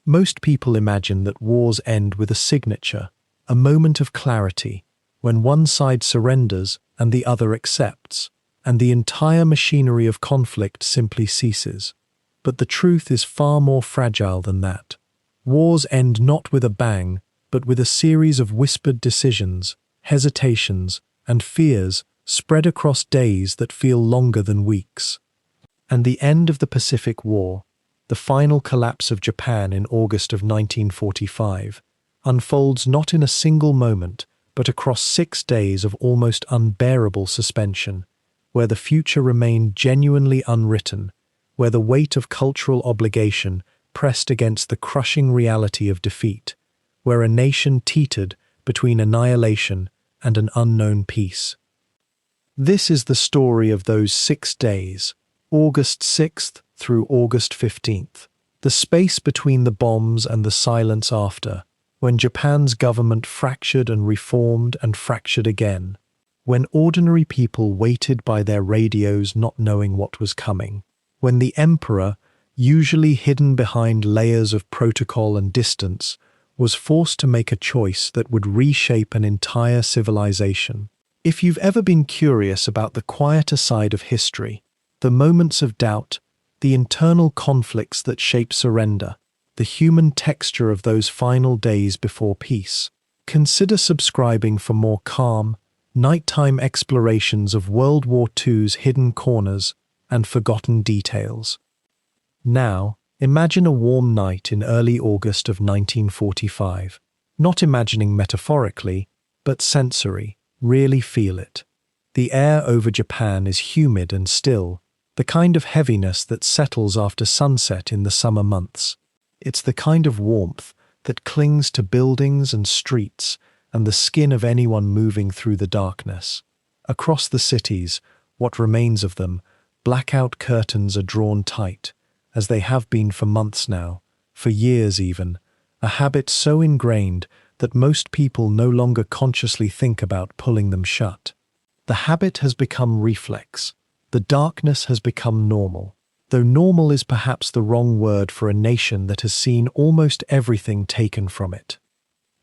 Most people imagine that wars end with a signature, a moment of clarity, when one side surrenders and the other accepts, and the entire machinery of conflict simply ceases. But the truth is far more fragile than that. Wars end not with a bang, but with a series of whispered decisions, hesitations, and fears spread across days that feel longer than weeks. And the end of the Pacific War, the final collapse of Japan in August of 1945, unfolds not in a single moment, but across 6 days of almost unbearable suspension, where the future remained genuinely unwritten, where the weight of cultural obligation pressed against the crushing reality of defeat, where a nation teetered between annihilation and an unknown peace. This is the story of those 6 days, August 6th through August 15th, the space between the bombs and the silence after, when Japan's government fractured and reformed and fractured again, when ordinary people waited by their radios not knowing what was coming, when the emperor, usually hidden behind layers of protocol and distance, was forced to make a choice that would reshape an entire civilization. If you've ever been curious about the quieter side of history, the moments of doubt, the internal conflicts that shape surrender, the human texture of those final days before peace, consider subscribing for more calm, nighttime explorations of World War II's hidden corners and forgotten details. Now, imagine a warm night in early August of 1945. Not imagining metaphorically, but sensory. Really feel it. The air over Japan is humid and still, the kind of heaviness that settles after sunset in the summer months. It's the kind of warmth that clings to buildings and streets and the skin of anyone moving through the darkness. Across the cities, what remains of them, blackout curtains are drawn tight, as they have been for months now, for years even, a habit so ingrained that most people no longer consciously think about pulling them shut. The habit has become reflex. The darkness has become normal, though normal is perhaps the wrong word for a nation that has seen almost everything taken from it.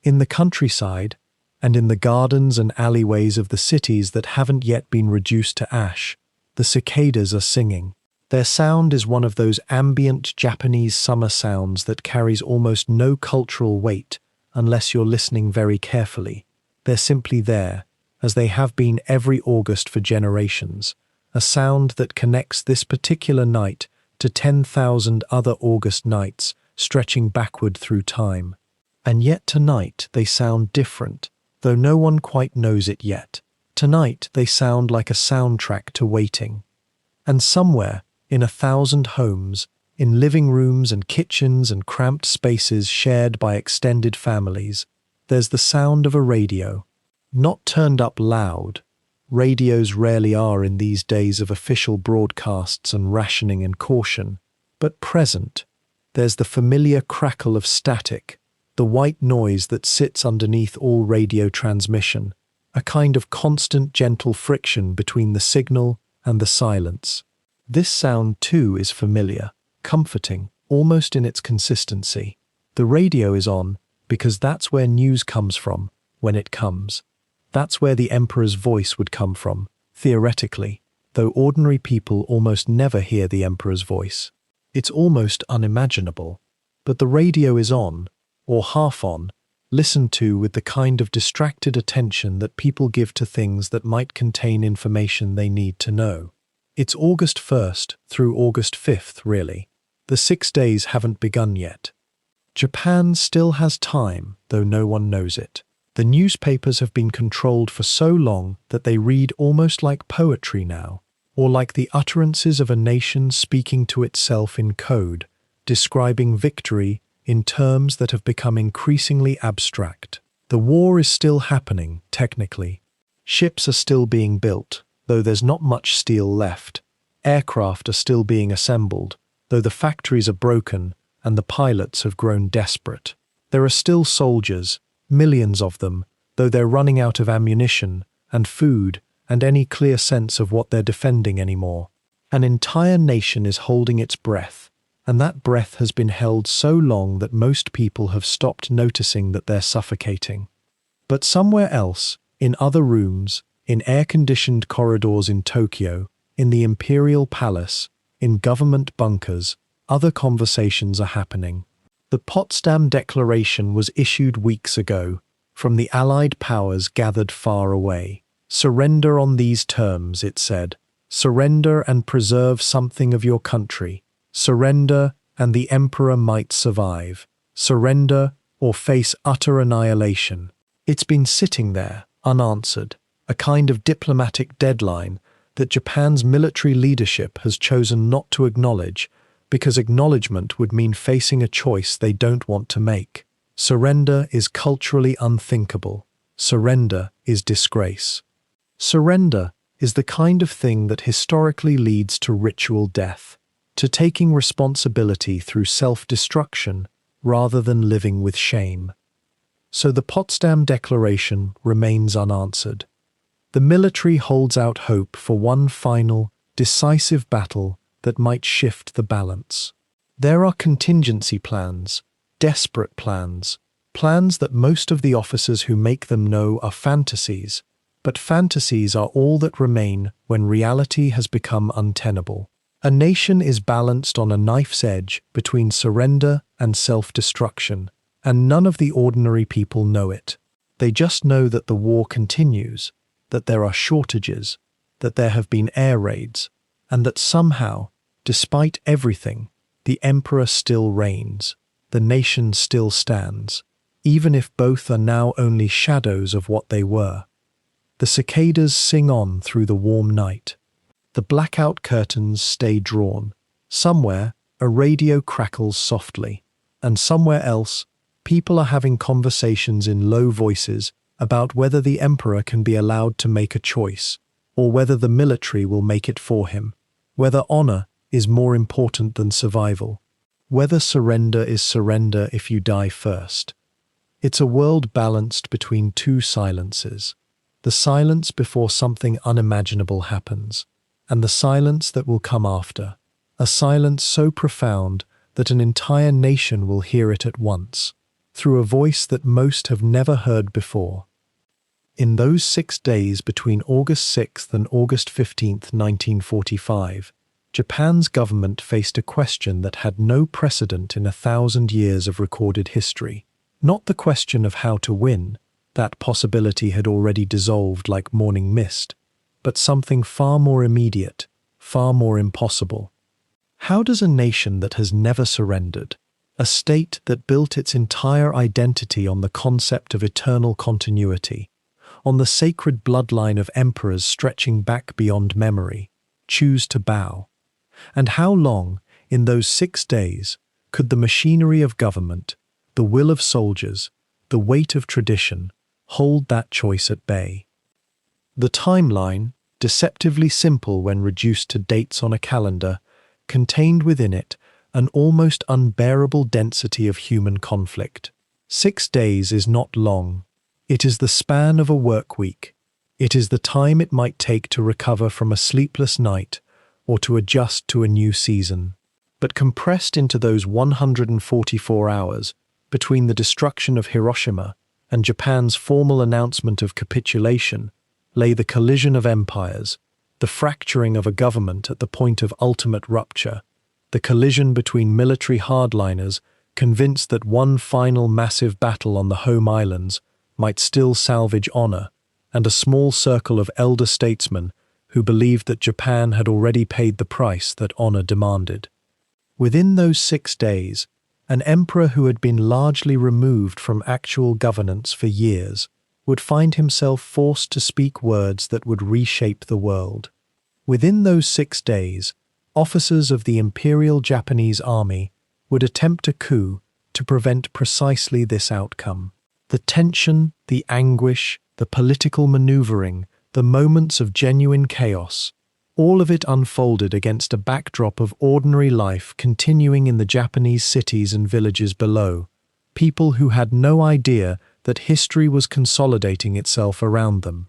In the countryside, and in the gardens and alleyways of the cities that haven't yet been reduced to ash, the cicadas are singing. Their sound is one of those ambient Japanese summer sounds that carries almost no cultural weight unless you're listening very carefully. They're simply there, as they have been every August for generations, a sound that connects this particular night to 10,000 other August nights stretching backward through time. And yet tonight they sound different, though no one quite knows it yet. Tonight they sound like a soundtrack to waiting. And somewhere, in 1,000 homes, in living rooms and kitchens and cramped spaces shared by extended families, there's the sound of a radio. Not turned up loud. Radios rarely are in these days of official broadcasts and rationing and caution, but present. There's the familiar crackle of static, the white noise that sits underneath all radio transmission, a kind of constant gentle friction between the signal and the silence. This sound too is familiar, comforting, almost in its consistency. The radio is on because that's where news comes from, when it comes. That's where the emperor's voice would come from, theoretically, though ordinary people almost never hear the emperor's voice. It's almost unimaginable. But the radio is on, or half on, listened to with the kind of distracted attention that people give to things that might contain information they need to know. It's August 1st through August 5th, really. The 6 days haven't begun yet. Japan still has time, though no one knows it. The newspapers have been controlled for so long that they read almost like poetry now, or like the utterances of a nation speaking to itself in code, describing victory in terms that have become increasingly abstract. The war is still happening, technically. Ships are still being built, though there's not much steel left. Aircraft are still being assembled, though the factories are broken and the pilots have grown desperate. There are still soldiers, millions of them, though they're running out of ammunition and food and any clear sense of what they're defending anymore. An entire nation is holding its breath, and that breath has been held so long that most people have stopped noticing that they're suffocating. But somewhere else, in other rooms, in air-conditioned corridors in Tokyo, in the Imperial Palace, in government bunkers, other conversations are happening. The Potsdam Declaration was issued weeks ago, from the Allied powers gathered far away. Surrender on these terms, it said. Surrender and preserve something of your country. Surrender, and the Emperor might survive. Surrender, or face utter annihilation. It's been sitting there, unanswered, a kind of diplomatic deadline that Japan's military leadership has chosen not to acknowledge, because acknowledgement would mean facing a choice they don't want to make. Surrender is culturally unthinkable. Surrender is disgrace. Surrender is the kind of thing that historically leads to ritual death, to taking responsibility through self-destruction rather than living with shame. So the Potsdam Declaration remains unanswered. The military holds out hope for one final, decisive battle that might shift the balance. There are contingency plans, desperate plans, plans that most of the officers who make them know are fantasies, but fantasies are all that remain when reality has become untenable. A nation is balanced on a knife's edge between surrender and self-destruction, and none of the ordinary people know it. They just know that the war continues, that there are shortages, that there have been air raids, and that somehow, despite everything, the emperor still reigns, the nation still stands, even if both are now only shadows of what they were. The cicadas sing on through the warm night. The blackout curtains stay drawn. Somewhere, a radio crackles softly, and somewhere else, people are having conversations in low voices about whether the emperor can be allowed to make a choice, or whether the military will make it for him, whether honor is more important than survival, whether surrender is surrender if you die first. It's a world balanced between two silences, the silence before something unimaginable happens, and the silence that will come after, a silence so profound that an entire nation will hear it at once, through a voice that most have never heard before. In those 6 days between August 6th and August 15th, 1945, Japan's government faced a question that had no precedent in 1,000 years of recorded history. Not the question of how to win, that possibility had already dissolved like morning mist, but something far more immediate, far more impossible. How does a nation that has never surrendered, a state that built its entire identity on the concept of eternal continuity, on the sacred bloodline of emperors stretching back beyond memory, choose to bow? And how long, in those 6 days, could the machinery of government, the will of soldiers, the weight of tradition, hold that choice at bay? The timeline, deceptively simple when reduced to dates on a calendar, contained within it an almost unbearable density of human conflict. 6 days is not long. It is the span of a work week. It is the time it might take to recover from a sleepless night or to adjust to a new season. But compressed into those 144 hours between the destruction of Hiroshima and Japan's formal announcement of capitulation lay the collision of empires, the fracturing of a government at the point of ultimate rupture, the collision between military hardliners convinced that one final massive battle on the home islands might still salvage honor, and a small circle of elder statesmen who believed that Japan had already paid the price that honor demanded. Within those 6 days, an emperor who had been largely removed from actual governance for years would find himself forced to speak words that would reshape the world. Within those 6 days, officers of the Imperial Japanese Army would attempt a coup to prevent precisely this outcome. The tension, the anguish, the political maneuvering, the moments of genuine chaos, all of it unfolded against a backdrop of ordinary life continuing in the Japanese cities and villages below, people who had no idea that history was consolidating itself around them.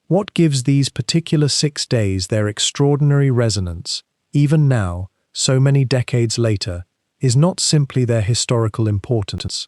What gives these particular 6 days their extraordinary resonance, even now, so many decades later, is not simply their historical importance.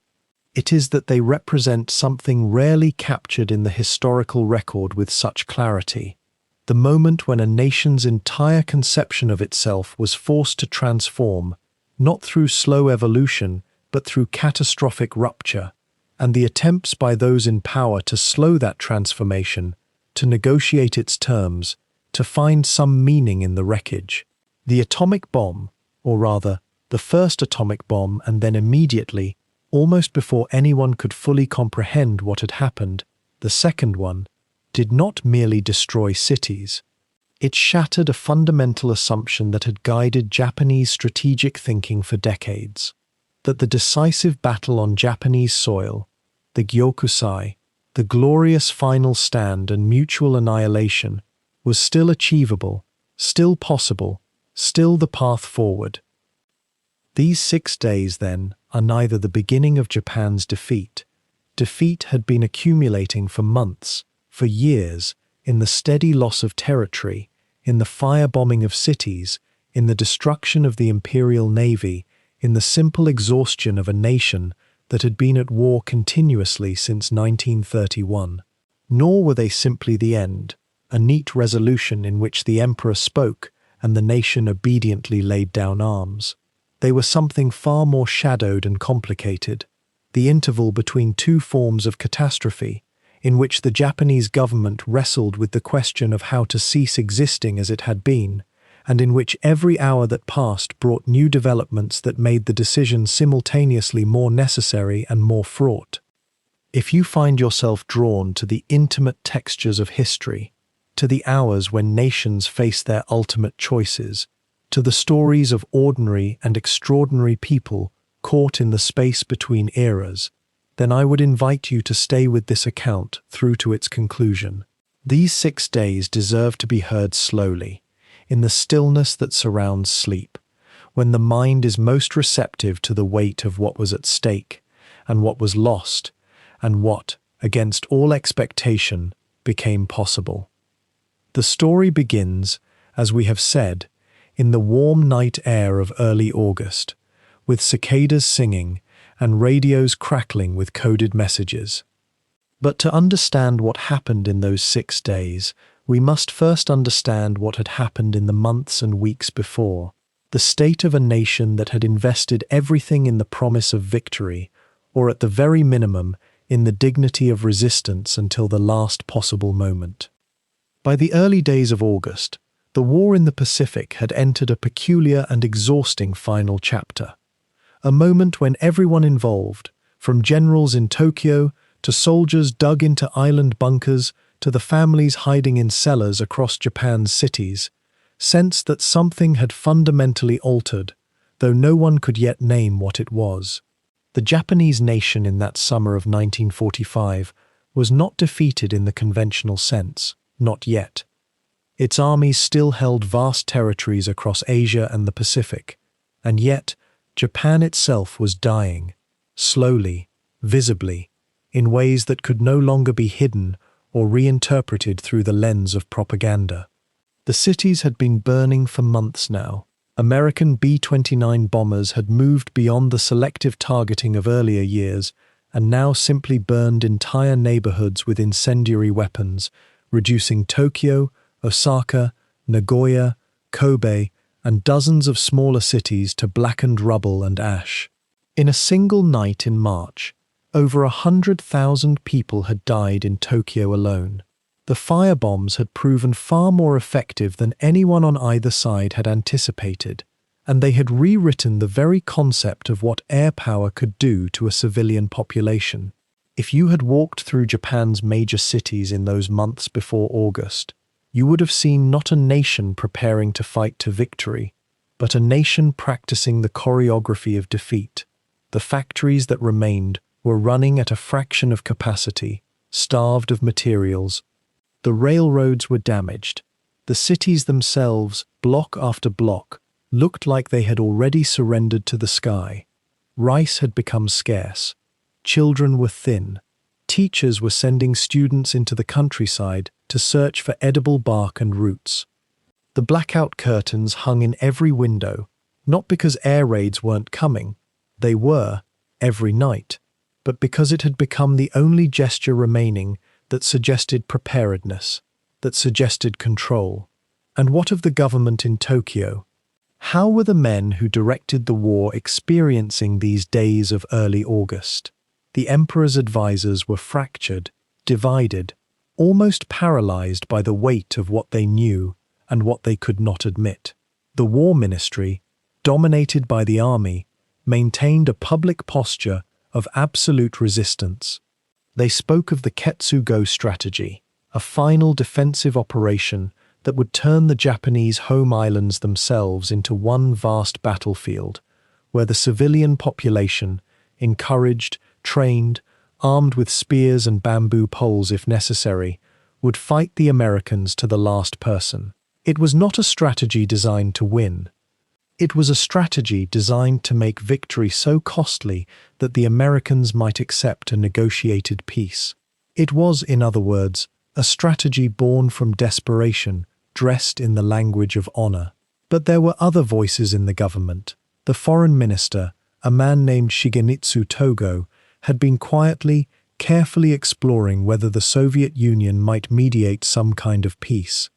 It is that they represent something rarely captured in the historical record with such clarity. The moment when a nation's entire conception of itself was forced to transform, not through slow evolution, but through catastrophic rupture, and the attempts by those in power to slow that transformation, to negotiate its terms, to find some meaning in the wreckage. The atomic bomb, or rather, the first atomic bomb, and then immediately, almost before anyone could fully comprehend what had happened, the second one, did not merely destroy cities. It shattered a fundamental assumption that had guided Japanese strategic thinking for decades, that the decisive battle on Japanese soil, the Gyokusai, the glorious final stand and mutual annihilation, was still achievable, still possible, still the path forward. These 6 days, then, are neither the beginning of Japan's defeat. Defeat had been accumulating for months, for years, in the steady loss of territory, in the firebombing of cities, in the destruction of the Imperial Navy, in the simple exhaustion of a nation that had been at war continuously since 1931. Nor were they simply the end, a neat resolution in which the emperor spoke and the nation obediently laid down arms. They were something far more shadowed and complicated, the interval between two forms of catastrophe, in which the Japanese government wrestled with the question of how to cease existing as it had been, and in which every hour that passed brought new developments that made the decision simultaneously more necessary and more fraught. If you find yourself drawn to the intimate textures of history, to the hours when nations face their ultimate choices, to the stories of ordinary and extraordinary people caught in the space between eras, then I would invite you to stay with this account through to its conclusion. These 6 days deserve to be heard slowly, in the stillness that surrounds sleep, when the mind is most receptive to the weight of what was at stake, and what was lost, and what, against all expectation, became possible. The story begins, as we have said, in the warm night air of early August, with cicadas singing and radios crackling with coded messages. But to understand what happened in those 6 days, we must first understand what had happened in the months and weeks before, the state of a nation that had invested everything in the promise of victory, or at the very minimum, in the dignity of resistance until the last possible moment. By the early days of August, the war in the Pacific had entered a peculiar and exhausting final chapter, a moment when everyone involved, from generals in Tokyo to soldiers dug into island bunkers to the families hiding in cellars across Japan's cities, sensed that something had fundamentally altered, though no one could yet name what it was. The Japanese nation in that summer of 1945 was not defeated in the conventional sense, not yet. Its armies still held vast territories across Asia and the Pacific, and yet Japan itself was dying, slowly, visibly, in ways that could no longer be hidden or reinterpreted through the lens of propaganda. The cities had been burning for months now. American B-29 bombers had moved beyond the selective targeting of earlier years and now simply burned entire neighborhoods with incendiary weapons, reducing Tokyo, Osaka, Nagoya, Kobe, and dozens of smaller cities to blackened rubble and ash. In a single night in March, over 100,000 people had died in Tokyo alone. The firebombs had proven far more effective than anyone on either side had anticipated, and they had rewritten the very concept of what air power could do to a civilian population. If you had walked through Japan's major cities in those months before August, you would have seen not a nation preparing to fight to victory, but a nation practicing the choreography of defeat. The factories that remained were running at a fraction of capacity, starved of materials. The railroads were damaged. The cities themselves, block after block, looked like they had already surrendered to the sky. Rice had become scarce. Children were thin. Teachers were sending students into the countryside to search for edible bark and roots. The blackout curtains hung in every window, Not because air raids weren't coming, they were, every night, but because it had become the only gesture remaining that suggested preparedness, that suggested control. And what of the government in Tokyo? How were the men who directed the war experiencing these days of early August? The emperor's advisors were fractured, divided, almost paralyzed by the weight of what they knew and what they could not admit. The war ministry, dominated by the army, maintained a public posture of absolute resistance. They spoke of the Kyūjō strategy, a final defensive operation that would turn the Japanese home islands themselves into one vast battlefield, where the civilian population, encouraged, trained, armed with spears and bamboo poles if necessary, would fight the Americans to the last person. It was not a strategy designed to win. It was a strategy designed to make victory so costly that the Americans might accept a negotiated peace. It was, in other words, a strategy born from desperation, dressed in the language of honor. But there were other voices in the government. The foreign minister, a man named Shigenitsu Togo, had been quietly, carefully exploring whether the Soviet Union might mediate some kind of peace.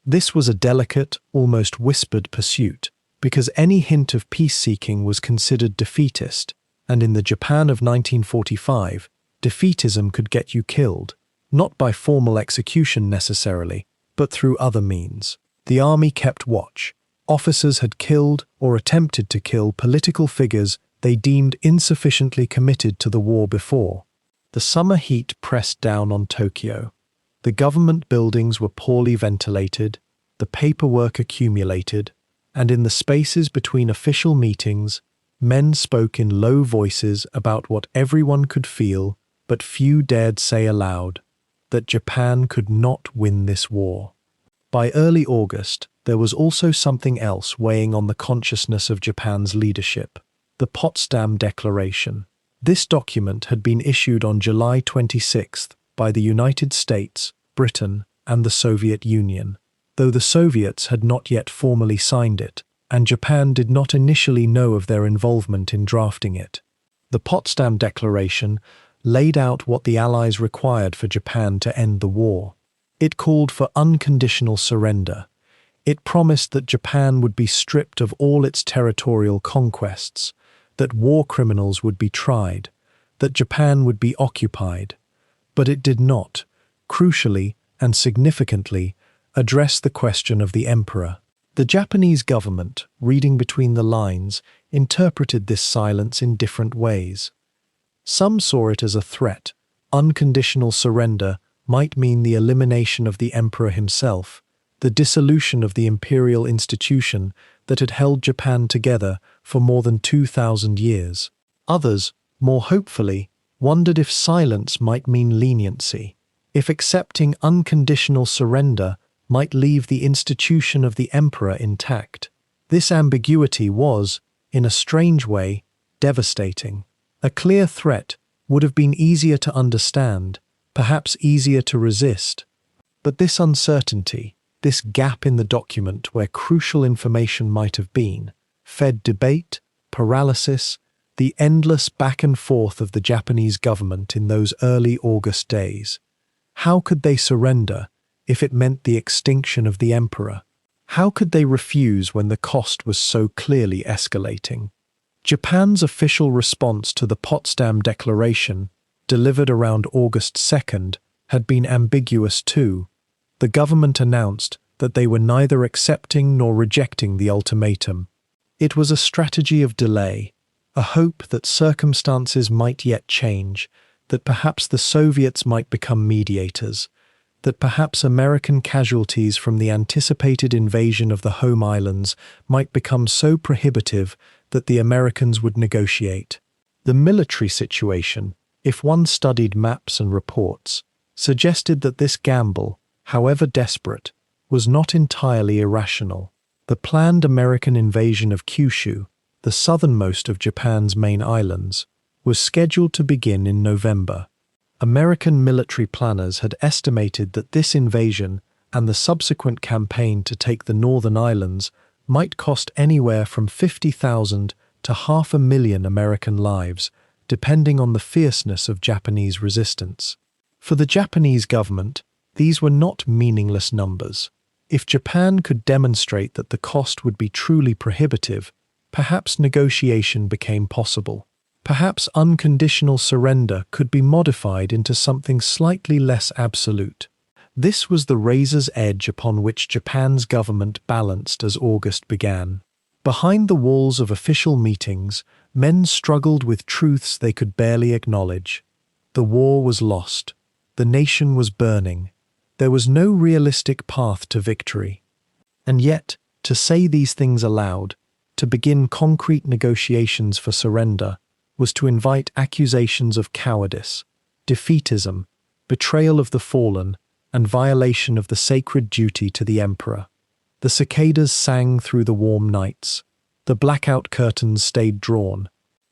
This was a delicate, almost whispered pursuit, because any hint of peace-seeking was considered defeatist, and in the Japan of 1945, defeatism could get you killed, not by formal execution necessarily, but through other means. The army kept watch. Officers had killed or attempted to kill political figures they deemed insufficiently committed to the war before. The summer heat pressed down on Tokyo. The government buildings were poorly ventilated, the paperwork accumulated, and in the spaces between official meetings, men spoke in low voices about what everyone could feel, but few dared say aloud, that Japan could not win this war. By early August, there was also something else weighing on the consciousness of Japan's leadership: the Potsdam Declaration. This document had been issued on July 26th by the United States, Britain, and the Soviet Union, though the Soviets had not yet formally signed it, and Japan did not initially know of their involvement in drafting it. The Potsdam Declaration laid out what the Allies required for Japan to end the war. It called for unconditional surrender. It promised that Japan would be stripped of all its territorial conquests, that war criminals would be tried, that Japan would be occupied. But it did not, crucially and significantly, address the question of the emperor. The Japanese government, reading between the lines, interpreted this silence in different ways. Some saw it as a threat. Unconditional surrender might mean the elimination of the emperor himself, the dissolution of the imperial institution that had held Japan together for more than 2,000 years. Others, more hopefully, wondered if silence might mean leniency, if accepting unconditional surrender might leave the institution of the emperor intact. This ambiguity was, in a strange way, devastating. A clear threat would have been easier to understand, perhaps easier to resist. But this uncertainty, this gap in the document where crucial information might have been, fed debate, paralysis, the endless back and forth of the Japanese government in those early August days. How could they surrender if it meant the extinction of the emperor? How could they refuse when the cost was so clearly escalating? Japan's official response to the Potsdam Declaration, delivered around August 2nd, had been ambiguous too. The government announced that they were neither accepting nor rejecting the ultimatum. It was a strategy of delay, a hope that circumstances might yet change, that perhaps the Soviets might become mediators, that perhaps American casualties from the anticipated invasion of the home islands might become so prohibitive that the Americans would negotiate. The military situation, if one studied maps and reports, suggested that this gamble, however desperate, was not entirely irrational. The planned American invasion of Kyūshū, the southernmost of Japan's main islands, was scheduled to begin in November. American military planners had estimated that this invasion and the subsequent campaign to take the northern islands might cost anywhere from 50,000 to 500,000 American lives, depending on the fierceness of Japanese resistance. For the Japanese government, these were not meaningless numbers. If Japan could demonstrate that the cost would be truly prohibitive, perhaps negotiation became possible. Perhaps unconditional surrender could be modified into something slightly less absolute. This was the razor's edge upon which Japan's government balanced as August began. Behind the walls of official meetings, men struggled with truths they could barely acknowledge. The war was lost. The nation was burning. There was no realistic path to victory. And yet, to say these things aloud, to begin concrete negotiations for surrender, was to invite accusations of cowardice, defeatism, betrayal of the fallen, and violation of the sacred duty to the emperor. The cicadas sang through the warm nights. The blackout curtains stayed drawn.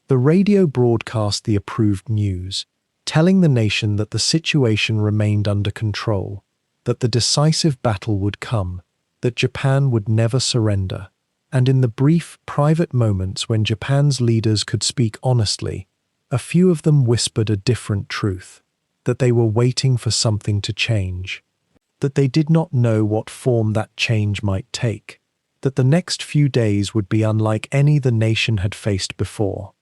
The radio broadcast the approved news, telling the nation that the situation remained under control, that the decisive battle would come, that Japan would never surrender. And in the brief, private moments when Japan's leaders could speak honestly, a few of them whispered a different truth, that they were waiting for something to change, that they did not know what form that change might take, that the next few days would be unlike any the nation had faced before.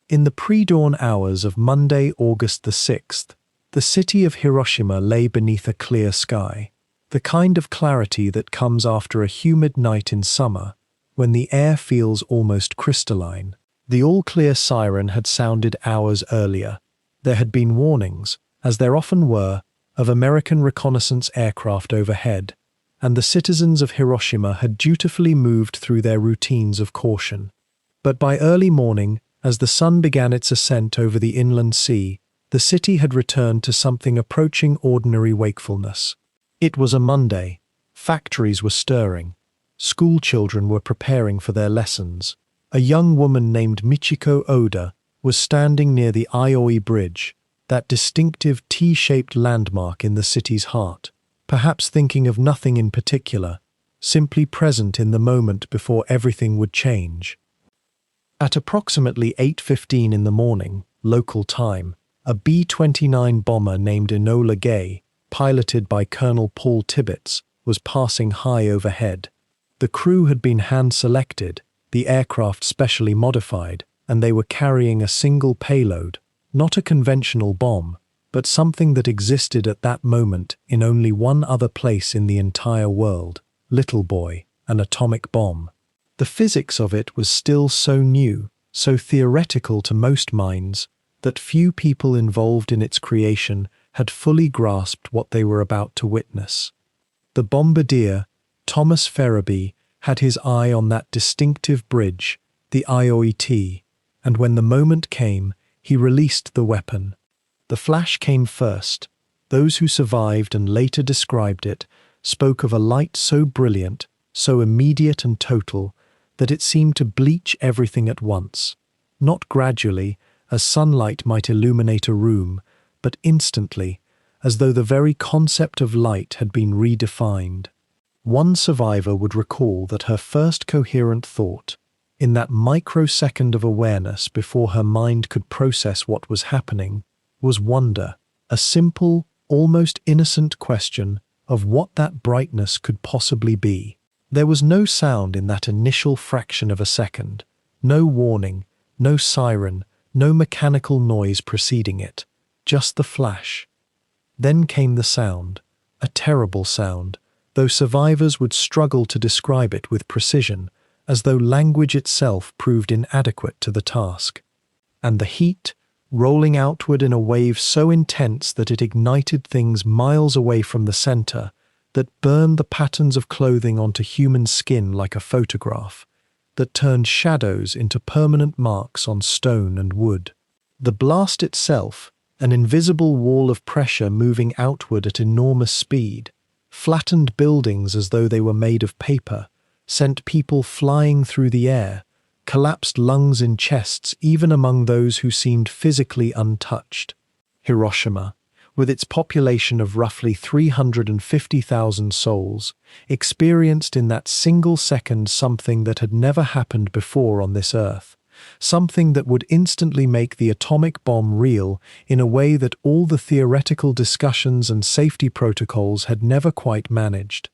In the pre-dawn hours of Monday, August the 6th, the city of Hiroshima lay beneath a clear sky, the kind of clarity that comes after a humid night in summer, when the air feels almost crystalline. The all-clear siren had sounded hours earlier. There had been warnings, as there often were, of American reconnaissance aircraft overhead, and the citizens of Hiroshima had dutifully moved through their routines of caution. But by early morning, as the sun began its ascent over the inland sea, the city had returned to something approaching ordinary wakefulness. It was a Monday. Factories were stirring. School children were preparing for their lessons. A young woman named Michiko Oda was standing near the Aioi Bridge, that distinctive T-shaped landmark in the city's heart, perhaps thinking of nothing in particular, simply present in the moment before everything would change. At approximately 8:15 in the morning, local time, a B-29 bomber named Enola Gay, piloted by Colonel Paul Tibbets, was passing high overhead. The crew had been hand-selected, the aircraft specially modified, and they were carrying a single payload, not a conventional bomb, but something that existed at that moment in only one other place in the entire world, Little Boy, an atomic bomb. The physics of it was still so new, so theoretical to most minds, that few people involved in its creation had fully grasped what they were about to witness. The bombardier, Thomas Ferriby, had his eye on that distinctive bridge, the IOET, and when the moment came, he released the weapon. The flash came first. Those who survived and later described it spoke of a light so brilliant, so immediate and total, that it seemed to bleach everything at once, not gradually, as sunlight might illuminate a room, but instantly, as though the very concept of light had been redefined. One survivor would recall that her first coherent thought, in that microsecond of awareness before her mind could process what was happening, was wonder, a simple, almost innocent question of what that brightness could possibly be. There was no sound in that initial fraction of a second, no warning, no siren, no mechanical noise preceding it, just the flash. Then came the sound, a terrible sound, though survivors would struggle to describe it with precision, as though language itself proved inadequate to the task. And the heat, rolling outward in a wave so intense that it ignited things miles away from the center, that burned the patterns of clothing onto human skin like a photograph, that turned shadows into permanent marks on stone and wood. The blast itself, an invisible wall of pressure moving outward at enormous speed, flattened buildings as though they were made of paper, sent people flying through the air, collapsed lungs in chests even among those who seemed physically untouched. Hiroshima, with its population of roughly 350,000 souls, experienced in that single second something that had never happened before on this earth, something that would instantly make the atomic bomb real in a way that all the theoretical discussions and safety protocols had never quite managed.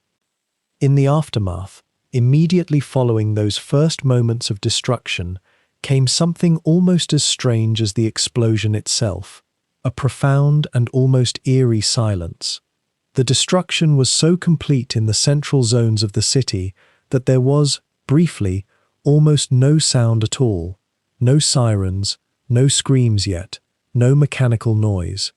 In the aftermath, immediately following those first moments of destruction, came something almost as strange as the explosion itself, a profound and almost eerie silence. The destruction was so complete in the central zones of the city that there was, briefly, almost no sound at all, no sirens, no screams yet, no mechanical noise.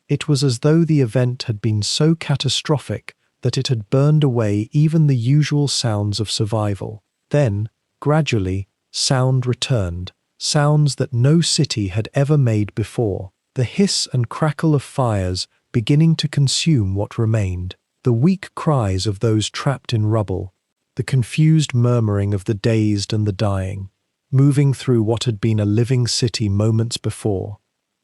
It was as though the event had been so catastrophic that it had burned away even the usual sounds of survival. Then, gradually, sound returned, sounds that no city had ever made before. The hiss and crackle of fires beginning to consume what remained, the weak cries of those trapped in rubble, the confused murmuring of the dazed and the dying, moving through what had been a living city moments before,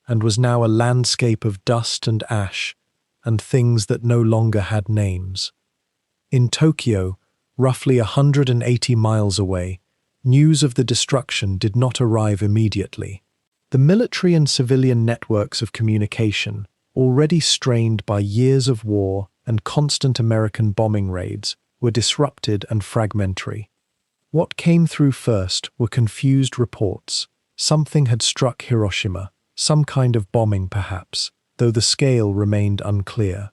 and was now a landscape of dust and ash, and things that no longer had names. In Tokyo, roughly 180 miles away, news of the destruction did not arrive immediately. The military and civilian networks of communication, already strained by years of war and constant American bombing raids, were disrupted and fragmentary. What came through first were confused reports. Something had struck Hiroshima, some kind of bombing perhaps, though the scale remained unclear.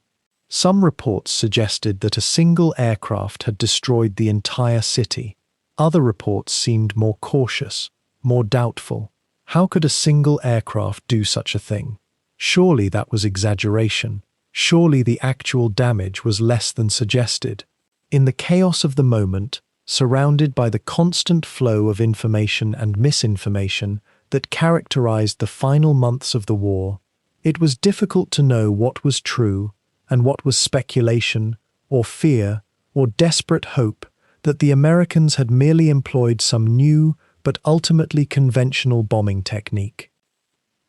Some reports suggested that a single aircraft had destroyed the entire city. Other reports seemed more cautious, more doubtful. How could a single aircraft do such a thing? Surely that was exaggeration. Surely the actual damage was less than suggested. In the chaos of the moment, surrounded by the constant flow of information and misinformation that characterized the final months of the war, it was difficult to know what was true and what was speculation, or fear, or desperate hope that the Americans had merely employed some new but ultimately conventional bombing technique.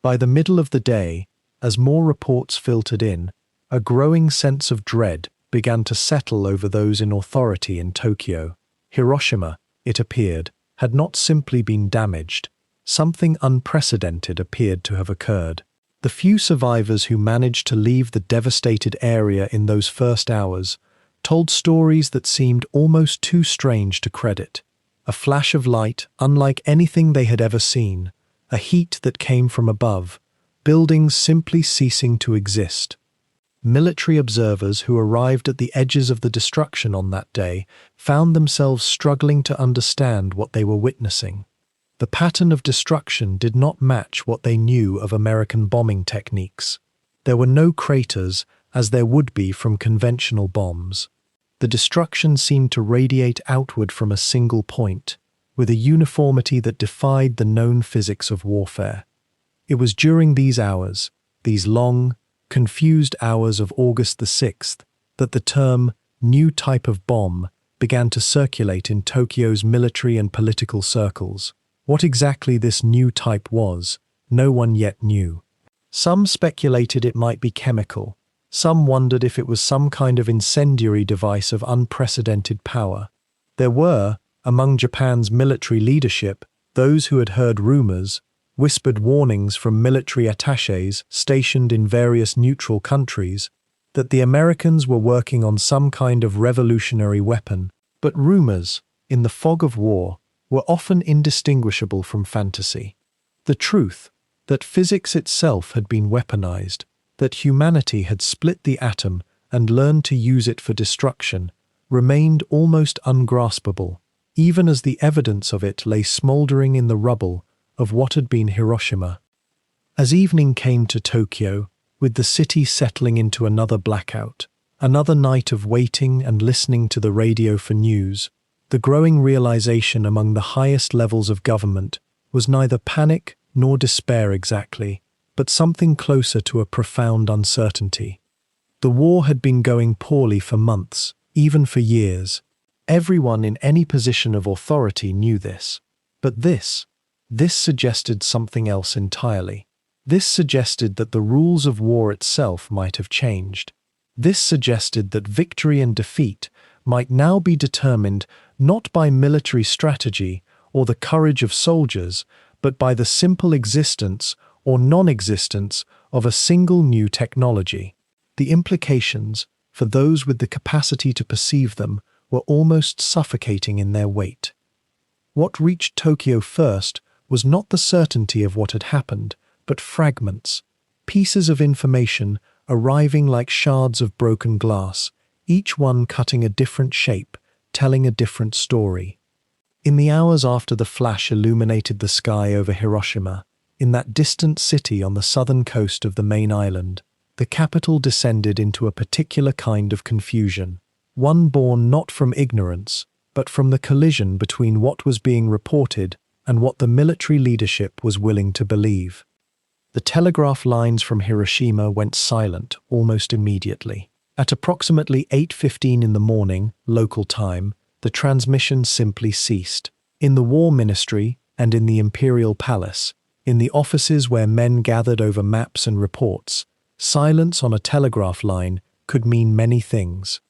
By the middle of the day, as more reports filtered in, a growing sense of dread began to settle over those in authority in Tokyo. Hiroshima, it appeared, had not simply been damaged. Something unprecedented appeared to have occurred. The few survivors who managed to leave the devastated area in those first hours told stories that seemed almost too strange to credit. A flash of light, unlike anything they had ever seen, a heat that came from above, buildings simply ceasing to exist. Military observers who arrived at the edges of the destruction on that day found themselves struggling to understand what they were witnessing. The pattern of destruction did not match what they knew of American bombing techniques. There were no craters, as there would be from conventional bombs. The destruction seemed to radiate outward from a single point, with a uniformity that defied the known physics of warfare. It was during these hours, these long, confused hours of August the 6th, that the term "new type of bomb" began to circulate in Tokyo's military and political circles. What exactly this new type was, no one yet knew. Some speculated it might be chemical. Some wondered if it was some kind of incendiary device of unprecedented power. There were, among Japan's military leadership, those who had heard rumors, whispered warnings from military attachés stationed in various neutral countries, that the Americans were working on some kind of revolutionary weapon. But rumors, in the fog of war, were often indistinguishable from fantasy. The truth, that physics itself had been weaponized, that humanity had split the atom and learned to use it for destruction, remained almost ungraspable, even as the evidence of it lay smouldering in the rubble of what had been Hiroshima. As evening came to Tokyo, with the city settling into another blackout, another night of waiting and listening to the radio for news, the growing realization among the highest levels of government was neither panic nor despair exactly, but something closer to a profound uncertainty. The war had been going poorly for months, even for years. Everyone in any position of authority knew this. But this suggested something else entirely. This suggested that the rules of war itself might have changed. This suggested that victory and defeat might now be determined not by military strategy or the courage of soldiers, but by the simple existence or non-existence of a single new technology. The implications, for those with the capacity to perceive them, were almost suffocating in their weight. What reached Tokyo first was not the certainty of what had happened, but fragments, pieces of information arriving like shards of broken glass, each one cutting a different shape, telling a different story. In the hours after the flash illuminated the sky over Hiroshima, in that distant city on the southern coast of the main island, the capital descended into a particular kind of confusion, one born not from ignorance, but from the collision between what was being reported and what the military leadership was willing to believe. The telegraph lines from Hiroshima went silent almost immediately. At approximately 8:15 in the morning, local time, the transmission simply ceased. In the War Ministry and in the Imperial Palace, in the offices where men gathered over maps and reports, silence on a telegraph line could mean many things.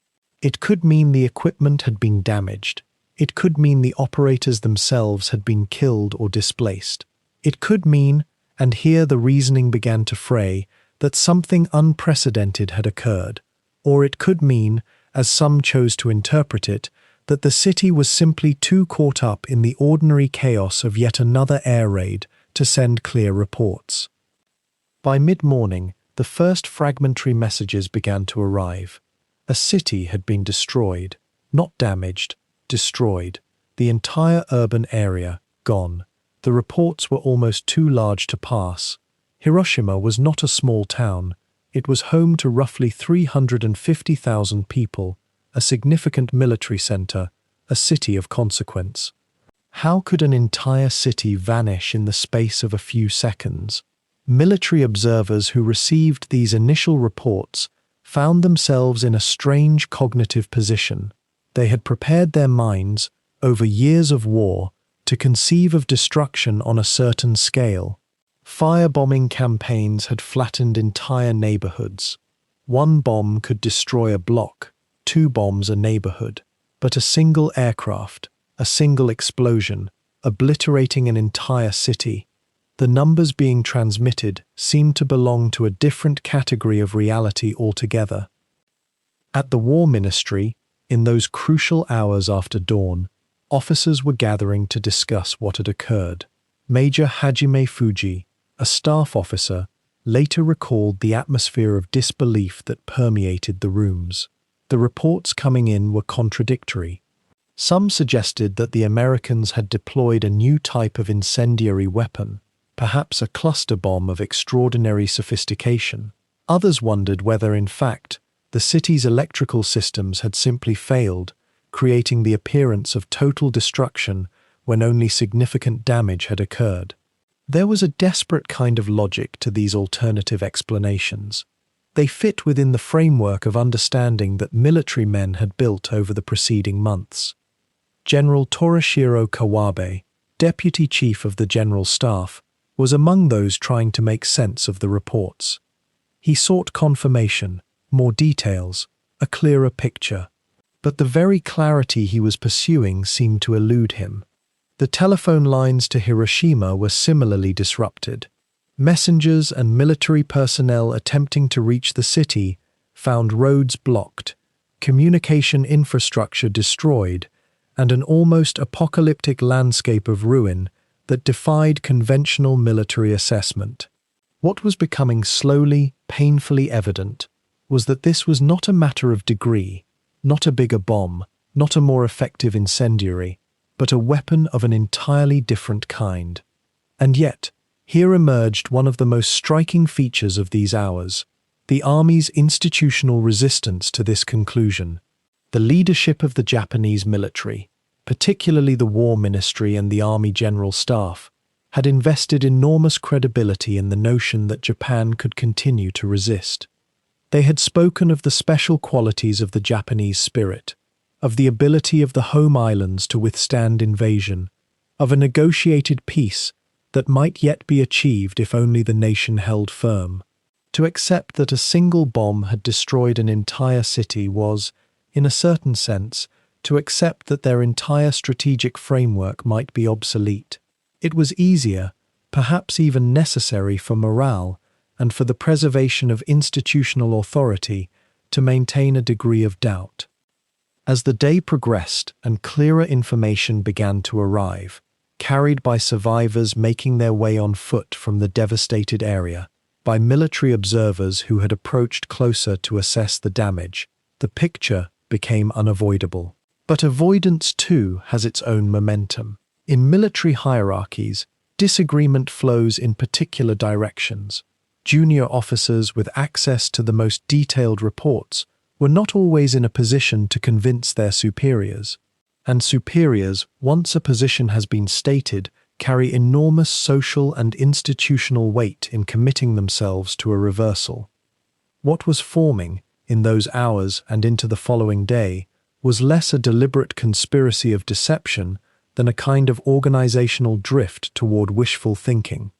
It could mean the equipment had been damaged. It could mean the operators themselves had been killed or displaced. It could mean, and here the reasoning began to fray, that something unprecedented had occurred. Or it could mean, as some chose to interpret it, that the city was simply too caught up in the ordinary chaos of yet another air raid to send clear reports. By mid-morning, the first fragmentary messages began to arrive. A city had been destroyed, not damaged, destroyed. The entire urban area gone. The reports were almost too large to pass. Hiroshima was not a small town. It was home to roughly 350,000 people, a significant military center, a city of consequence. How could an entire city vanish in the space of a few seconds? Military observers who received these initial reports found themselves in a strange cognitive position. They had prepared their minds, over years of war, to conceive of destruction on a certain scale. Firebombing campaigns had flattened entire neighborhoods. One bomb could destroy a block, 2 bombs a neighborhood, but a single aircraft, a single explosion, obliterating an entire city. The numbers being transmitted seemed to belong to a different category of reality altogether. At the War Ministry, in those crucial hours after dawn, officers were gathering to discuss what had occurred. Major Hajime Fuji, a staff officer, later recalled the atmosphere of disbelief that permeated the rooms. The reports coming in were contradictory. Some suggested that the Americans had deployed a new type of incendiary weapon, perhaps a cluster bomb of extraordinary sophistication. Others wondered whether, in fact, the city's electrical systems had simply failed, creating the appearance of total destruction when only significant damage had occurred. There was a desperate kind of logic to these alternative explanations. They fit within the framework of understanding that military men had built over the preceding months. General Torishiro Kawabe, deputy chief of the General Staff, was among those trying to make sense of the reports. He sought confirmation, more details, a clearer picture. But the very clarity he was pursuing seemed to elude him. The telephone lines to Hiroshima were similarly disrupted. Messengers and military personnel attempting to reach the city found roads blocked, communication infrastructure destroyed, and an almost apocalyptic landscape of ruin that defied conventional military assessment. What was becoming slowly, painfully evident was that this was not a matter of degree, not a bigger bomb, not a more effective incendiary, but a weapon of an entirely different kind. And yet, here emerged one of the most striking features of these hours, the Army's institutional resistance to this conclusion. The leadership of the Japanese military, particularly the War Ministry and the Army General Staff, had invested enormous credibility in the notion that Japan could continue to resist. They had spoken of the special qualities of the Japanese spirit, of the ability of the home islands to withstand invasion, of a negotiated peace that might yet be achieved if only the nation held firm. To accept that a single bomb had destroyed an entire city was, in a certain sense, to accept that their entire strategic framework might be obsolete. It was easier, perhaps even necessary for morale and for the preservation of institutional authority, to maintain a degree of doubt. As the day progressed and clearer information began to arrive, carried by survivors making their way on foot from the devastated area, by military observers who had approached closer to assess the damage, the picture became unavoidable. But avoidance too has its own momentum. In military hierarchies, disagreement flows in particular directions. Junior officers with access to the most detailed reports were not always in a position to convince their superiors. And superiors, once a position has been stated, carry enormous social and institutional weight in committing themselves to a reversal. What was forming, in those hours and into the following day, was less a deliberate conspiracy of deception than a kind of organizational drift toward wishful thinking.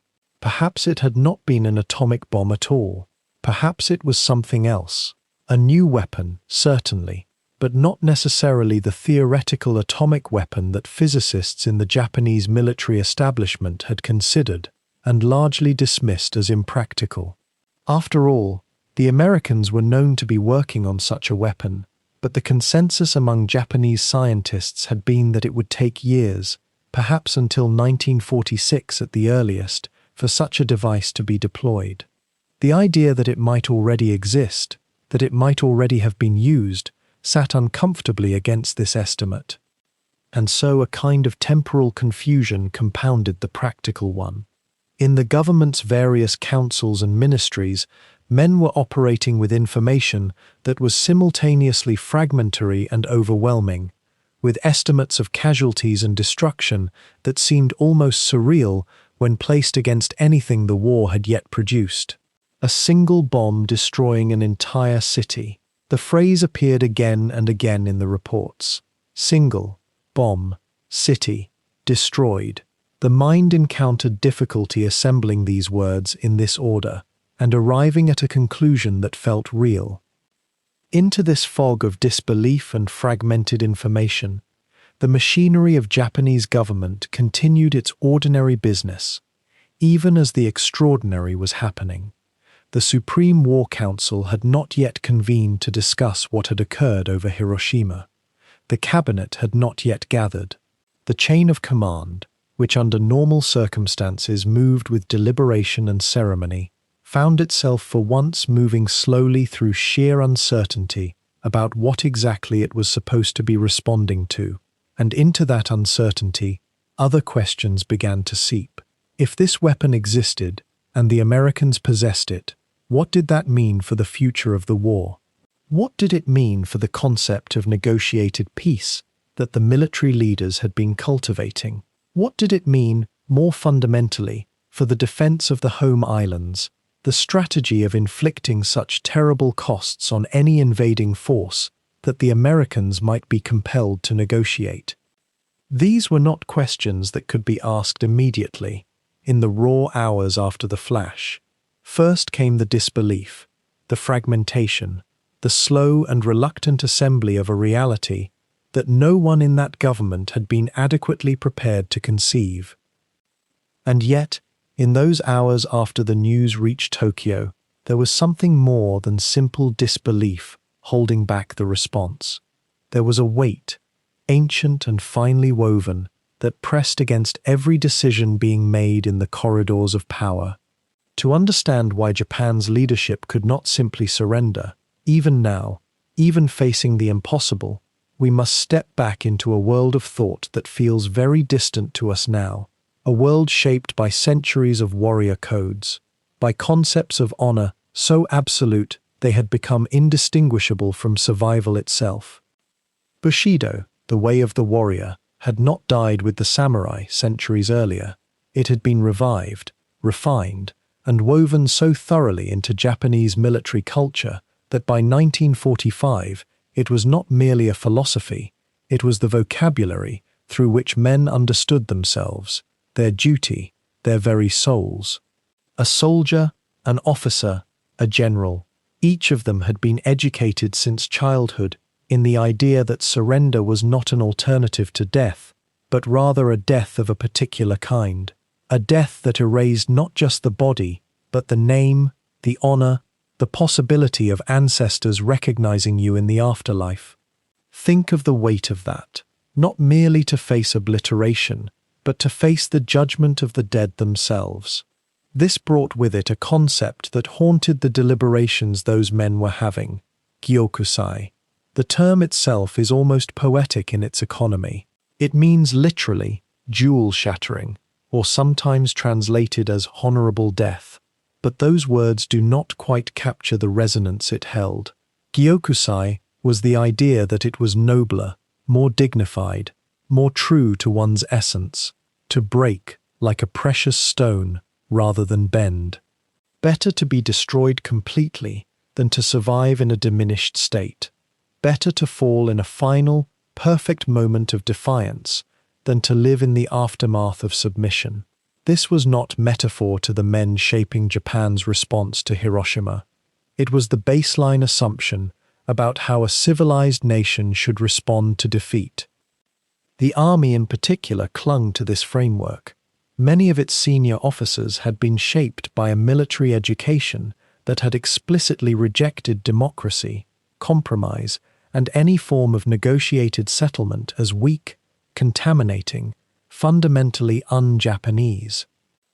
Perhaps it had not been an atomic bomb at all. Perhaps it was something else. A new weapon, certainly, but not necessarily the theoretical atomic weapon that physicists in the Japanese military establishment had considered and largely dismissed as impractical. After all, the Americans were known to be working on such a weapon, but the consensus among Japanese scientists had been that it would take years, perhaps until 1946 at the earliest, for such a device to be deployed. The idea that it might already exist, that it might already have been used, sat uncomfortably against this estimate. And so a kind of temporal confusion compounded the practical one. In the government's various councils and ministries, men were operating with information that was simultaneously fragmentary and overwhelming, with estimates of casualties and destruction that seemed almost surreal when placed against anything the war had yet produced. A single bomb destroying an entire city. The phrase appeared again and again in the reports. Single, bomb, city, destroyed. The mind encountered difficulty assembling these words in this order and arriving at a conclusion that felt real. Into this fog of disbelief and fragmented information, the machinery of Japanese government continued its ordinary business, even as the extraordinary was happening. The Supreme War Council had not yet convened to discuss what had occurred over Hiroshima. The cabinet had not yet gathered. The chain of command, which under normal circumstances moved with deliberation and ceremony, found itself for once moving slowly through sheer uncertainty about what exactly it was supposed to be responding to. And into that uncertainty, other questions began to seep. If this weapon existed, and the Americans possessed it, what did that mean for the future of the war? What did it mean for the concept of negotiated peace that the military leaders had been cultivating? What did it mean, more fundamentally, for the defense of the home islands, the strategy of inflicting such terrible costs on any invading force that the Americans might be compelled to negotiate? These were not questions that could be asked immediately, in the raw hours after the flash. First came the disbelief, the fragmentation, the slow and reluctant assembly of a reality that no one in that government had been adequately prepared to conceive. And yet, in those hours after the news reached Tokyo, there was something more than simple disbelief holding back the response. There was a weight, ancient and finely woven, that pressed against every decision being made in the corridors of power. To understand why Japan's leadership could not simply surrender, even now, even facing the impossible, we must step back into a world of thought that feels very distant to us now, a world shaped by centuries of warrior codes, by concepts of honor so absolute they had become indistinguishable from survival itself. Bushido, the way of the warrior, had not died with the samurai centuries earlier. It had been revived, refined, and woven so thoroughly into Japanese military culture that by 1945 it was not merely a philosophy, it was the vocabulary through which men understood themselves, their duty, their very souls. A soldier, an officer, a general, each of them had been educated since childhood in the idea that surrender was not an alternative to death, but rather a death of a particular kind, a death that erased not just the body, but the name, the honor, the possibility of ancestors recognizing you in the afterlife. Think of the weight of that, not merely to face obliteration, but to face the judgment of the dead themselves. This brought with it a concept that haunted the deliberations those men were having, gyokusai. The term itself is almost poetic in its economy. It means literally jewel-shattering, or sometimes translated as honorable death. But those words do not quite capture the resonance it held. Gyokusai was the idea that it was nobler, more dignified, more true to one's essence, to break like a precious stone rather than bend. Better to be destroyed completely than to survive in a diminished state. Better to fall in a final, perfect moment of defiance than to live in the aftermath of submission. This was not metaphor to the men shaping Japan's response to Hiroshima. It was the baseline assumption about how a civilized nation should respond to defeat. The army in particular clung to this framework. Many of its senior officers had been shaped by a military education that had explicitly rejected democracy, compromise, and any form of negotiated settlement as weak, contaminating, fundamentally un-Japanese.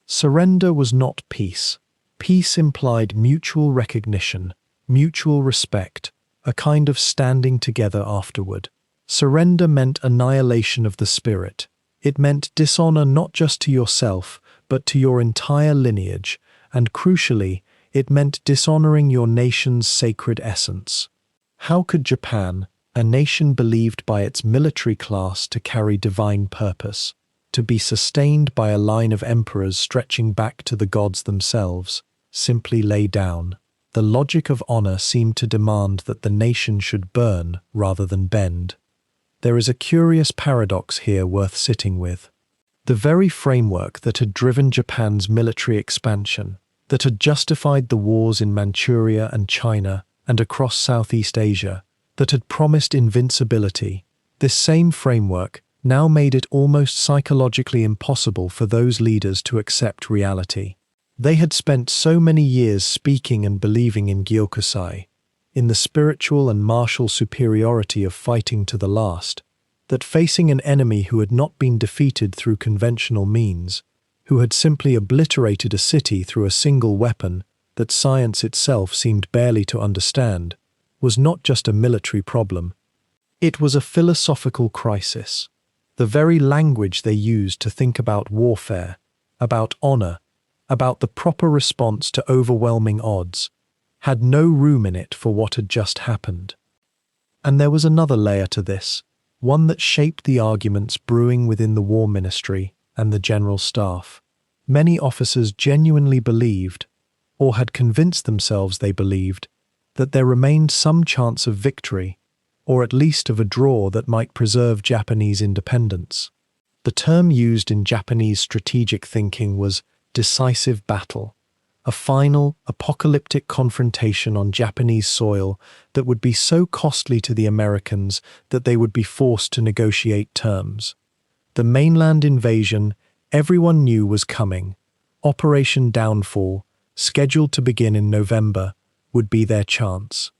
Surrender was not peace. Peace implied mutual recognition, mutual respect, a kind of standing together afterward. Surrender meant annihilation of the spirit. It meant dishonor not just to yourself, but to your entire lineage, and crucially, it meant dishonoring your nation's sacred essence. How could Japan, a nation believed by its military class to carry divine purpose, to be sustained by a line of emperors stretching back to the gods themselves, simply lay down? The logic of honor seemed to demand that the nation should burn rather than bend. There is a curious paradox here worth sitting with. The very framework that had driven Japan's military expansion, that had justified the wars in Manchuria and China and across Southeast Asia, that had promised invincibility, this same framework now made it almost psychologically impossible for those leaders to accept reality. They had spent so many years speaking and believing in Gyokusai, in the spiritual and martial superiority of fighting to the last, that facing an enemy who had not been defeated through conventional means, who had simply obliterated a city through a single weapon that science itself seemed barely to understand, was not just a military problem. It was a philosophical crisis. The very language they used to think about warfare, about honor, about the proper response to overwhelming odds, had no room in it for what had just happened. And there was another layer to this, one that shaped the arguments brewing within the War Ministry and the General Staff. Many officers genuinely believed, or had convinced themselves they believed, that there remained some chance of victory, or at least of a draw that might preserve Japanese independence. The term used in Japanese strategic thinking was decisive battle, a final, apocalyptic confrontation on Japanese soil that would be so costly to the Americans that they would be forced to negotiate terms. The mainland invasion, everyone knew was coming. Operation Downfall, scheduled to begin in November, would be their chance.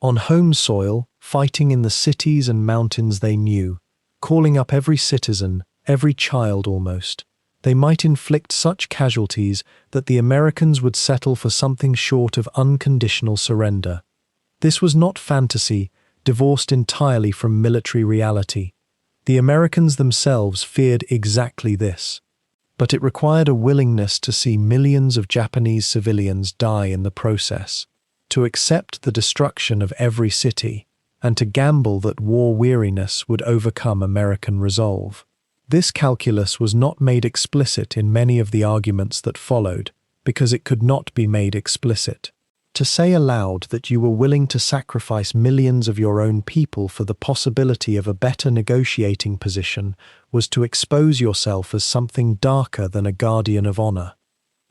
On home soil, fighting in the cities and mountains they knew, calling up every citizen, every child almost, they might inflict such casualties that the Americans would settle for something short of unconditional surrender. This was not fantasy, divorced entirely from military reality. The Americans themselves feared exactly this. But it required a willingness to see millions of Japanese civilians die in the process, to accept the destruction of every city, and to gamble that war weariness would overcome American resolve. This calculus was not made explicit in many of the arguments that followed, because it could not be made explicit. To say aloud that you were willing to sacrifice millions of your own people for the possibility of a better negotiating position was to expose yourself as something darker than a guardian of honor.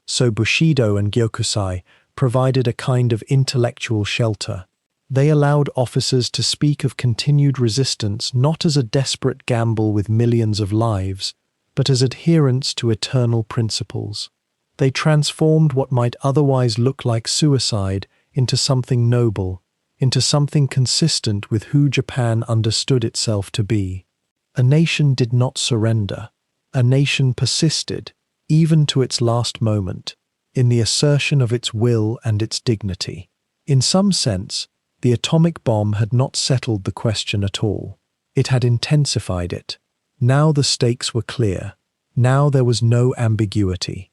So Bushido and Gyokusai provided a kind of intellectual shelter. They allowed officers to speak of continued resistance not as a desperate gamble with millions of lives, but as adherence to eternal principles. They transformed what might otherwise look like suicide into something noble, into something consistent with who Japan understood itself to be. A nation did not surrender. A nation persisted, even to its last moment, in the assertion of its will and its dignity. In some sense, the atomic bomb had not settled the question at all. It had intensified it. Now the stakes were clear. Now there was no ambiguity.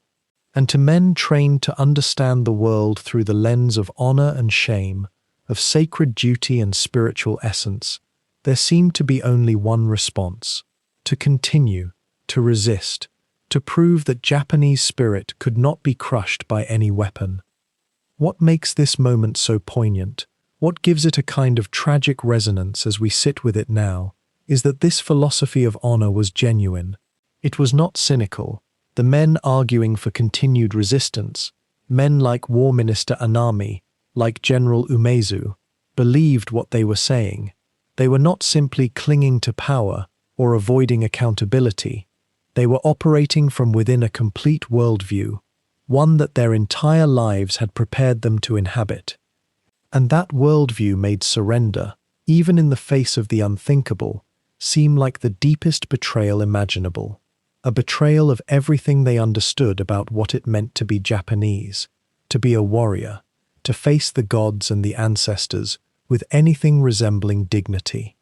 And to men trained to understand the world through the lens of honor and shame, of sacred duty and spiritual essence, there seemed to be only one response: to continue, to resist, to prove that Japanese spirit could not be crushed by any weapon. What makes this moment so poignant, what gives it a kind of tragic resonance as we sit with it now, is that this philosophy of honor was genuine. It was not cynical. The men arguing for continued resistance, men like War Minister Anami, like General Umezu, believed what they were saying. They were not simply clinging to power or avoiding accountability. They were operating from within a complete worldview, one that their entire lives had prepared them to inhabit. And that worldview made surrender, even in the face of the unthinkable, seem like the deepest betrayal imaginable. A betrayal of everything they understood about what it meant to be Japanese, to be a warrior, to face the gods and the ancestors with anything resembling dignity.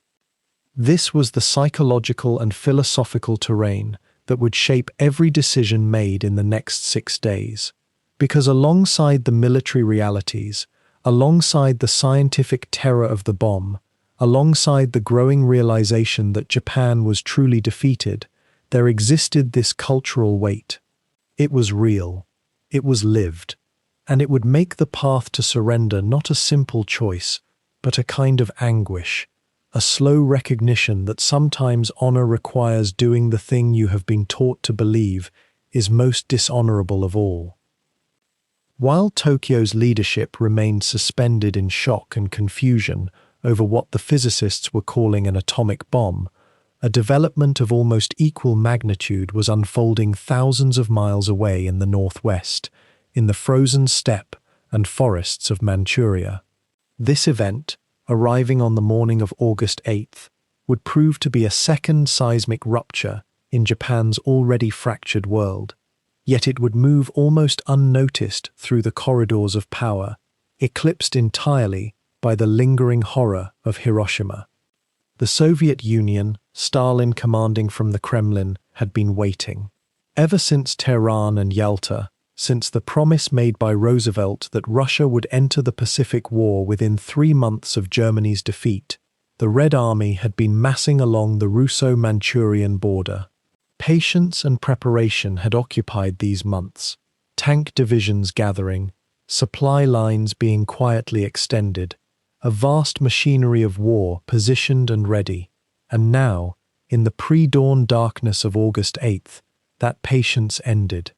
This was the psychological and philosophical terrain that would shape every decision made in the next 6 days. Because alongside the military realities, alongside the scientific terror of the bomb, alongside the growing realization that Japan was truly defeated, there existed this cultural weight. It was real, it was lived, and it would make the path to surrender not a simple choice, but a kind of anguish, a slow recognition that sometimes honor requires doing the thing you have been taught to believe is most dishonorable of all. While Tokyo's leadership remained suspended in shock and confusion over what the physicists were calling an atomic bomb, a development of almost equal magnitude was unfolding thousands of miles away in the northwest, in the frozen steppe and forests of Manchuria. This event, arriving on the morning of August 8th, would prove to be a second seismic rupture in Japan's already fractured world. Yet it would move almost unnoticed through the corridors of power, eclipsed entirely by the lingering horror of Hiroshima. The Soviet Union, Stalin commanding from the Kremlin, had been waiting. Ever since Tehran and Yalta, since the promise made by Roosevelt that Russia would enter the Pacific War within 3 months of Germany's defeat, the Red Army had been massing along the Russo-Manchurian border. Patience and preparation had occupied these months, tank divisions gathering, supply lines being quietly extended, a vast machinery of war positioned and ready. And now, in the pre-dawn darkness of August 8th, that patience ended.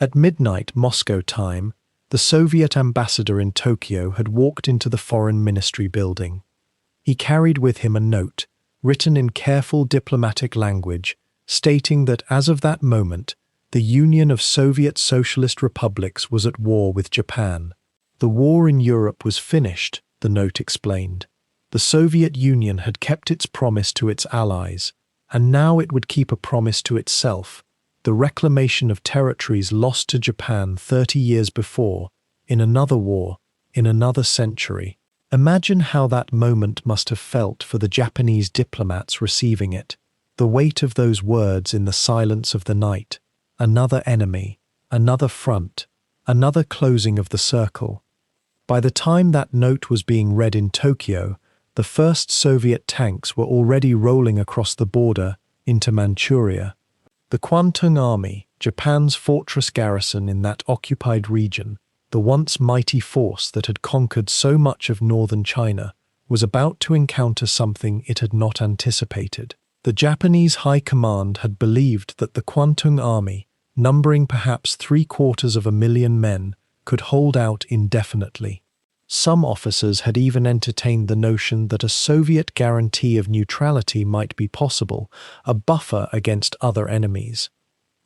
At midnight Moscow time, the Soviet ambassador in Tokyo had walked into the Foreign Ministry building. He carried with him a note, written in careful diplomatic language, stating that as of that moment, the Union of Soviet Socialist Republics was at war with Japan. The war in Europe was finished, the note explained. The Soviet Union had kept its promise to its allies, and now it would keep a promise to itself, the reclamation of territories lost to Japan 30 years before, in another war, in another century. Imagine how that moment must have felt for the Japanese diplomats receiving it. The weight of those words in the silence of the night. Another enemy, another front, another closing of the circle. By the time that note was being read in Tokyo, the first Soviet tanks were already rolling across the border into Manchuria. The Kwantung Army, Japan's fortress garrison in that occupied region, the once mighty force that had conquered so much of northern China, was about to encounter something it had not anticipated. The Japanese High Command had believed that the Kwantung Army, numbering perhaps 750,000 men, could hold out indefinitely. Some officers had even entertained the notion that a Soviet guarantee of neutrality might be possible, a buffer against other enemies.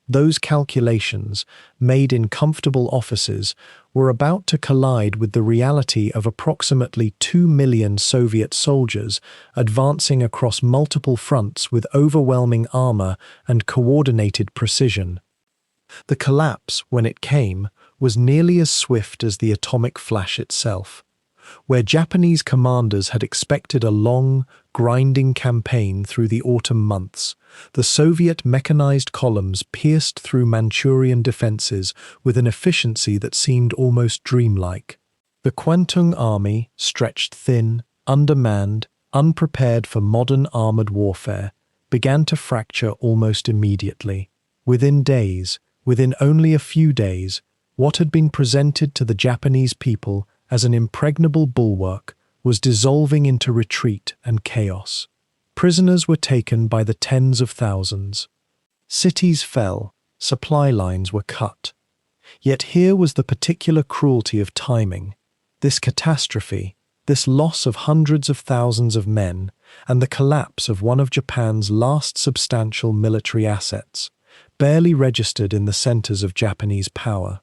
Those calculations, made in comfortable offices, were about to collide with the reality of approximately 2 million Soviet soldiers advancing across multiple fronts with overwhelming armor and coordinated precision. The collapse, when it came, was nearly as swift as the atomic flash itself. Where Japanese commanders had expected a long, grinding campaign through the autumn months, the Soviet mechanized columns pierced through Manchurian defenses with an efficiency that seemed almost dreamlike. The Kwantung Army, stretched thin, undermanned, unprepared for modern armored warfare, began to fracture almost immediately. Within days, within only a few days, what had been presented to the Japanese people as an impregnable bulwark was dissolving into retreat and chaos. Prisoners were taken by the tens of thousands. Cities fell, supply lines were cut. Yet here was the particular cruelty of timing. This catastrophe, this loss of hundreds of thousands of men, and the collapse of one of Japan's last substantial military assets, barely registered in the centers of Japanese power.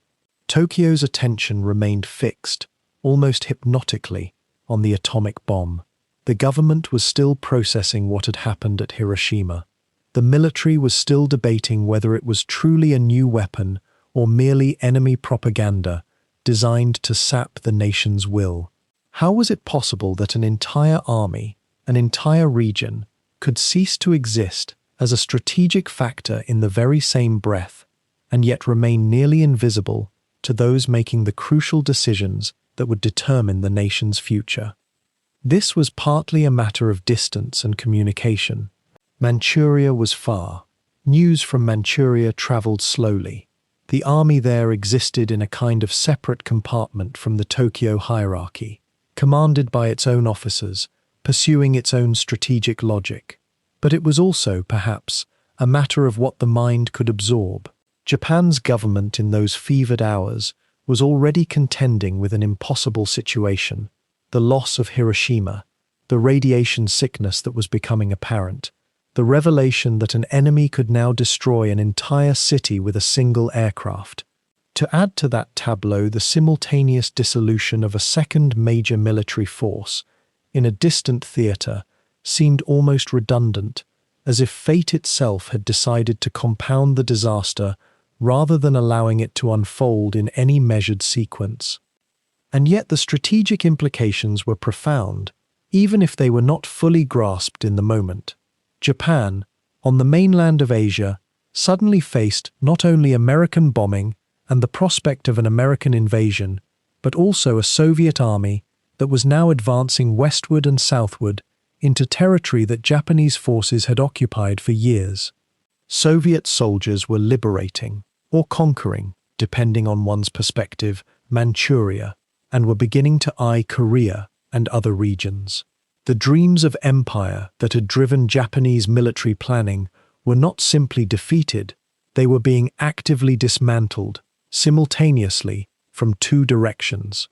Tokyo's attention remained fixed, almost hypnotically, on the atomic bomb. The government was still processing what had happened at Hiroshima. The military was still debating whether it was truly a new weapon or merely enemy propaganda designed to sap the nation's will. How was it possible that an entire army, an entire region, could cease to exist as a strategic factor in the very same breath, and yet remain nearly invisible to those making the crucial decisions that would determine the nation's future? This was partly a matter of distance and communication. Manchuria was far. News from Manchuria traveled slowly. The army there existed in a kind of separate compartment from the Tokyo hierarchy, commanded by its own officers, pursuing its own strategic logic. But it was also, perhaps, a matter of what the mind could absorb. Japan's government in those fevered hours was already contending with an impossible situation: the loss of Hiroshima, the radiation sickness that was becoming apparent, the revelation that an enemy could now destroy an entire city with a single aircraft. To add to that tableau the simultaneous dissolution of a second major military force in a distant theater seemed almost redundant, as if fate itself had decided to compound the disaster rather than allowing it to unfold in any measured sequence. And yet the strategic implications were profound, even if they were not fully grasped in the moment. Japan, on the mainland of Asia, suddenly faced not only American bombing and the prospect of an American invasion, but also a Soviet army that was now advancing westward and southward into territory that Japanese forces had occupied for years. Soviet soldiers were liberating, or conquering, depending on one's perspective, Manchuria, and were beginning to eye Korea and other regions. The dreams of empire that had driven Japanese military planning were not simply defeated, they were being actively dismantled, simultaneously, from two directions.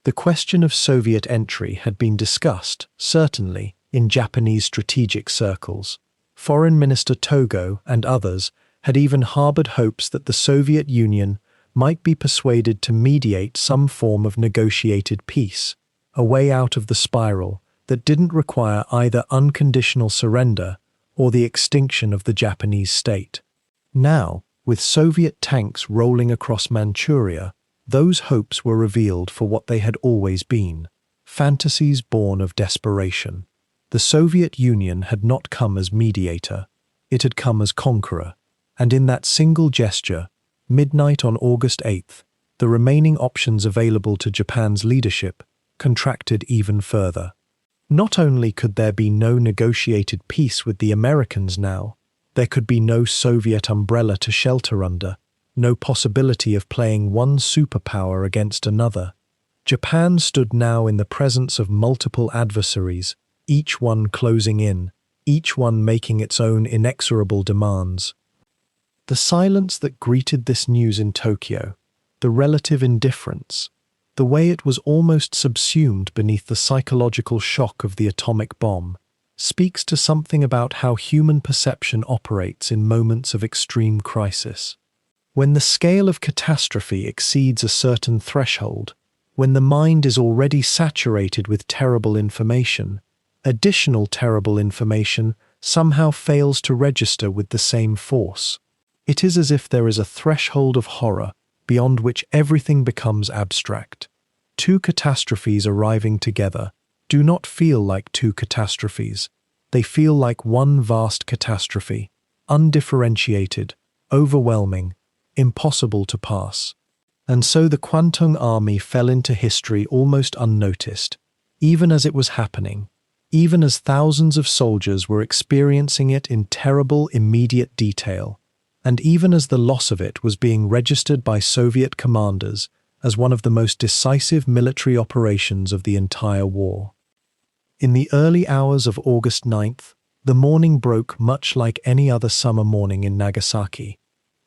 The question of Soviet entry had been discussed, certainly, in Japanese strategic circles. Foreign Minister Togo and others had even harbored hopes that the Soviet Union might be persuaded to mediate some form of negotiated peace, a way out of the spiral that didn't require either unconditional surrender or the extinction of the Japanese state. Now, with Soviet tanks rolling across Manchuria, those hopes were revealed for what they had always been: fantasies born of desperation. The Soviet Union had not come as mediator, it had come as conqueror, and in that single gesture, midnight on August 8th, the remaining options available to Japan's leadership contracted even further. Not only could there be no negotiated peace with the Americans now, there could be no Soviet umbrella to shelter under, no possibility of playing one superpower against another. Japan stood now in the presence of multiple adversaries, each one closing in, each one making its own inexorable demands. The silence that greeted this news in Tokyo, the relative indifference, the way it was almost subsumed beneath the psychological shock of the atomic bomb, speaks to something about how human perception operates in moments of extreme crisis. When the scale of catastrophe exceeds a certain threshold, when the mind is already saturated with terrible information, additional terrible information somehow fails to register with the same force. It is as if there is a threshold of horror beyond which everything becomes abstract. Two catastrophes arriving together do not feel like two catastrophes. They feel like one vast catastrophe, undifferentiated, overwhelming, impossible to pass. And so the Kwantung Army fell into history almost unnoticed, even as it was happening, even as thousands of soldiers were experiencing it in terrible, immediate detail, and even as the loss of it was being registered by Soviet commanders as one of the most decisive military operations of the entire war. In the early hours of August 9th, the morning broke much like any other summer morning in Nagasaki.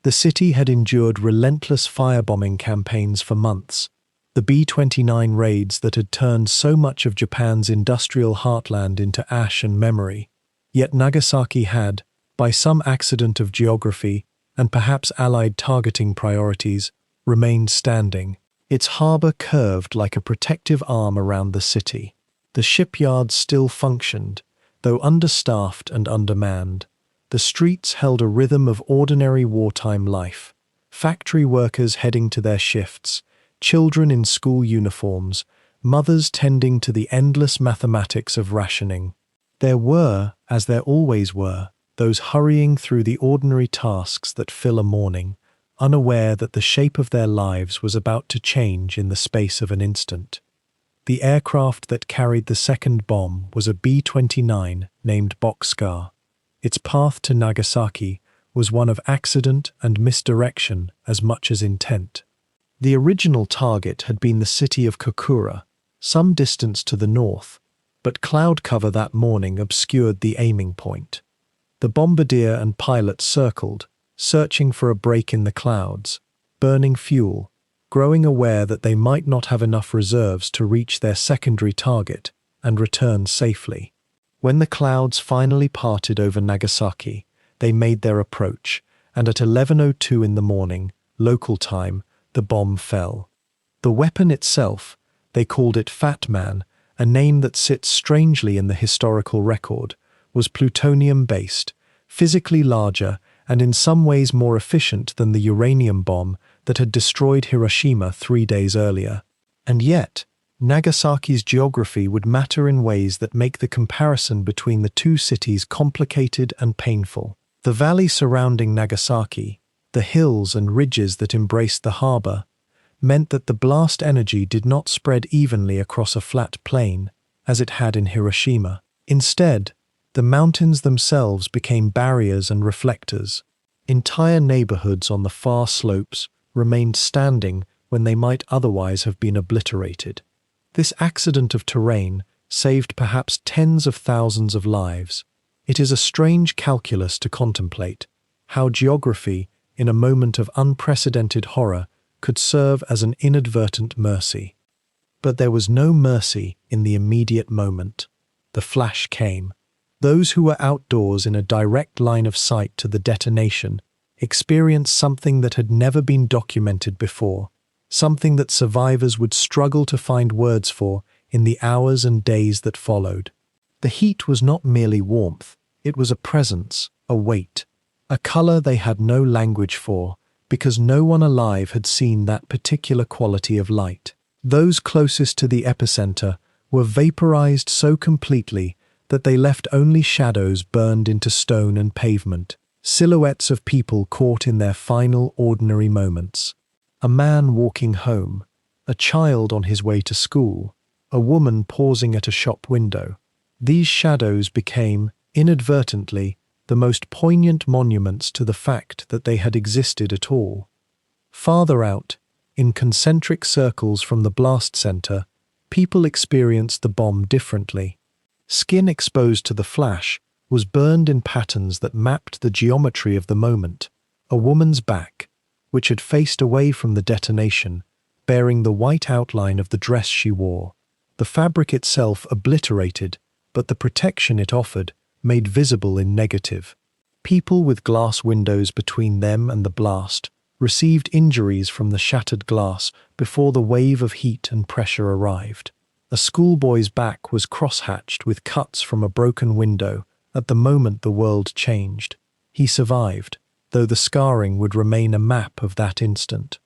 The city had endured relentless firebombing campaigns for months, the B-29 raids that had turned so much of Japan's industrial heartland into ash and memory. Yet Nagasaki had, by some accident of geography and perhaps Allied targeting priorities, remained standing. Its harbour curved like a protective arm around the city. The shipyards still functioned, though understaffed and undermanned. The streets held a rhythm of ordinary wartime life. Factory workers heading to their shifts, children in school uniforms, mothers tending to the endless mathematics of rationing. There were, as there always were, those hurrying through the ordinary tasks that fill a morning, unaware that the shape of their lives was about to change in the space of an instant. The aircraft that carried the second bomb was a B-29 named Boxcar. Its path to Nagasaki was one of accident and misdirection as much as intent. The original target had been the city of Kokura, some distance to the north, but cloud cover that morning obscured the aiming point. The bombardier and pilot circled, searching for a break in the clouds, burning fuel, growing aware that they might not have enough reserves to reach their secondary target and return safely. When the clouds finally parted over Nagasaki, they made their approach, and at 11:02 in the morning, local time, the bomb fell. The weapon itself, they called it Fat Man, a name that sits strangely in the historical record, was plutonium-based, physically larger and in some ways more efficient than the uranium bomb that had destroyed Hiroshima 3 days earlier. And yet, Nagasaki's geography would matter in ways that make the comparison between the two cities complicated and painful. The valley surrounding Nagasaki, the hills and ridges that embraced the harbour, meant that the blast energy did not spread evenly across a flat plain, as it had in Hiroshima. Instead, the mountains themselves became barriers and reflectors. Entire neighbourhoods on the far slopes remained standing when they might otherwise have been obliterated. This accident of terrain saved perhaps tens of thousands of lives. It is a strange calculus to contemplate, how geography, in a moment of unprecedented horror, could serve as an inadvertent mercy. But there was no mercy in the immediate moment. The flash came. Those who were outdoors in a direct line of sight to the detonation experienced something that had never been documented before, something that survivors would struggle to find words for in the hours and days that followed. The heat was not merely warmth, it was a presence, a weight, a color they had no language for, because no one alive had seen that particular quality of light. Those closest to the epicenter were vaporized so completely that they left only shadows burned into stone and pavement, silhouettes of people caught in their final ordinary moments. A man walking home, a child on his way to school, a woman pausing at a shop window. These shadows became, inadvertently, the most poignant monuments to the fact that they had existed at all. Farther out, in concentric circles from the blast center, people experienced the bomb differently. Skin exposed to the flash was burned in patterns that mapped the geometry of the moment. A woman's back, which had faced away from the detonation, bearing the white outline of the dress she wore. The fabric itself obliterated, but the protection it offered made visible in negative. People with glass windows between them and the blast received injuries from the shattered glass before the wave of heat and pressure arrived. A schoolboy's back was crosshatched with cuts from a broken window at the moment the world changed. He survived, though the scarring would remain a map of that instant.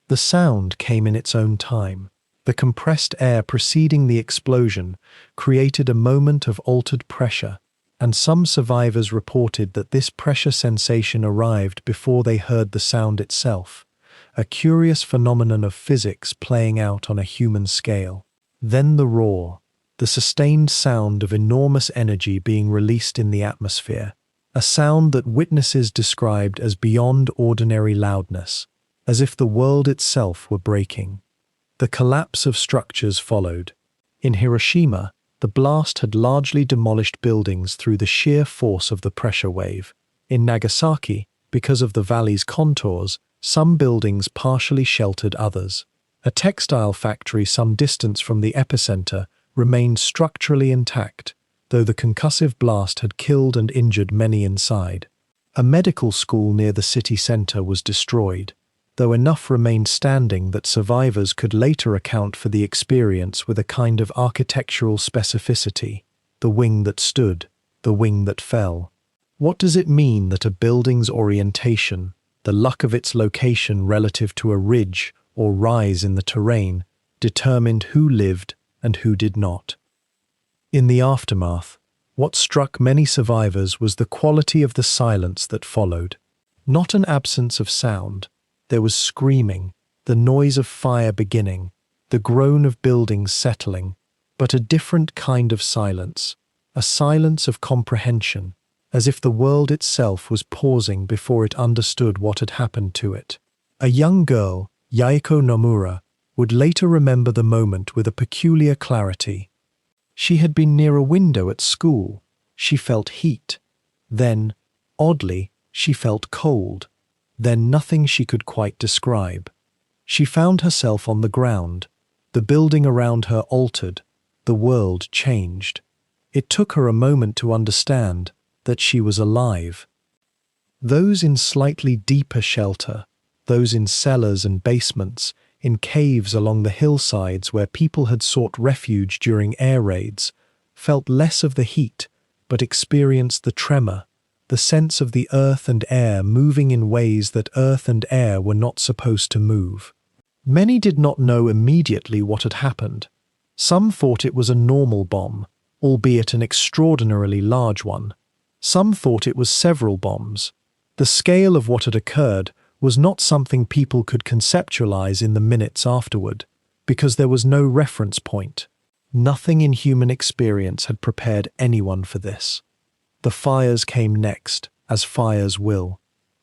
The sound came in its own time. The compressed air preceding the explosion created a moment of altered pressure, and some survivors reported that this pressure sensation arrived before they heard the sound itself, a curious phenomenon of physics playing out on a human scale. Then the roar, the sustained sound of enormous energy being released in the atmosphere, a sound that witnesses described as beyond ordinary loudness, as if the world itself were breaking. The collapse of structures followed. In Hiroshima, the blast had largely demolished buildings through the sheer force of the pressure wave. In Nagasaki, because of the valley's contours, some buildings partially sheltered others. A textile factory some distance from the epicenter remained structurally intact, though the concussive blast had killed and injured many inside. A medical school near the city center was destroyed, though enough remained standing that survivors could later account for the experience with a kind of architectural specificity: the wing that stood, the wing that fell. What does it mean that a building's orientation, the luck of its location relative to a ridge or rise in the terrain, determined who lived and who did not? In the aftermath, what struck many survivors was the quality of the silence that followed. Not an absence of sound. There was screaming, the noise of fire beginning, the groan of buildings settling, but a different kind of silence, a silence of comprehension, as if the world itself was pausing before it understood what had happened to it. A young girl, Yaeko Nomura, would later remember the moment with a peculiar clarity. She had been near a window at school. She felt heat. Then, oddly, she felt cold. Then nothing she could quite describe. She found herself on the ground. The building around her altered. The world changed. It took her a moment to understand that she was alive. Those in slightly deeper shelter, those in cellars and basements, in caves along the hillsides where people had sought refuge during air raids, felt less of the heat, but experienced the tremor, the sense of the earth and air moving in ways that earth and air were not supposed to move. Many did not know immediately what had happened. Some thought it was a normal bomb, albeit an extraordinarily large one. Some thought it was several bombs. The scale of what had occurred was not something people could conceptualize in the minutes afterward, because there was no reference point. Nothing in human experience had prepared anyone for this. The fires came next, as fires will.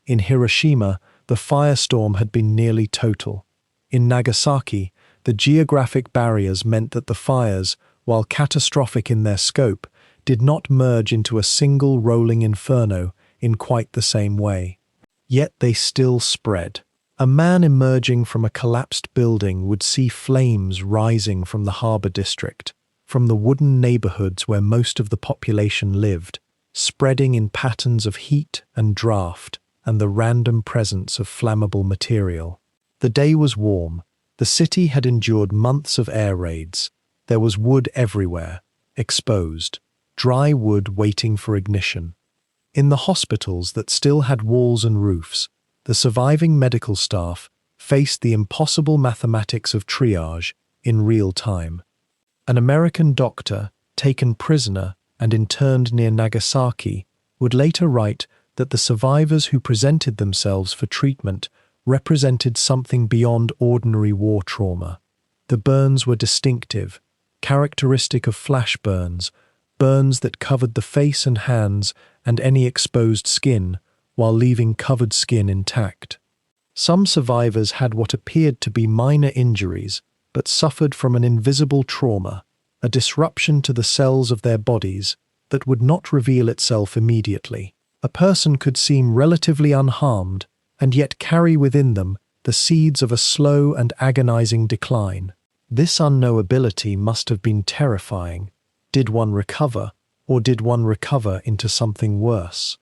In Hiroshima, the firestorm had been nearly total. In Nagasaki, the geographic barriers meant that the fires, while catastrophic in their scope, did not merge into a single rolling inferno in quite the same way. Yet they still spread. A man emerging from a collapsed building would see flames rising from the harbor district, from the wooden neighborhoods where most of the population lived, spreading in patterns of heat and draft and the random presence of flammable material. The day was warm. The city had endured months of air raids. There was wood everywhere, exposed, dry wood waiting for ignition. In the hospitals that still had walls and roofs, the surviving medical staff faced the impossible mathematics of triage in real time. An American doctor, taken prisoner and interned near Nagasaki, would later write that the survivors who presented themselves for treatment represented something beyond ordinary war trauma. The burns were distinctive, characteristic of flash burns, burns that covered the face and hands and any exposed skin, while leaving covered skin intact. Some survivors had what appeared to be minor injuries, but suffered from an invisible trauma, a disruption to the cells of their bodies that would not reveal itself immediately. A person could seem relatively unharmed and yet carry within them the seeds of a slow and agonizing decline. This unknowability must have been terrifying. Did one recover, or did one recover into something worse?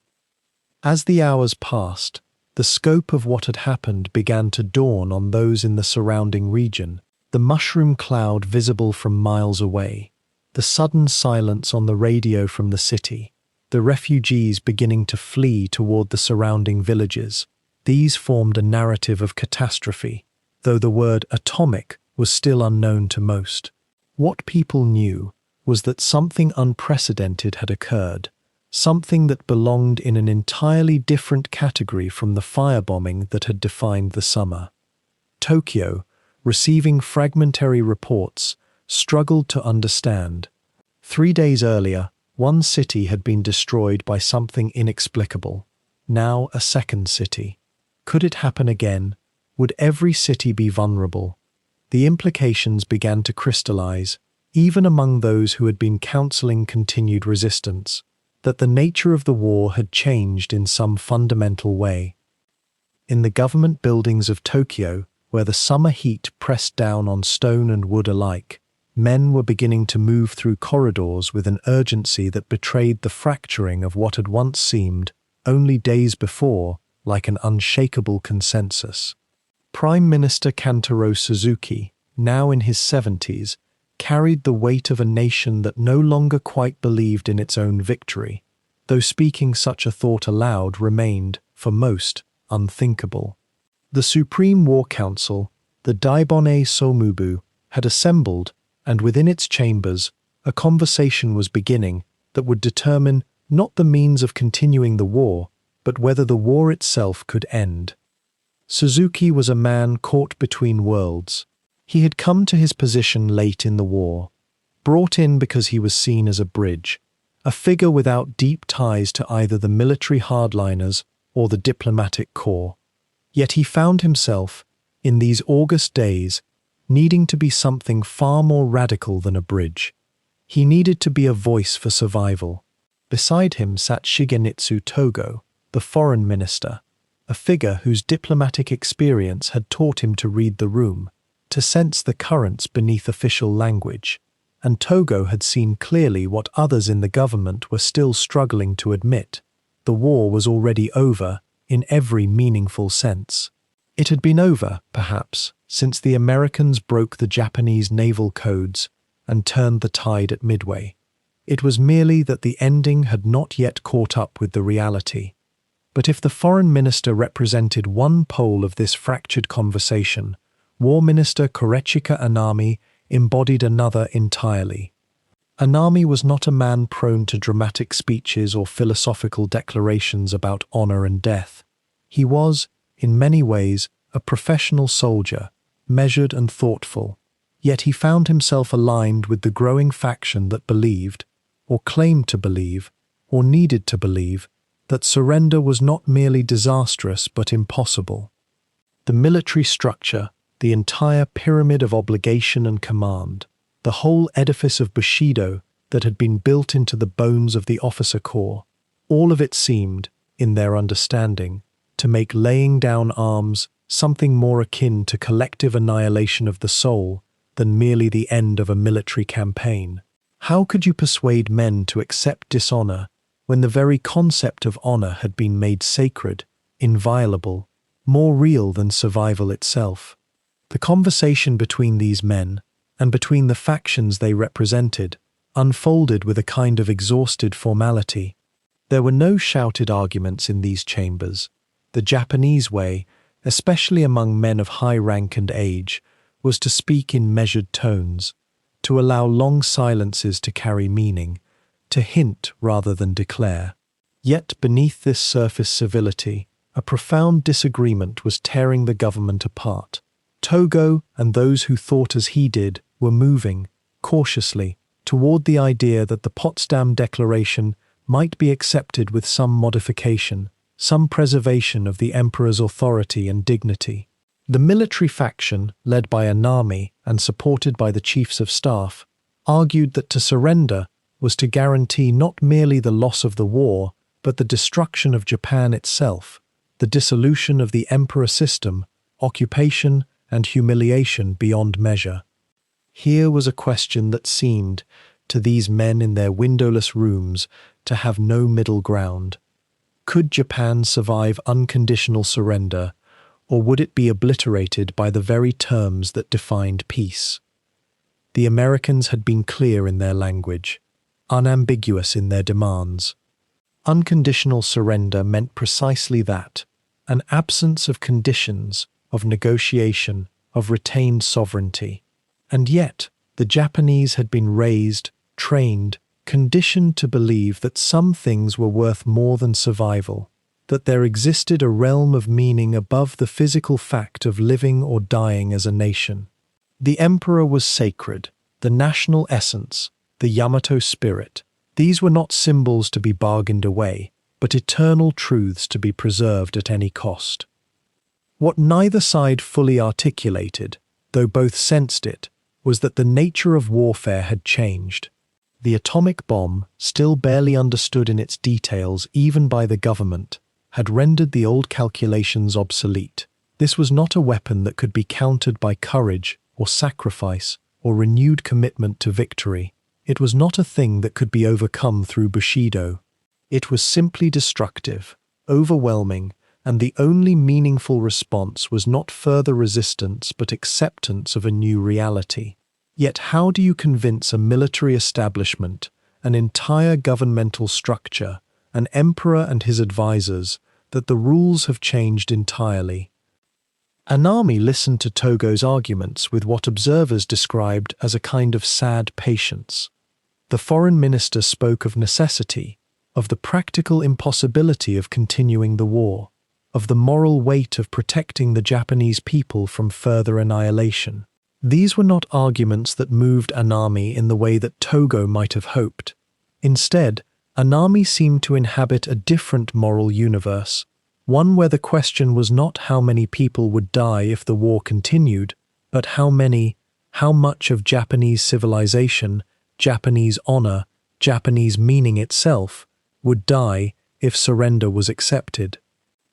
As the hours passed, the scope of what had happened began to dawn on those in the surrounding region. The mushroom cloud visible from miles away, the sudden silence on the radio from the city, the refugees beginning to flee toward the surrounding villages. These formed a narrative of catastrophe, though the word atomic was still unknown to most. What people knew was that something unprecedented had occurred, something that belonged in an entirely different category from the firebombing that had defined the summer. Tokyo, receiving fragmentary reports, struggled to understand. 3 days earlier, one city had been destroyed by something inexplicable. Now a second city. Could it happen again? Would every city be vulnerable? The implications began to crystallize, even among those who had been counseling continued resistance, that the nature of the war had changed in some fundamental way. In the government buildings of Tokyo, where the summer heat pressed down on stone and wood alike, men were beginning to move through corridors with an urgency that betrayed the fracturing of what had once seemed, only days before, like an unshakable consensus. Prime Minister Kantaro Suzuki, now in his 70s, carried the weight of a nation that no longer quite believed in its own victory, though speaking such a thought aloud remained, for most, unthinkable. The Supreme War Council, the Daibone Somubu, had assembled, and within its chambers, a conversation was beginning that would determine not the means of continuing the war, but whether the war itself could end. Suzuki was a man caught between worlds. He had come to his position late in the war, brought in because he was seen as a bridge, a figure without deep ties to either the military hardliners or the diplomatic corps. Yet he found himself, in these August days, needing to be something far more radical than a bridge. He needed to be a voice for survival. Beside him sat Shigenitsu Togo, the foreign minister, a figure whose diplomatic experience had taught him to read the room, to sense the currents beneath official language, and Togo had seen clearly what others in the government were still struggling to admit. The war was already over in every meaningful sense. It had been over, perhaps, since the Americans broke the Japanese naval codes and turned the tide at Midway. It was merely that the ending had not yet caught up with the reality. But if the foreign minister represented one pole of this fractured conversation, War Minister Korechika Anami embodied another entirely. Anami was not a man prone to dramatic speeches or philosophical declarations about honor and death. He was, in many ways, a professional soldier, measured and thoughtful, yet he found himself aligned with the growing faction that believed, or claimed to believe, or needed to believe, that surrender was not merely disastrous but impossible. The military structure, the entire pyramid of obligation and command, the whole edifice of Bushido that had been built into the bones of the officer corps, all of it seemed, in their understanding, to make laying down arms something more akin to collective annihilation of the soul than merely the end of a military campaign. How could you persuade men to accept dishonor when the very concept of honor had been made sacred, inviolable, more real than survival itself? The conversation between these men, and between the factions they represented, unfolded with a kind of exhausted formality. There were no shouted arguments in these chambers. The Japanese way, especially among men of high rank and age, was to speak in measured tones, to allow long silences to carry meaning, to hint rather than declare. Yet beneath this surface civility, a profound disagreement was tearing the government apart. Togo and those who thought as he did were moving, cautiously, toward the idea that the Potsdam Declaration might be accepted with some modification, some preservation of the emperor's authority and dignity. The military faction, led by Anami and supported by the chiefs of staff, argued that to surrender was to guarantee not merely the loss of the war, but the destruction of Japan itself, the dissolution of the emperor system, occupation, and humiliation beyond measure. Here was a question that seemed, to these men in their windowless rooms, to have no middle ground. Could Japan survive unconditional surrender, or would it be obliterated by the very terms that defined peace? The Americans had been clear in their language, unambiguous in their demands. Unconditional surrender meant precisely that, an absence of conditions, of negotiation, of retained sovereignty. And yet, the Japanese had been raised, trained, conditioned to believe that some things were worth more than survival, that there existed a realm of meaning above the physical fact of living or dying as a nation. The emperor was sacred, the national essence, the Yamato spirit. These were not symbols to be bargained away, but eternal truths to be preserved at any cost. What neither side fully articulated, though both sensed it, was that the nature of warfare had changed. The atomic bomb, still barely understood in its details even by the government, had rendered the old calculations obsolete. This was not a weapon that could be countered by courage or sacrifice or renewed commitment to victory. It was not a thing that could be overcome through Bushido. It was simply destructive, overwhelming, and the only meaningful response was not further resistance but acceptance of a new reality. Yet how do you convince a military establishment, an entire governmental structure, an emperor and his advisors, that the rules have changed entirely? Anami listened to Togo's arguments with what observers described as a kind of sad patience. The foreign minister spoke of necessity, of the practical impossibility of continuing the war, of the moral weight of protecting the Japanese people from further annihilation. These were not arguments that moved Anami in the way that Togo might have hoped. Instead, Anami seemed to inhabit a different moral universe, one where the question was not how many people would die if the war continued, but how much of Japanese civilization, Japanese honor, Japanese meaning itself, would die if surrender was accepted.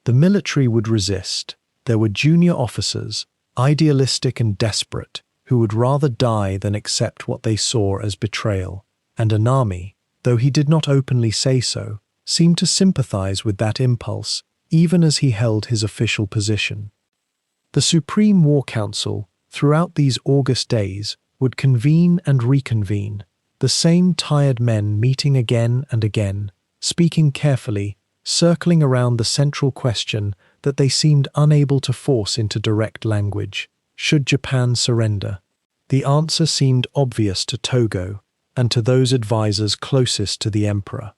The military would resist. There were junior officers, idealistic and desperate, who would rather die than accept what they saw as betrayal. And Anami, though he did not openly say so, seemed to sympathize with that impulse, even as he held his official position. The Supreme War Council, throughout these August days, would convene and reconvene, the same tired men meeting again and again, speaking carefully, circling around the central question that they seemed unable to force into direct language. Should Japan surrender? The answer seemed obvious to Togo and to those advisors closest to the emperor.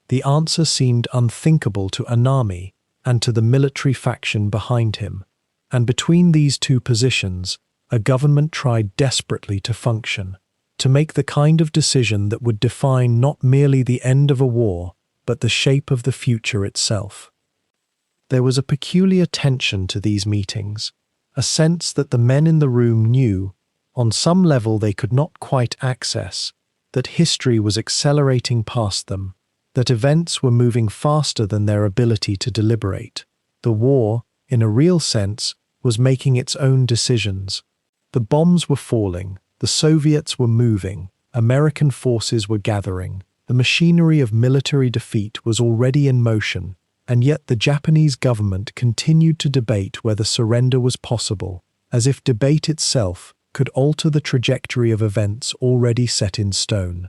The answer seemed unthinkable to Anami and to the military faction behind him. And between these two positions, a government tried desperately to function, to make the kind of decision that would define not merely the end of a war, but the shape of the future itself. There was a peculiar tension to these meetings, a sense that the men in the room knew, on some level they could not quite access, that history was accelerating past them, that events were moving faster than their ability to deliberate. The war, in a real sense, was making its own decisions. The bombs were falling, the Soviets were moving, American forces were gathering, the machinery of military defeat was already in motion, and yet the Japanese government continued to debate whether surrender was possible, as if debate itself could alter the trajectory of events already set in stone.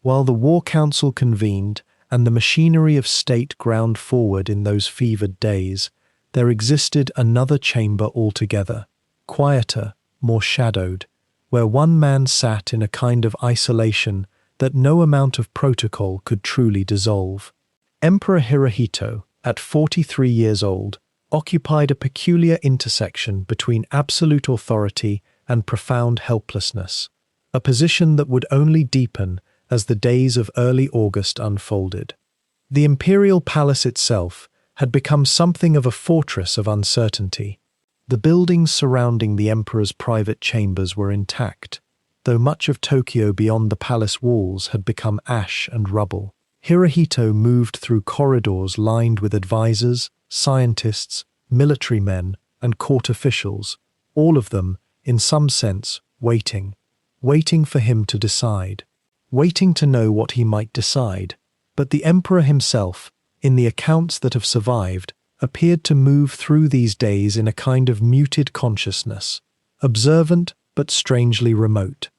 While the War Council convened and the machinery of state ground forward in those fevered days, there existed another chamber altogether, quieter, more shadowed, where one man sat in a kind of isolation that no amount of protocol could truly dissolve. Emperor Hirohito, at 43 years old, occupied a peculiar intersection between absolute authority and profound helplessness, a position that would only deepen as the days of early August unfolded. The imperial palace itself had become something of a fortress of uncertainty. The buildings surrounding the emperor's private chambers were intact, though much of Tokyo beyond the palace walls had become ash and rubble. Hirohito moved through corridors lined with advisors, scientists, military men, and court officials, all of them, in some sense, waiting for him to decide, waiting to know what he might decide. But the emperor himself, in the accounts that have survived, appeared to move through these days in a kind of muted consciousness, observant but strangely remote.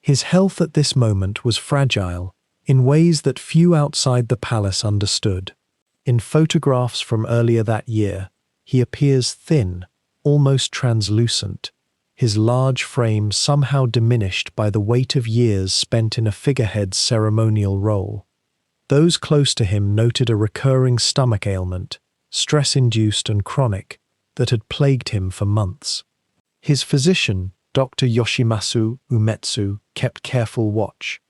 His health at this moment was fragile, in ways that few outside the palace understood. In photographs from earlier that year, he appears thin, almost translucent, his large frame somehow diminished by the weight of years spent in a figurehead's ceremonial role. Those close to him noted a recurring stomach ailment, stress-induced and chronic, that had plagued him for months. His physician, Dr. Yoshimasu Umetsu, kept careful watch,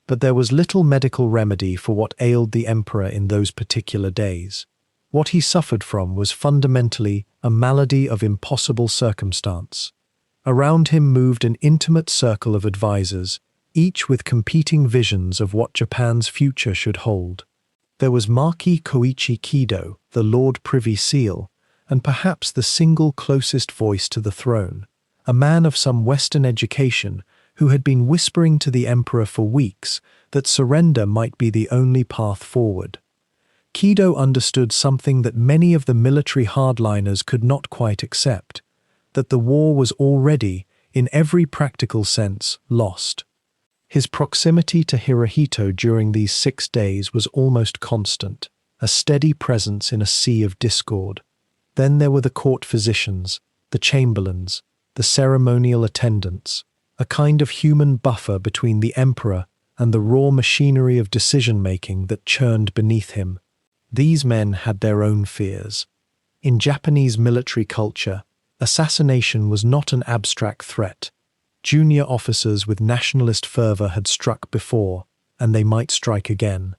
but there was little medical remedy for what ailed the emperor in those particular days. What he suffered from was fundamentally a malady of impossible circumstance. Around him moved an intimate circle of advisors, each with competing visions of what Japan's future should hold. There was Marquis Koichi Kido, the Lord Privy Seal, and perhaps the single closest voice to the throne, a man of some Western education who had been whispering to the emperor for weeks that surrender might be the only path forward. Kido understood something that many of the military hardliners could not quite accept, that the war was already, in every practical sense, lost. His proximity to Hirohito during these 6 days was almost constant, a steady presence in a sea of discord. Then there were the court physicians, the chamberlains, the ceremonial attendants, a kind of human buffer between the emperor and the raw machinery of decision-making that churned beneath him. These men had their own fears. In Japanese military culture, assassination was not an abstract threat. Junior officers with nationalist fervor had struck before, and they might strike again.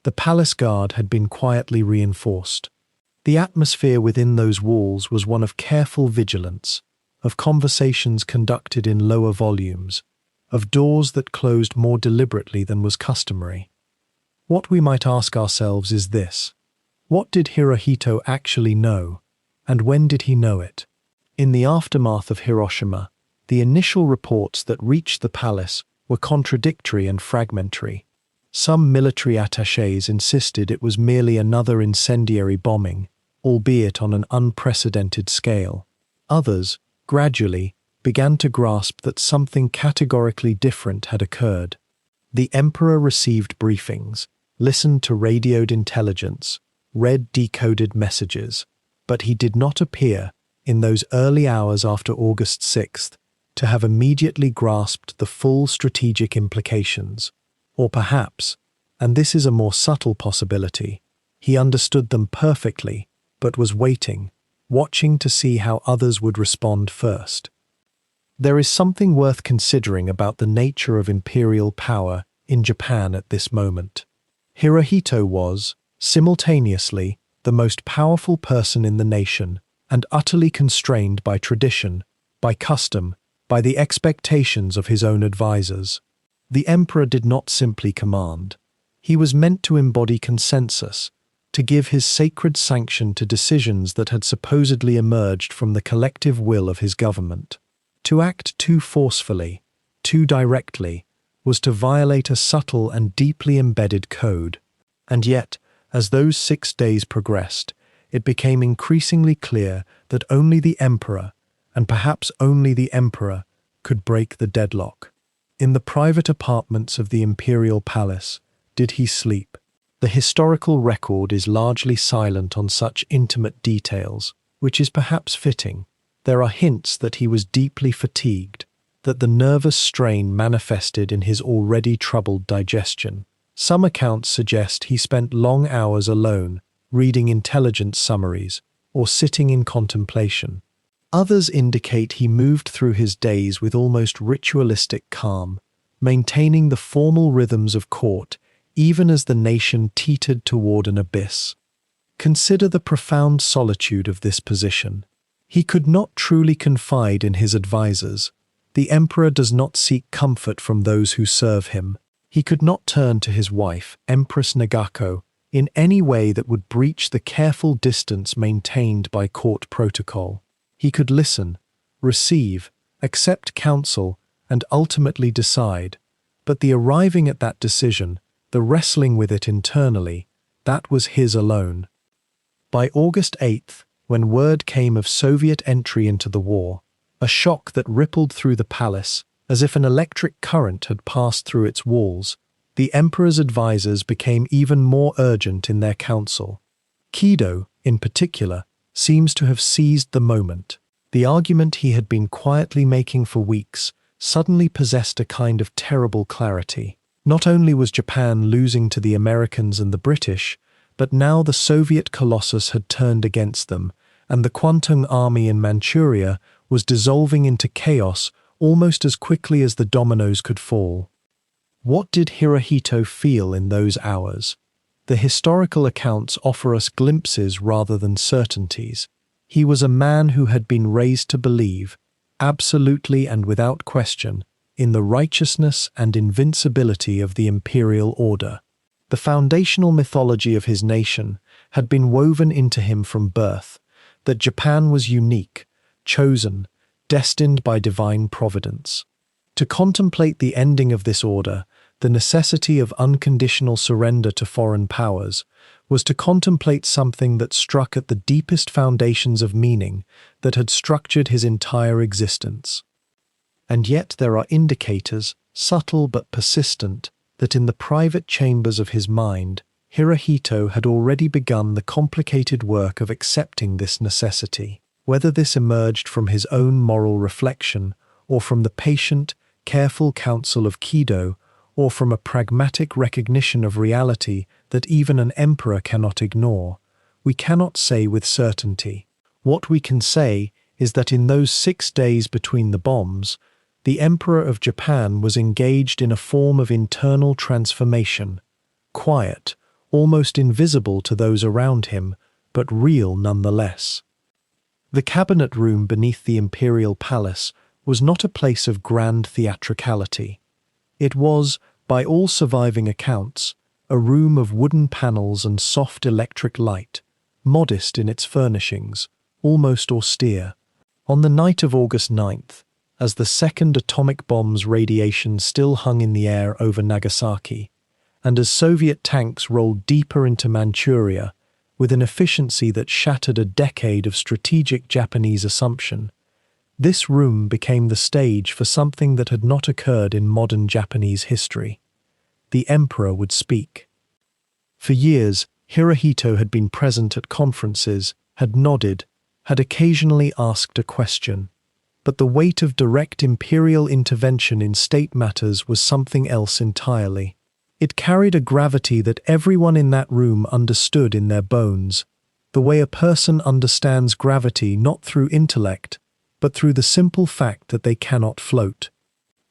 The palace guard had been quietly reinforced. The atmosphere within those walls was one of careful vigilance, of conversations conducted in lower volumes, of doors that closed more deliberately than was customary. What we might ask ourselves is this: what did Hirohito actually know, and when did he know it? In the aftermath of Hiroshima, the initial reports that reached the palace were contradictory and fragmentary. Some military attachés insisted it was merely another incendiary bombing, albeit on an unprecedented scale. Others, gradually, began to grasp that something categorically different had occurred. The emperor received briefings, listened to radioed intelligence, read decoded messages, but he did not appear, in those early hours after August 6th, to have immediately grasped the full strategic implications. Or perhaps, and this is a more subtle possibility, he understood them perfectly, but was waiting, watching to see how others would respond first. There is something worth considering about the nature of imperial power in Japan at this moment. Hirohito was, simultaneously, the most powerful person in the nation, and utterly constrained by tradition, by custom, by the expectations of his own advisors. The emperor did not simply command. He was meant to embody consensus, to give his sacred sanction to decisions that had supposedly emerged from the collective will of his government. To act too forcefully, too directly, was to violate a subtle and deeply embedded code. And yet, as those 6 days progressed, it became increasingly clear that only the emperor, and perhaps only the emperor, could break the deadlock. In the private apartments of the imperial palace, did he sleep? The historical record is largely silent on such intimate details, which is perhaps fitting. There are hints that he was deeply fatigued, that the nervous strain manifested in his already troubled digestion. Some accounts suggest he spent long hours alone, reading intelligence summaries, or sitting in contemplation. Others indicate he moved through his days with almost ritualistic calm, maintaining the formal rhythms of court even as the nation teetered toward an abyss. Consider the profound solitude of this position. He could not truly confide in his advisors. The emperor does not seek comfort from those who serve him. He could not turn to his wife, Empress Nagako, in any way that would breach the careful distance maintained by court protocol. He could listen, receive, accept counsel, and ultimately decide. But the arriving at that decision, the wrestling with it internally, that was his alone. By August 8th, when word came of Soviet entry into the war, a shock that rippled through the palace, as if an electric current had passed through its walls, the emperor's advisors became even more urgent in their counsel. Kyūjō, in particular, seems to have seized the moment. The argument he had been quietly making for weeks suddenly possessed a kind of terrible clarity. Not only was Japan losing to the Americans and the British, but now the Soviet colossus had turned against them, and the Kwantung army in Manchuria was dissolving into chaos almost as quickly as the dominoes could fall. What did Hirohito feel in those hours? The historical accounts offer us glimpses rather than certainties. He was a man who had been raised to believe, absolutely and without question, in the righteousness and invincibility of the imperial order. The foundational mythology of his nation had been woven into him from birth, that Japan was unique, chosen, destined by divine providence. To contemplate the ending of this order, the necessity of unconditional surrender to foreign powers, was to contemplate something that struck at the deepest foundations of meaning that had structured his entire existence. And yet there are indicators, subtle but persistent, that in the private chambers of his mind, Hirohito had already begun the complicated work of accepting this necessity. Whether this emerged from his own moral reflection, or from the patient, careful counsel of Kyūjō, or from a pragmatic recognition of reality that even an emperor cannot ignore, we cannot say with certainty. What we can say is that in those 6 days between the bombs, the Emperor of Japan was engaged in a form of internal transformation, quiet, almost invisible to those around him, but real nonetheless. The cabinet room beneath the imperial palace was not a place of grand theatricality. It was, by all surviving accounts, a room of wooden panels and soft electric light, modest in its furnishings, almost austere. On the night of August 9th, as the second atomic bomb's radiation still hung in the air over Nagasaki, and as Soviet tanks rolled deeper into Manchuria with an efficiency that shattered a decade of strategic Japanese assumption, this room became the stage for something that had not occurred in modern Japanese history. The emperor would speak. For years, Hirohito had been present at conferences, had nodded, had occasionally asked a question. But the weight of direct imperial intervention in state matters was something else entirely. It carried a gravity that everyone in that room understood in their bones, the way a person understands gravity not through intellect, but through the simple fact that they cannot float.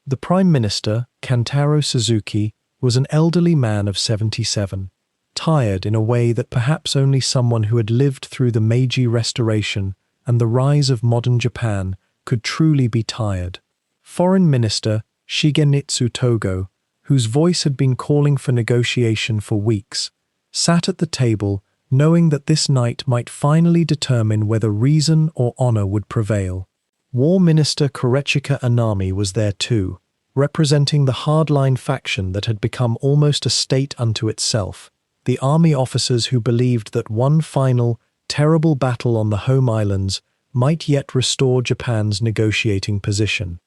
The Prime Minister, Kantaro Suzuki, was an elderly man of 77, tired in a way that perhaps only someone who had lived through the Meiji Restoration and the rise of modern Japan could truly be tired. Foreign Minister Shigenitsu Togo, whose voice had been calling for negotiation for weeks, sat at the table knowing that this night might finally determine whether reason or honor would prevail. War Minister Korechika Anami was there too, representing the hardline faction that had become almost a state unto itself, the army officers who believed that one final, terrible battle on the home islands might yet restore Japan's negotiating position.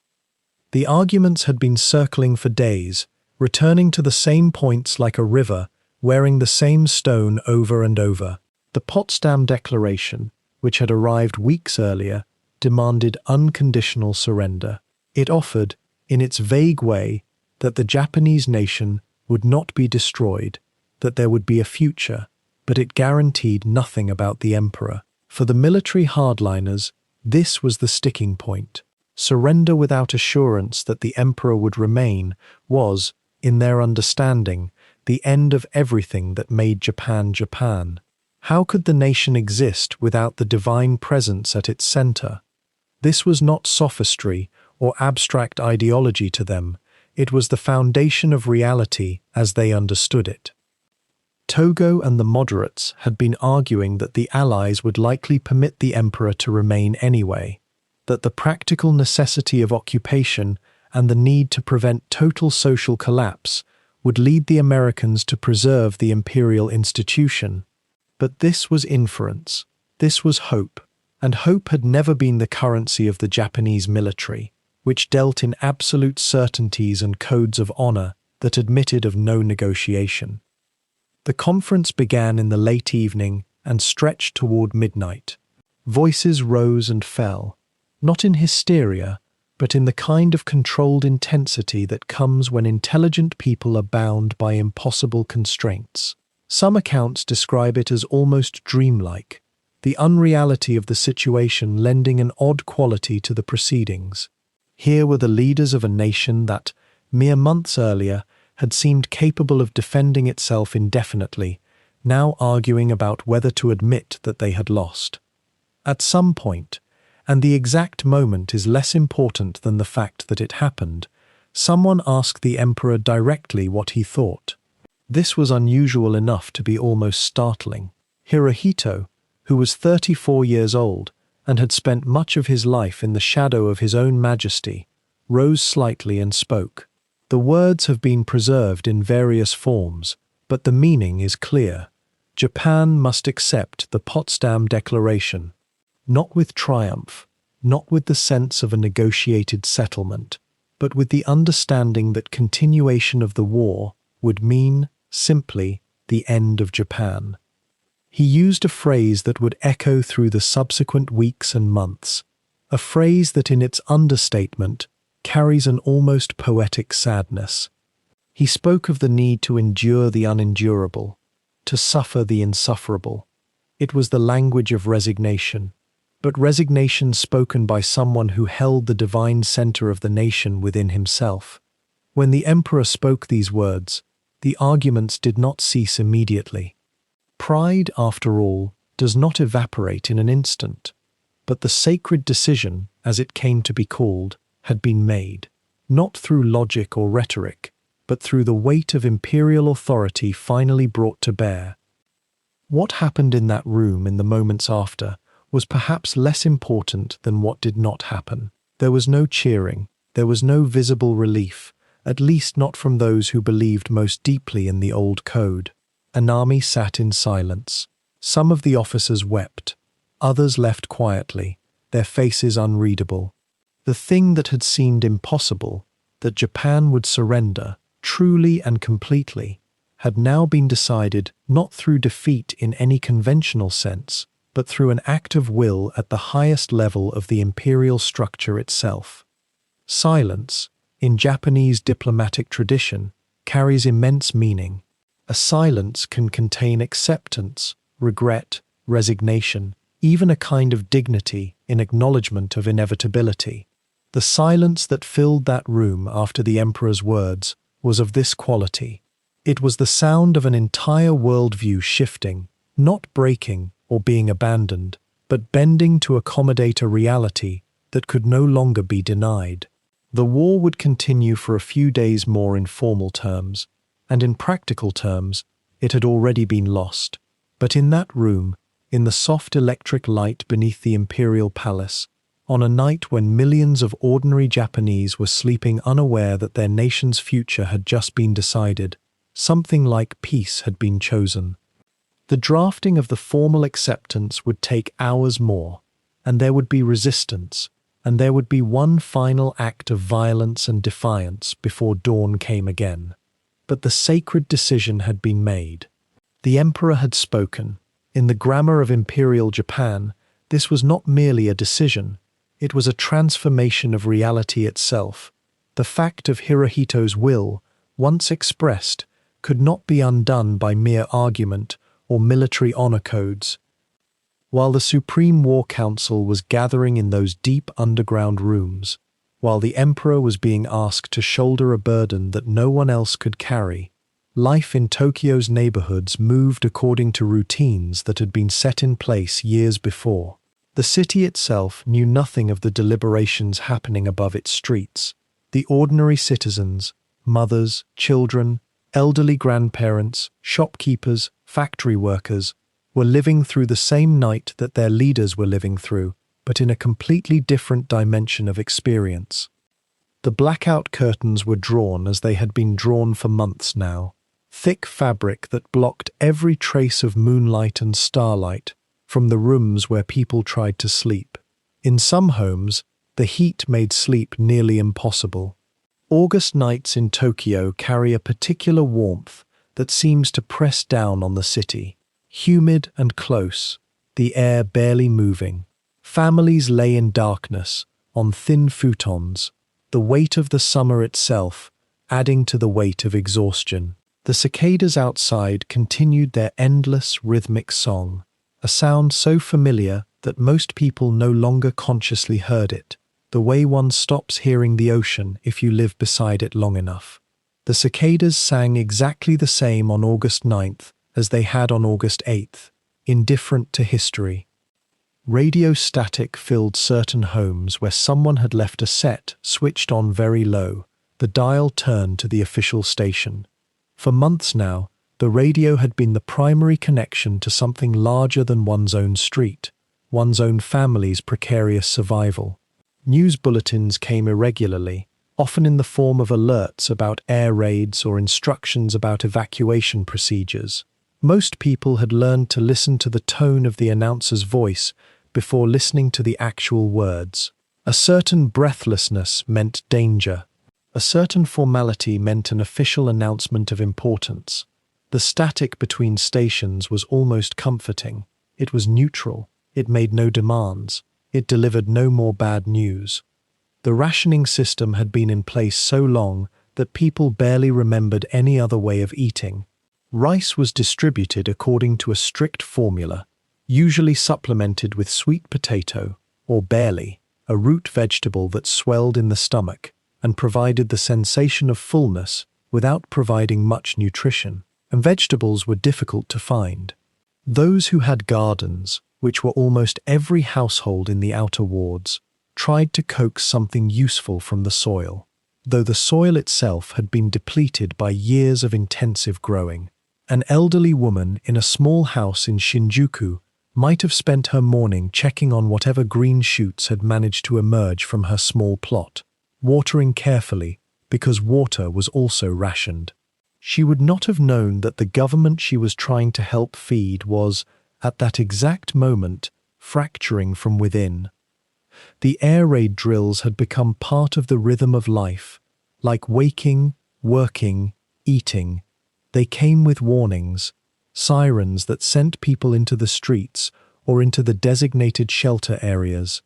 The arguments had been circling for days, returning to the same points like a river, wearing the same stone over and over. The Potsdam Declaration, which had arrived weeks earlier, demanded unconditional surrender. It offered, in its vague way, that the Japanese nation would not be destroyed, that there would be a future, but it guaranteed nothing about the emperor. For the military hardliners, this was the sticking point. Surrender without assurance that the emperor would remain was, in their understanding, the end of everything that made Japan Japan. How could the nation exist without the divine presence at its center? This was not sophistry or abstract ideology to them, it was the foundation of reality as they understood it. Togo and the moderates had been arguing that the Allies would likely permit the emperor to remain anyway, that the practical necessity of occupation and the need to prevent total social collapse would lead the Americans to preserve the imperial institution. But this was inference, this was hope, and hope had never been the currency of the Japanese military, which dealt in absolute certainties and codes of honor that admitted of no negotiation. The conference began in the late evening and stretched toward midnight. Voices rose and fell, not in hysteria, but in the kind of controlled intensity that comes when intelligent people are bound by impossible constraints. Some accounts describe it as almost dreamlike, the unreality of the situation lending an odd quality to the proceedings. Here were the leaders of a nation that, mere months earlier, had seemed capable of defending itself indefinitely, now arguing about whether to admit that they had lost. At some point, and the exact moment is less important than the fact that it happened, someone asked the emperor directly what he thought. This was unusual enough to be almost startling. Hirohito, who was 34 years old and had spent much of his life in the shadow of his own majesty, rose slightly and spoke. The words have been preserved in various forms, but the meaning is clear. Japan must accept the Potsdam Declaration, not with triumph, not with the sense of a negotiated settlement, but with the understanding that continuation of the war would mean, simply, the end of Japan. He used a phrase that would echo through the subsequent weeks and months, a phrase that in its understatement carries an almost poetic sadness. He spoke of the need to endure the unendurable, to suffer the insufferable. It was the language of resignation, but resignation spoken by someone who held the divine center of the nation within himself. When the emperor spoke these words, the arguments did not cease immediately. Pride, after all, does not evaporate in an instant, but the sacred decision, as it came to be called, had been made, not through logic or rhetoric, but through the weight of imperial authority finally brought to bear. What happened in that room in the moments after was perhaps less important than what did not happen. There was no cheering, there was no visible relief, at least not from those who believed most deeply in the old code. Anami sat in silence. Some of the officers wept, others left quietly, their faces unreadable. The thing that had seemed impossible, that Japan would surrender, truly and completely, had now been decided not through defeat in any conventional sense, but through an act of will at the highest level of the imperial structure itself. Silence, in Japanese diplomatic tradition, carries immense meaning. A silence can contain acceptance, regret, resignation, even a kind of dignity in acknowledgement of inevitability. The silence that filled that room after the emperor's words was of this quality. It was the sound of an entire worldview shifting, not breaking or being abandoned, but bending to accommodate a reality that could no longer be denied. The war would continue for a few days more in formal terms, and in practical terms, it had already been lost. But in that room, in the soft electric light beneath the imperial palace, on a night when millions of ordinary Japanese were sleeping unaware that their nation's future had just been decided, something like peace had been chosen. The drafting of the formal acceptance would take hours more, and there would be resistance, and there would be one final act of violence and defiance before dawn came again. But the sacred decision had been made. The emperor had spoken. In the grammar of imperial Japan, this was not merely a decision, it was a transformation of reality itself. The fact of Hirohito's will, once expressed, could not be undone by mere argument or military honor codes. While the Supreme War Council was gathering in those deep underground rooms, while the emperor was being asked to shoulder a burden that no one else could carry, Life in Tokyo's neighborhoods moved according to routines that had been set in place years before. The city itself knew nothing of the deliberations happening above its streets. The ordinary citizens, mothers, children, elderly grandparents, shopkeepers, factory workers, were living through the same night that their leaders were living through, but in a completely different dimension of experience. The blackout curtains were drawn as they had been drawn for months now, thick fabric that blocked every trace of moonlight and starlight from the rooms where people tried to sleep. In some homes, the heat made sleep nearly impossible. August nights in Tokyo carry a particular warmth that seems to press down on the city. Humid and close, the air barely moving. Families lay in darkness, on thin futons, the weight of the summer itself adding to the weight of exhaustion. The cicadas outside continued their endless rhythmic song, a sound so familiar that most people no longer consciously heard it, the way one stops hearing the ocean if you live beside it long enough. The cicadas sang exactly the same on August 9th as they had on August 8th, indifferent to history. Radio static filled certain homes where someone had left a set switched on very low. The dial turned to the official station. For months now, the radio had been the primary connection to something larger than one's own street, one's own family's precarious survival. News bulletins came irregularly, often in the form of alerts about air raids or instructions about evacuation procedures. Most people had learned to listen to the tone of the announcer's voice before listening to the actual words. A certain breathlessness meant danger. A certain formality meant an official announcement of importance. The static between stations was almost comforting. It was neutral. It made no demands. It delivered no more bad news. The rationing system had been in place so long that people barely remembered any other way of eating. Rice was distributed according to a strict formula, usually supplemented with sweet potato, or barley, a root vegetable that swelled in the stomach and provided the sensation of fullness without providing much nutrition. And vegetables were difficult to find. Those who had gardens, which were almost every household in the outer wards, tried to coax something useful from the soil, though the soil itself had been depleted by years of intensive growing. An elderly woman in a small house in Shinjuku might have spent her morning checking on whatever green shoots had managed to emerge from her small plot, watering carefully because water was also rationed. She would not have known that the government she was trying to help feed was, at that exact moment, fracturing from within. The air raid drills had become part of the rhythm of life. Like waking, working, eating, they came with warnings, sirens that sent people into the streets or into the designated shelter areas.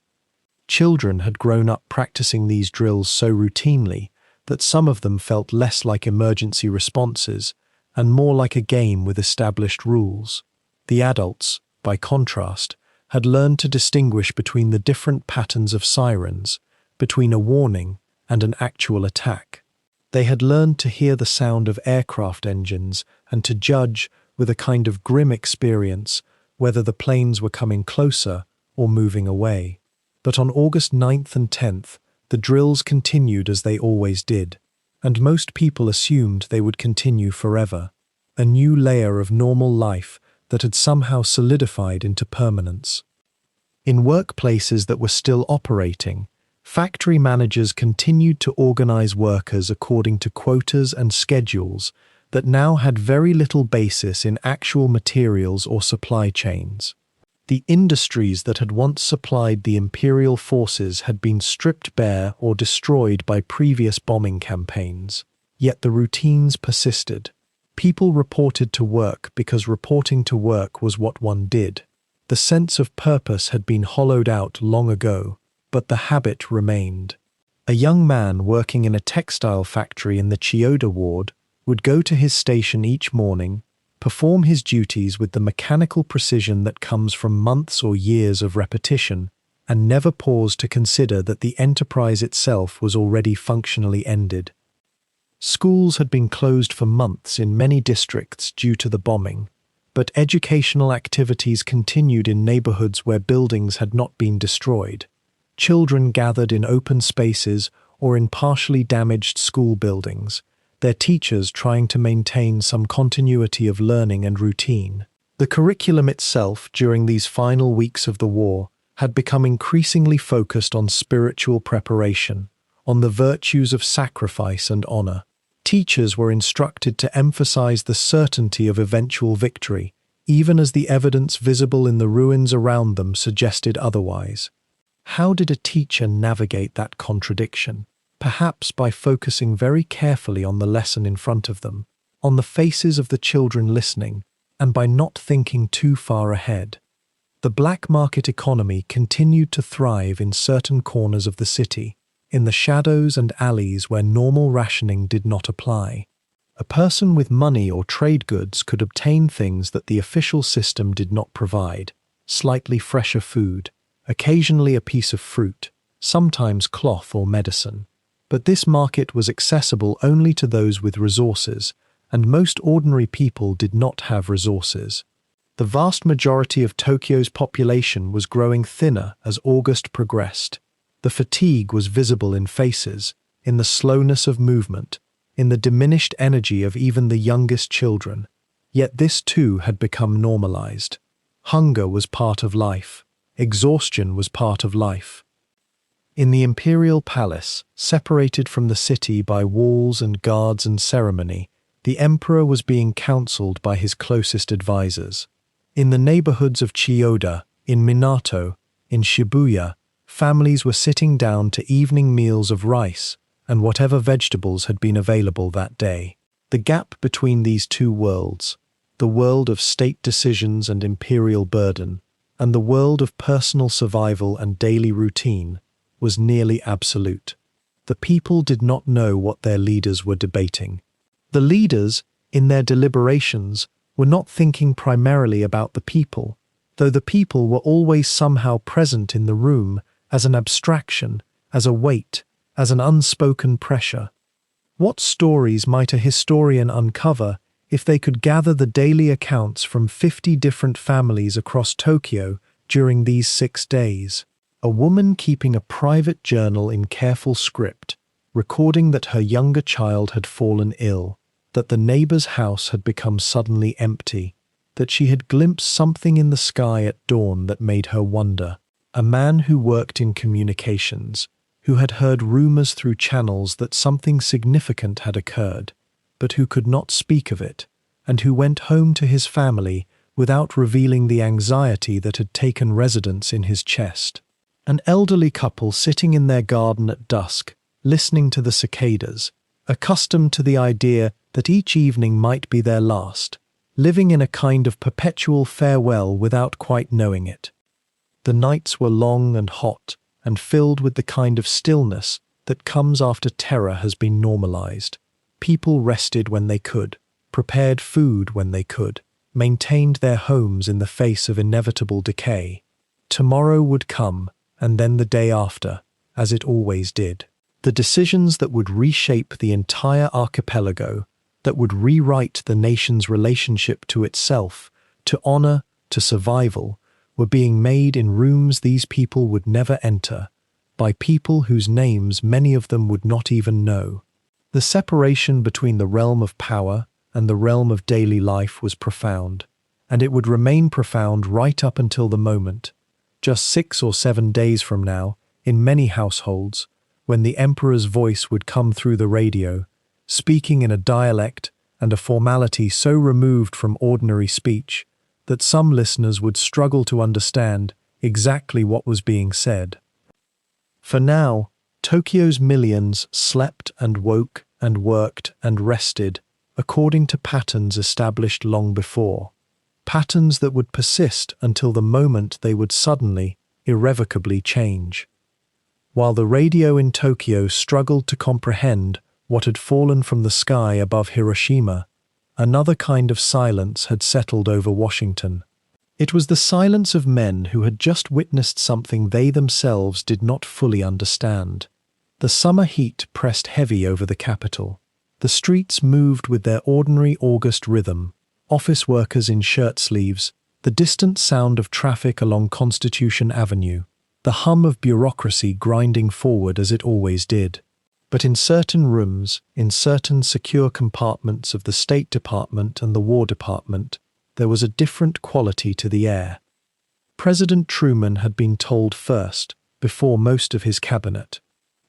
Children had grown up practicing these drills so routinely that some of them felt less like emergency responses and more like a game with established rules. The adults, by contrast, had learned to distinguish between the different patterns of sirens, between a warning and an actual attack. They had learned to hear the sound of aircraft engines and to judge, with a kind of grim experience, whether the planes were coming closer or moving away. But on August 9th and 10th, the drills continued as they always did, and most people assumed they would continue forever, a new layer of normal life that had somehow solidified into permanence. In workplaces that were still operating, factory managers continued to organize workers according to quotas and schedules that now had very little basis in actual materials or supply chains. The industries that had once supplied the imperial forces had been stripped bare or destroyed by previous bombing campaigns. Yet the routines persisted. People reported to work because reporting to work was what one did. The sense of purpose had been hollowed out long ago, but the habit remained. A young man working in a textile factory in the Chiyoda ward would go to his station each morning, perform his duties with the mechanical precision that comes from months or years of repetition, and never pause to consider that the enterprise itself was already functionally ended. Schools had been closed for months in many districts due to the bombing, but educational activities continued in neighborhoods where buildings had not been destroyed. Children gathered in open spaces or in partially damaged school buildings, their teachers trying to maintain some continuity of learning and routine. The curriculum itself, during these final weeks of the war, had become increasingly focused on spiritual preparation, on the virtues of sacrifice and honor. Teachers were instructed to emphasize the certainty of eventual victory, even as the evidence visible in the ruins around them suggested otherwise. How did a teacher navigate that contradiction? Perhaps by focusing very carefully on the lesson in front of them, on the faces of the children listening, and by not thinking too far ahead. The black market economy continued to thrive in certain corners of the city, in the shadows and alleys where normal rationing did not apply. A person with money or trade goods could obtain things that the official system did not provide: slightly fresher food, occasionally a piece of fruit, sometimes cloth or medicine. But this market was accessible only to those with resources, and most ordinary people did not have resources. The vast majority of Tokyo's population was growing thinner as August progressed. The fatigue was visible in faces, in the slowness of movement, in the diminished energy of even the youngest children. Yet this too had become normalized. Hunger was part of life. Exhaustion was part of life. In the imperial palace, separated from the city by walls and guards and ceremony, the emperor was being counseled by his closest advisors. In the neighborhoods of Chiyoda, in Minato, in Shibuya, families were sitting down to evening meals of rice and whatever vegetables had been available that day. The gap between these two worlds, the world of state decisions and imperial burden, and the world of personal survival and daily routine, was nearly absolute. The people did not know what their leaders were debating. The leaders, in their deliberations, were not thinking primarily about the people, though the people were always somehow present in the room as an abstraction, as a weight, as an unspoken pressure. What stories might a historian uncover if they could gather the daily accounts from 50 different families across Tokyo during these 6 days? A woman keeping a private journal in careful script, recording that her younger child had fallen ill, that the neighbor's house had become suddenly empty, that she had glimpsed something in the sky at dawn that made her wonder. A man who worked in communications, who had heard rumors through channels that something significant had occurred, but who could not speak of it, and who went home to his family without revealing the anxiety that had taken residence in his chest. An elderly couple sitting in their garden at dusk, listening to the cicadas, accustomed to the idea that each evening might be their last, living in a kind of perpetual farewell without quite knowing it. The nights were long and hot, and filled with the kind of stillness that comes after terror has been normalized. People rested when they could, prepared food when they could, maintained their homes in the face of inevitable decay. Tomorrow would come, and then the day after, as it always did. The decisions that would reshape the entire archipelago, that would rewrite the nation's relationship to itself, to honor, to survival, were being made in rooms these people would never enter, by people whose names many of them would not even know. The separation between the realm of power and the realm of daily life was profound, and it would remain profound right up until the moment, just 6 or 7 days from now, in many households, when the emperor's voice would come through the radio, speaking in a dialect and a formality so removed from ordinary speech that some listeners would struggle to understand exactly what was being said. For now, Tokyo's millions slept and woke and worked and rested according to patterns established long before, patterns that would persist until the moment they would suddenly, irrevocably change. While the radio in Tokyo struggled to comprehend what had fallen from the sky above Hiroshima, another kind of silence had settled over Washington. It was the silence of men who had just witnessed something they themselves did not fully understand. The summer heat pressed heavy over the capital. The streets moved with their ordinary August rhythm, office workers in shirt sleeves, the distant sound of traffic along Constitution Avenue, the hum of bureaucracy grinding forward as it always did. But in certain rooms, in certain secure compartments of the State Department and the War Department, there was a different quality to the air. President Truman had been told first, before most of his cabinet.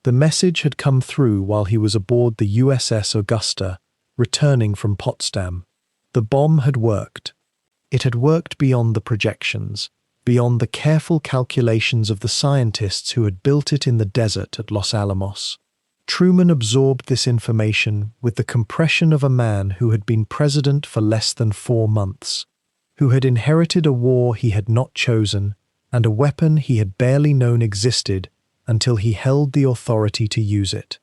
The message had come through while he was aboard the USS Augusta, returning from Potsdam. The bomb had worked. It had worked beyond the projections, beyond the careful calculations of the scientists who had built it in the desert at Los Alamos. Truman absorbed this information with the compression of a man who had been president for less than 4 months, who had inherited a war he had not chosen and a weapon he had barely known existed until he held the authority to use it.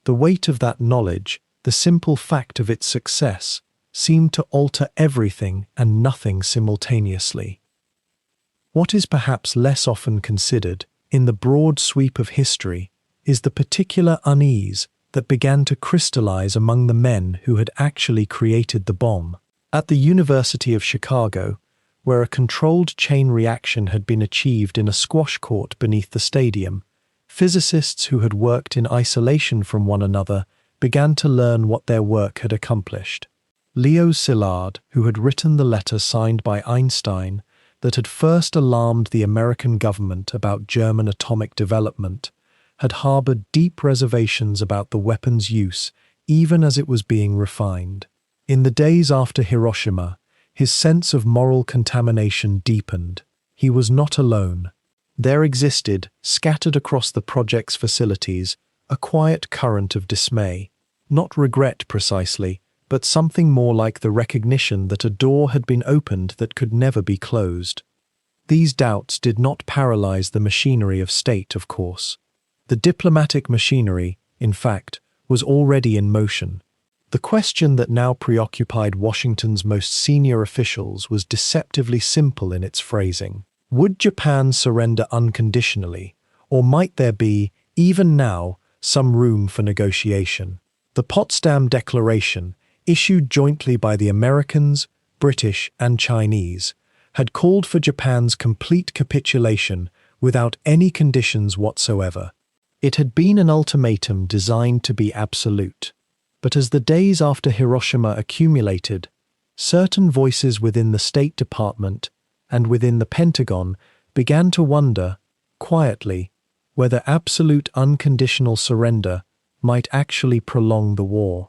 The weight of that knowledge, the simple fact of its success, seemed to alter everything and nothing simultaneously. What is perhaps less often considered, in the broad sweep of history, is the particular unease that began to crystallize among the men who had actually created the bomb. At the University of Chicago, where a controlled chain reaction had been achieved in a squash court beneath the stadium, physicists who had worked in isolation from one another began to learn what their work had accomplished. Leo Szilard, who had written the letter signed by Einstein that had first alarmed the American government about German atomic development, had harbored deep reservations about the weapon's use even as it was being refined. In the days after Hiroshima, his sense of moral contamination deepened. He was not alone. There existed, scattered across the project's facilities, a quiet current of dismay. Not regret precisely, but something more like the recognition that a door had been opened that could never be closed. These doubts did not paralyze the machinery of state, of course. The diplomatic machinery, in fact, was already in motion. The question that now preoccupied Washington's most senior officials was deceptively simple in its phrasing. Would Japan surrender unconditionally, or might there be, even now, some room for negotiation? The Potsdam Declaration, issued jointly by the Americans, British, and Chinese, had called for Japan's complete capitulation without any conditions whatsoever. It had been an ultimatum designed to be absolute. But as the days after Hiroshima accumulated, certain voices within the State Department and within the Pentagon began to wonder, quietly, whether absolute unconditional surrender might actually prolong the war.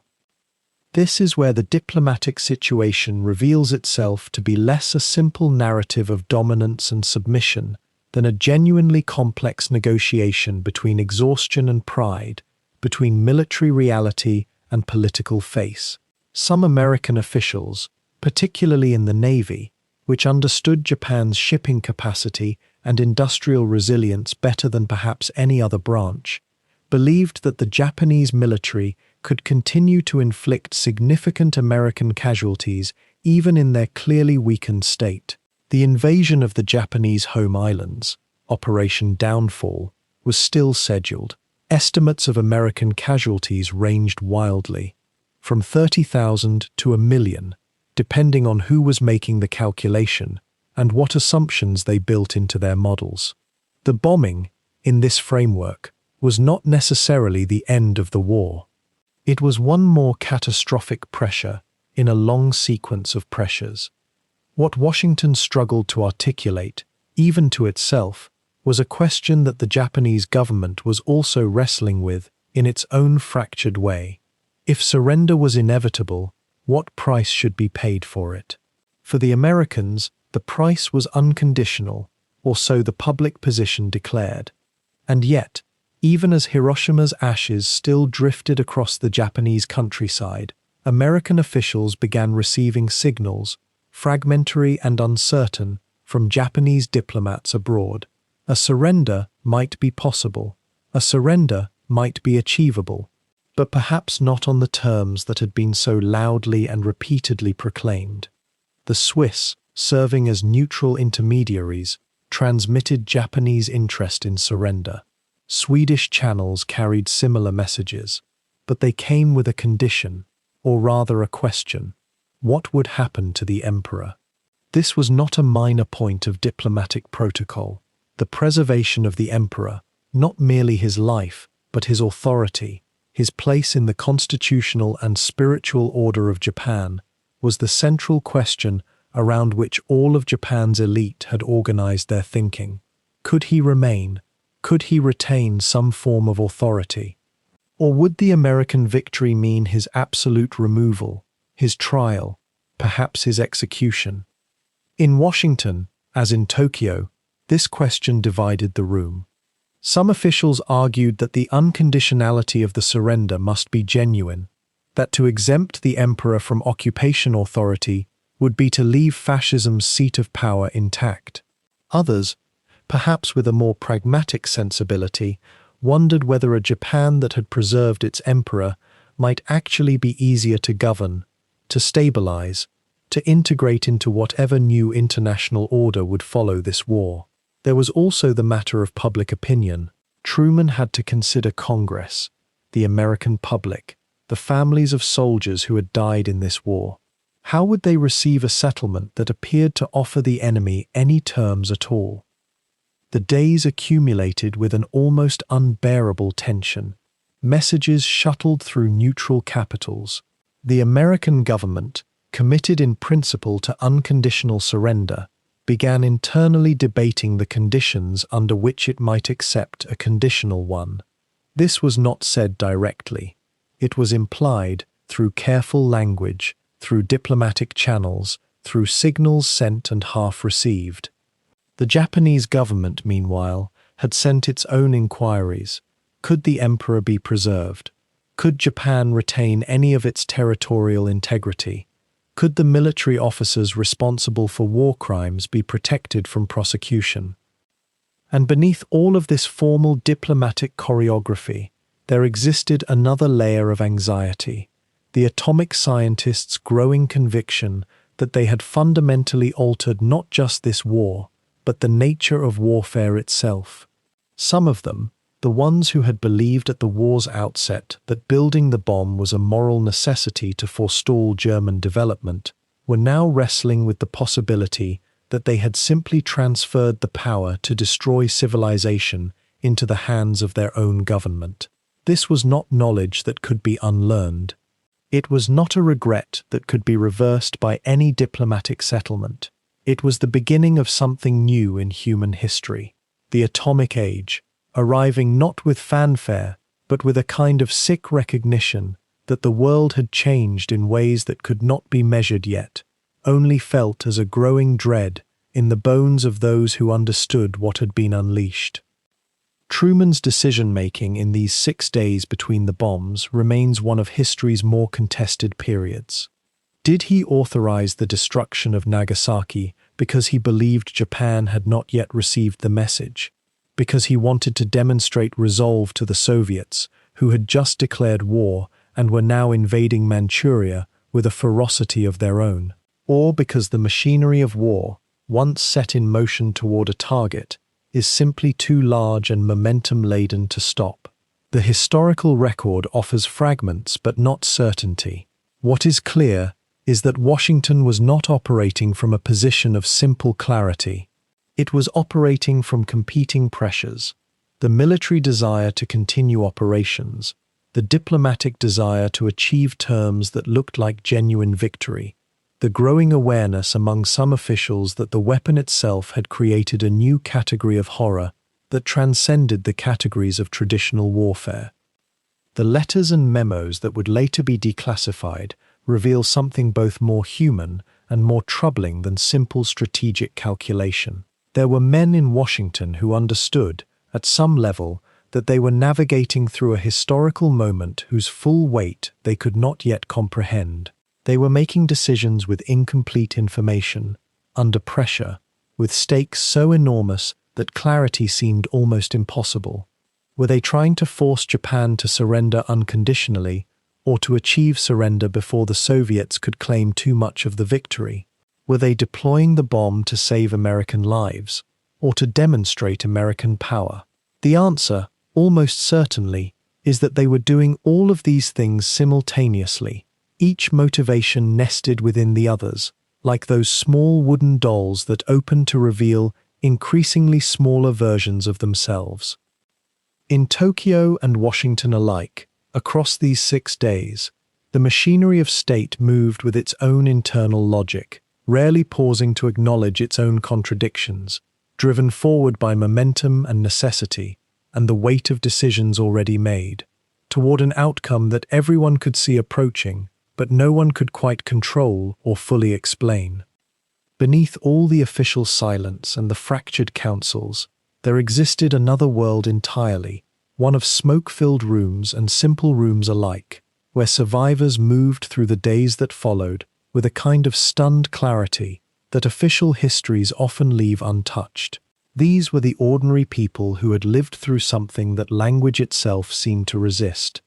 This is where the diplomatic situation reveals itself to be less a simple narrative of dominance and submission than a genuinely complex negotiation between exhaustion and pride, between military reality and political face. Some American officials, particularly in the Navy, which understood Japan's shipping capacity and industrial resilience better than perhaps any other branch, believed that the Japanese military could continue to inflict significant American casualties even in their clearly weakened state. The invasion of the Japanese home islands, Operation Downfall, was still scheduled. Estimates of American casualties ranged wildly, from 30,000 to 1,000,000, depending on who was making the calculation and what assumptions they built into their models. The bombing, in this framework, was not necessarily the end of the war. It was one more catastrophic pressure in a long sequence of pressures. What Washington struggled to articulate, even to itself, was a question that the Japanese government was also wrestling with in its own fractured way. If surrender was inevitable, what price should be paid for it? For the Americans, the price was unconditional, or so the public position declared. And yet, even as Hiroshima's ashes still drifted across the Japanese countryside, American officials began receiving signals, fragmentary and uncertain, from Japanese diplomats abroad. A surrender might be possible, a surrender might be achievable, but perhaps not on the terms that had been so loudly and repeatedly proclaimed. The Swiss, serving as neutral intermediaries, transmitted Japanese interest in surrender. Swedish channels carried similar messages. but they came with a condition, or rather a question. What would happen to the emperor? This was not a minor point of diplomatic protocol. The preservation of the emperor, not merely his life, but his authority, his place in the constitutional and spiritual order of Japan, was the central question around which all of Japan's elite had organized their thinking. Could he remain? Could he retain some form of authority? Or would the American victory mean his absolute removal, his trial, perhaps his execution? In Washington, as in Tokyo, this question divided the room. Some officials argued that the unconditionality of the surrender must be genuine, that to exempt the emperor from occupation authority would be to leave fascism's seat of power intact. Others, perhaps with a more pragmatic sensibility, wondered whether a Japan that had preserved its emperor might actually be easier to govern, to stabilize, to integrate into whatever new international order would follow this war. There was also the matter of public opinion. Truman had to consider Congress, the American public, the families of soldiers who had died in this war. How would they receive a settlement that appeared to offer the enemy any terms at all? The days accumulated with an almost unbearable tension. Messages shuttled through neutral capitals. The American government, committed in principle to unconditional surrender, began internally debating the conditions under which it might accept a conditional one. This was not said directly. It was implied through careful language, through diplomatic channels, through signals sent and half received. The Japanese government, meanwhile, had sent its own inquiries. Could the emperor be preserved? Could Japan retain any of its territorial integrity? Could the military officers responsible for war crimes be protected from prosecution? And beneath all of this formal diplomatic choreography, there existed another layer of anxiety, the atomic scientists' growing conviction that they had fundamentally altered not just this war, but the nature of warfare itself. Some of them, the ones who had believed at the war's outset that building the bomb was a moral necessity to forestall German development, were now wrestling with the possibility that they had simply transferred the power to destroy civilization into the hands of their own government. This was not knowledge that could be unlearned. It was not a regret that could be reversed by any diplomatic settlement. It was the beginning of something new in human history, the atomic age, arriving not with fanfare, but with a kind of sick recognition that the world had changed in ways that could not be measured yet, only felt as a growing dread in the bones of those who understood what had been unleashed. Truman's decision-making in these 6 days between the bombs remains one of history's more contested periods. Did he authorize the destruction of Nagasaki because he believed Japan had not yet received the message? Because he wanted to demonstrate resolve to the Soviets, who had just declared war and were now invading Manchuria with a ferocity of their own? Or because the machinery of war, once set in motion toward a target, is simply too large and momentum-laden to stop? The historical record offers fragments but not certainty. What is clear is that Washington was not operating from a position of simple clarity. It was operating from competing pressures, the military desire to continue operations, the diplomatic desire to achieve terms that looked like genuine victory, the growing awareness among some officials that the weapon itself had created a new category of horror that transcended the categories of traditional warfare. The letters and memos that would later be declassified reveal something both more human and more troubling than simple strategic calculation. There were men in Washington who understood, at some level, that they were navigating through a historical moment whose full weight they could not yet comprehend. They were making decisions with incomplete information, under pressure, with stakes so enormous that clarity seemed almost impossible. Were they trying to force Japan to surrender unconditionally, or to achieve surrender before the Soviets could claim too much of the victory? Were they deploying the bomb to save American lives, or to demonstrate American power? The answer, almost certainly, is that they were doing all of these things simultaneously, each motivation nested within the others, like those small wooden dolls that open to reveal increasingly smaller versions of themselves. In Tokyo and Washington alike, across these 6 days, the machinery of state moved with its own internal logic, rarely pausing to acknowledge its own contradictions, driven forward by momentum and necessity, and the weight of decisions already made, toward an outcome that everyone could see approaching, but no one could quite control or fully explain. Beneath all the official silence and the fractured councils, there existed another world entirely, one of smoke-filled rooms and simple rooms alike, where survivors moved through the days that followed with a kind of stunned clarity that official histories often leave untouched. These were the ordinary people who had lived through something that language itself seemed to resist.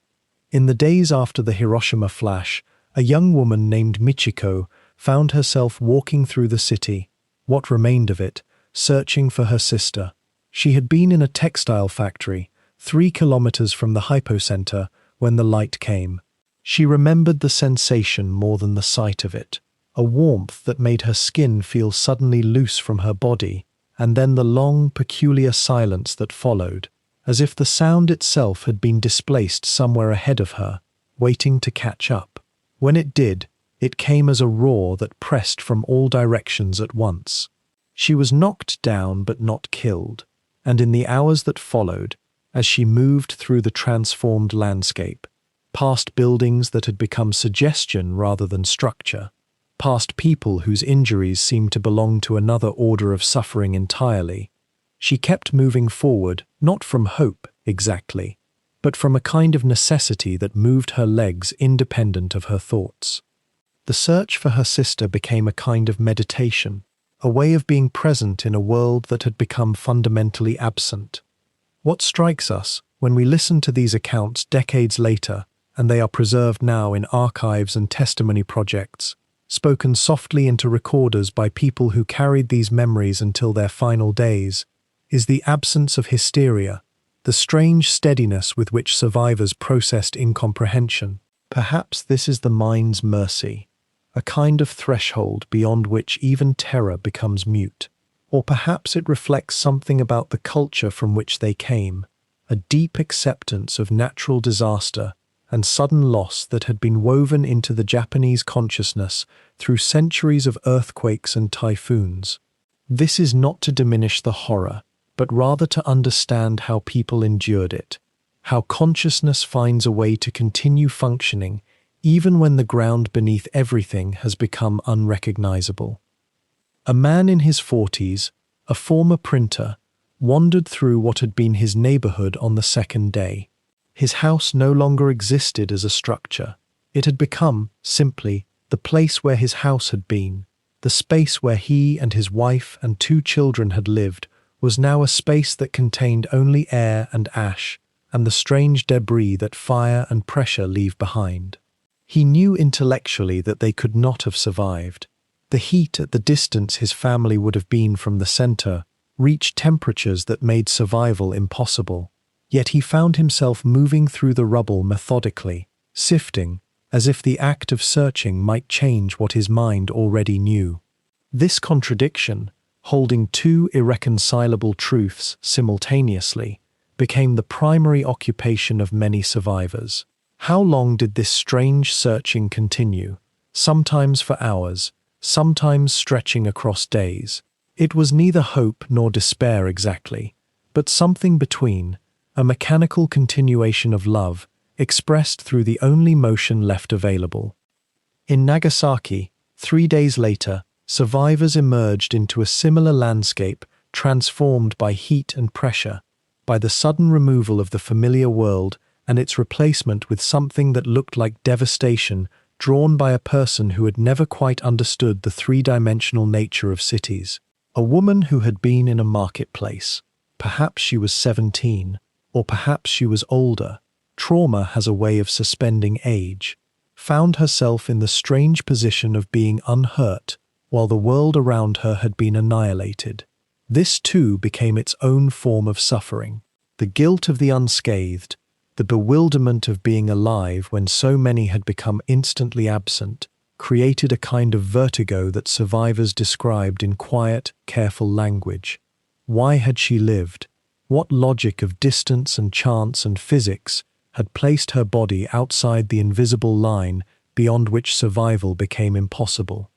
In the days after the Hiroshima flash, a young woman named Michiko found herself walking through the city, what remained of it, searching for her sister. She had been in a textile factory, 3 kilometers from the hypocenter, when the light came. She remembered the sensation more than the sight of it, a warmth that made her skin feel suddenly loose from her body, and then the long, peculiar silence that followed, as if the sound itself had been displaced somewhere ahead of her, waiting to catch up. When it did, it came as a roar that pressed from all directions at once. She was knocked down but not killed, and in the hours that followed, as she moved through the transformed landscape, past buildings that had become suggestion rather than structure, past people whose injuries seemed to belong to another order of suffering entirely, she kept moving forward, not from hope, exactly, but from a kind of necessity that moved her legs independent of her thoughts. The search for her sister became a kind of meditation, a way of being present in a world that had become fundamentally absent. What strikes us when we listen to these accounts decades later, and they are preserved now in archives and testimony projects, spoken softly into recorders by people who carried these memories until their final days, is the absence of hysteria, the strange steadiness with which survivors processed incomprehension. Perhaps this is the mind's mercy, a kind of threshold beyond which even terror becomes mute. Or perhaps it reflects something about the culture from which they came, a deep acceptance of natural disaster and sudden loss that had been woven into the Japanese consciousness through centuries of earthquakes and typhoons. This is not to diminish the horror, but rather to understand how people endured it, how consciousness finds a way to continue functioning even when the ground beneath everything has become unrecognizable. A man in his 40s, a former printer, wandered through what had been his neighborhood on the second day. His house no longer existed as a structure. It had become, simply, the place where his house had been. The space where he and his wife and 2 children had lived was now a space that contained only air and ash, and the strange debris that fire and pressure leave behind. He knew intellectually that they could not have survived. The heat at the distance his family would have been from the center reached temperatures that made survival impossible. Yet he found himself moving through the rubble methodically, sifting, as if the act of searching might change what his mind already knew. This contradiction, holding 2 irreconcilable truths simultaneously, became the primary occupation of many survivors. How long did this strange searching continue? Sometimes for hours, sometimes stretching across days. It was neither hope nor despair exactly, but something between, a mechanical continuation of love, expressed through the only motion left available. In Nagasaki, 3 days later, survivors emerged into a similar landscape transformed by heat and pressure, by the sudden removal of the familiar world and its replacement with something that looked like devastation drawn by a person who had never quite understood the 3-dimensional nature of cities. A woman who had been in a marketplace. Perhaps she was 17, or perhaps she was older. Trauma has a way of suspending age. Found herself in the strange position of being unhurt, while the world around her had been annihilated. This too became its own form of suffering. The guilt of the unscathed, The bewilderment of being alive when so many had become instantly absent created a kind of vertigo that survivors described in quiet, careful language. Why had she lived? What logic of distance and chance and physics had placed her body outside the invisible line beyond which survival became impossible?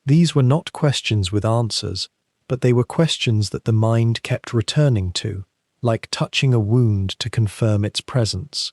These were not questions with answers, but they were questions that the mind kept returning to, like touching a wound to confirm its presence.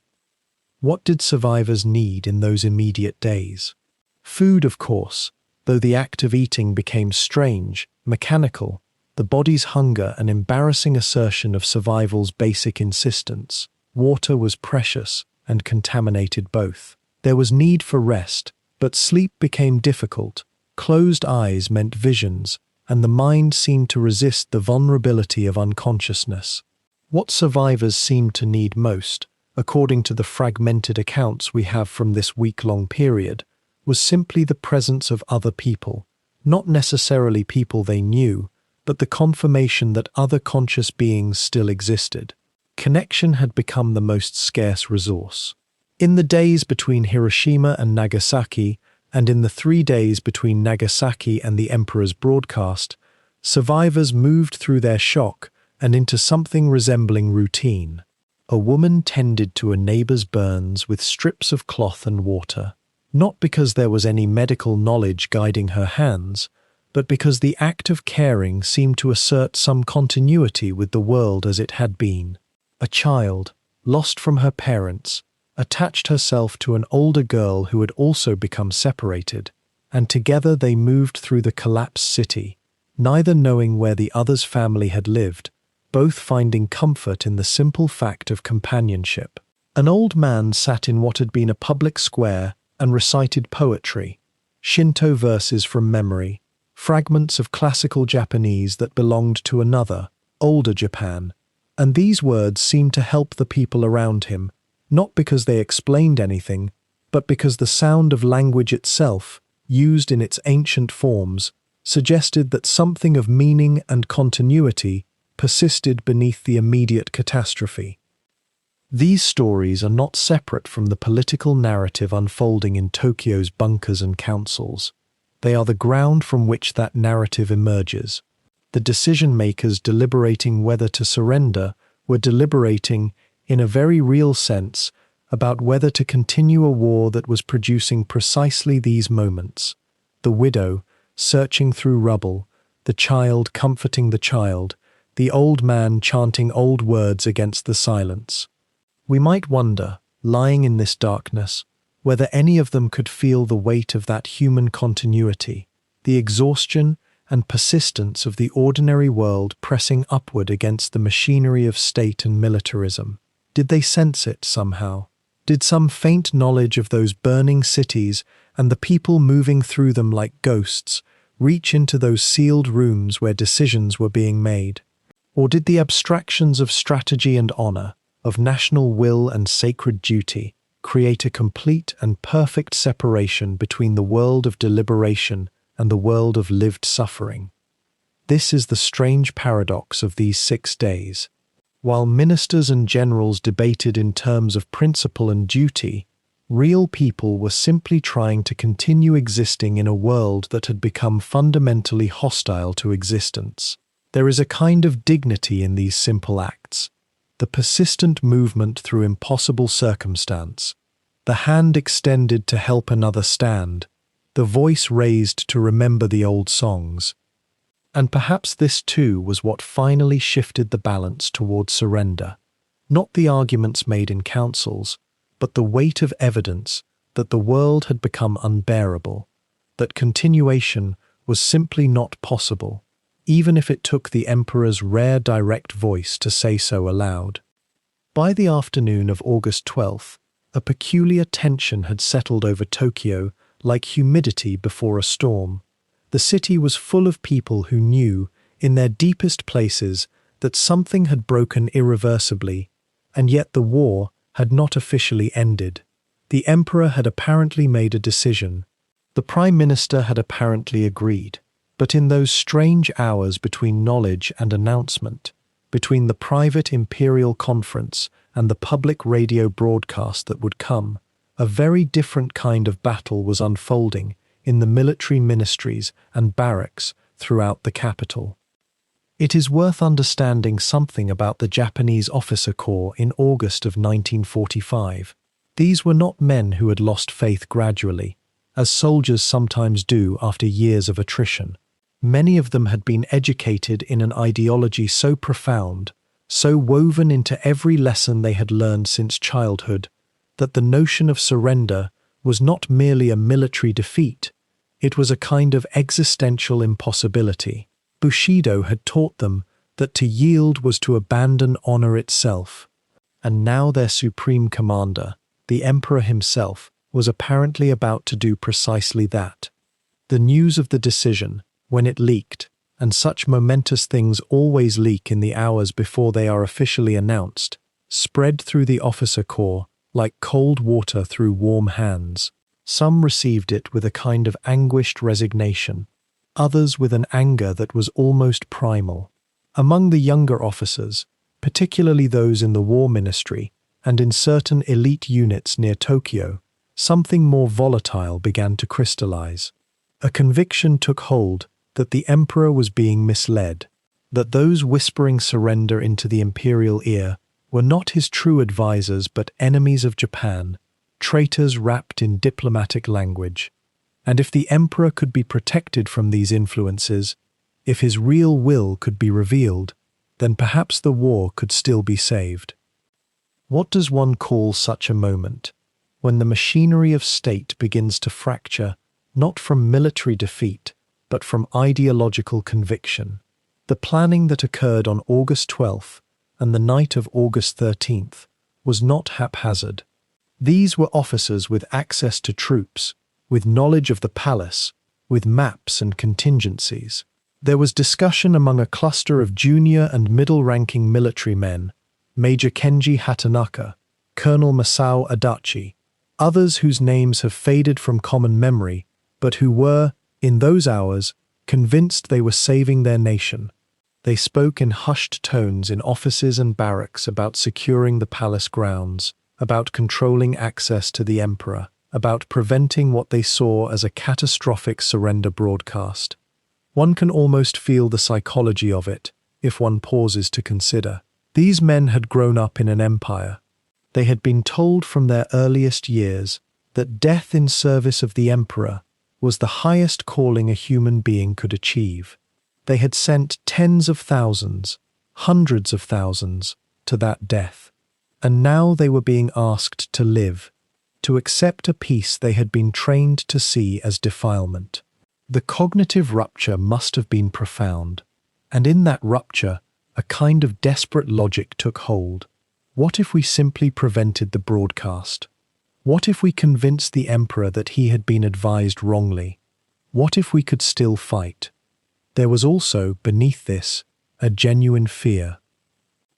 What did survivors need in those immediate days? Food, of course, though the act of eating became strange, mechanical, the body's hunger an embarrassing assertion of survival's basic insistence. Water was precious and contaminated both. There was need for rest, but sleep became difficult. Closed eyes meant visions, and the mind seemed to resist the vulnerability of unconsciousness. What survivors seemed to need most, according to the fragmented accounts we have from this week-long period, was simply the presence of other people, not necessarily people they knew, but the confirmation that other conscious beings still existed. Connection had become the most scarce resource. In the days between Hiroshima and Nagasaki, and in the 3 days between Nagasaki and the Emperor's broadcast, survivors moved through their shock and into something resembling routine. A woman tended to a neighbor's burns with strips of cloth and water, not because there was any medical knowledge guiding her hands, but because the act of caring seemed to assert some continuity with the world as it had been. A child, lost from her parents, attached herself to an older girl who had also become separated, and together they moved through the collapsed city, neither knowing where the other's family had lived, both finding comfort in the simple fact of companionship. An old man sat in what had been a public square and recited poetry, Shinto verses from memory, fragments of classical Japanese that belonged to another, older Japan, and these words seemed to help the people around him, not because they explained anything, but because the sound of language itself, used in its ancient forms, suggested that something of meaning and continuity persisted beneath the immediate catastrophe. These stories are not separate from the political narrative unfolding in Tokyo's bunkers and councils. They are the ground from which that narrative emerges. The decision-makers deliberating whether to surrender were deliberating, in a very real sense, about whether to continue a war that was producing precisely these moments. The widow, searching through rubble, the child comforting the child, the old man chanting old words against the silence. We might wonder, lying in this darkness, whether any of them could feel the weight of that human continuity, the exhaustion and persistence of the ordinary world pressing upward against the machinery of state and militarism. Did they sense it somehow? Did some faint knowledge of those burning cities and the people moving through them like ghosts reach into those sealed rooms where decisions were being made? Or did the abstractions of strategy and honor, of national will and sacred duty, create a complete and perfect separation between the world of deliberation and the world of lived suffering? This is the strange paradox of these 6 days. While ministers and generals debated in terms of principle and duty, real people were simply trying to continue existing in a world that had become fundamentally hostile to existence. There is a kind of dignity in these simple acts, the persistent movement through impossible circumstance, the hand extended to help another stand, the voice raised to remember the old songs. And perhaps this too was what finally shifted the balance toward surrender, not the arguments made in councils, but the weight of evidence that the world had become unbearable, that continuation was simply not possible, even if it took the emperor's rare direct voice to say so aloud. By the afternoon of August 12th, a peculiar tension had settled over Tokyo like humidity before a storm. The city was full of people who knew, in their deepest places, that something had broken irreversibly, and yet the war had not officially ended. The emperor had apparently made a decision. The prime minister had apparently agreed. But in those strange hours between knowledge and announcement, between the private imperial conference and the public radio broadcast that would come, a very different kind of battle was unfolding in the military ministries and barracks throughout the capital. It is worth understanding something about the Japanese officer corps in August of 1945. These were not men who had lost faith gradually, as soldiers sometimes do after years of attrition. Many of them had been educated in an ideology so profound, so woven into every lesson they had learned since childhood, that the notion of surrender was not merely a military defeat, it was a kind of existential impossibility. Bushido had taught them that to yield was to abandon honor itself. And now their supreme commander, the Emperor himself, was apparently about to do precisely that. The news of the decision, when it leaked, and such momentous things always leak in the hours before they are officially announced, spread through the officer corps like cold water through warm hands. Some received it with a kind of anguished resignation, others with an anger that was almost primal. Among the younger officers, particularly those in the war ministry and in certain elite units near Tokyo, something more volatile began to crystallize. A conviction took hold that the emperor was being misled, that those whispering surrender into the imperial ear were not his true advisers but enemies of Japan, traitors wrapped in diplomatic language. And if the emperor could be protected from these influences, if his real will could be revealed, then perhaps the war could still be saved. What does one call such a moment, when the machinery of state begins to fracture, not from military defeat, but from ideological conviction? The planning that occurred on August 12th and the night of August 13th was not haphazard. These were officers with access to troops, with knowledge of the palace, with maps and contingencies. There was discussion among a cluster of junior and middle-ranking military men, Major Kenji Hatanaka, Colonel Masao Adachi, others whose names have faded from common memory, but who were, in those hours, convinced they were saving their nation. They spoke in hushed tones in offices and barracks about securing the palace grounds, about controlling access to the emperor, about preventing what they saw as a catastrophic surrender broadcast. One can almost feel the psychology of it, if one pauses to consider. These men had grown up in an empire. They had been told from their earliest years that death in service of the emperor was the highest calling a human being could achieve. They had sent tens of thousands, hundreds of thousands, to that death. And now they were being asked to live, to accept a peace they had been trained to see as defilement. The cognitive rupture must have been profound, and in that rupture, a kind of desperate logic took hold. What if we simply prevented the broadcast? What if we convinced the emperor that he had been advised wrongly? What if we could still fight? There was also, beneath this, a genuine fear.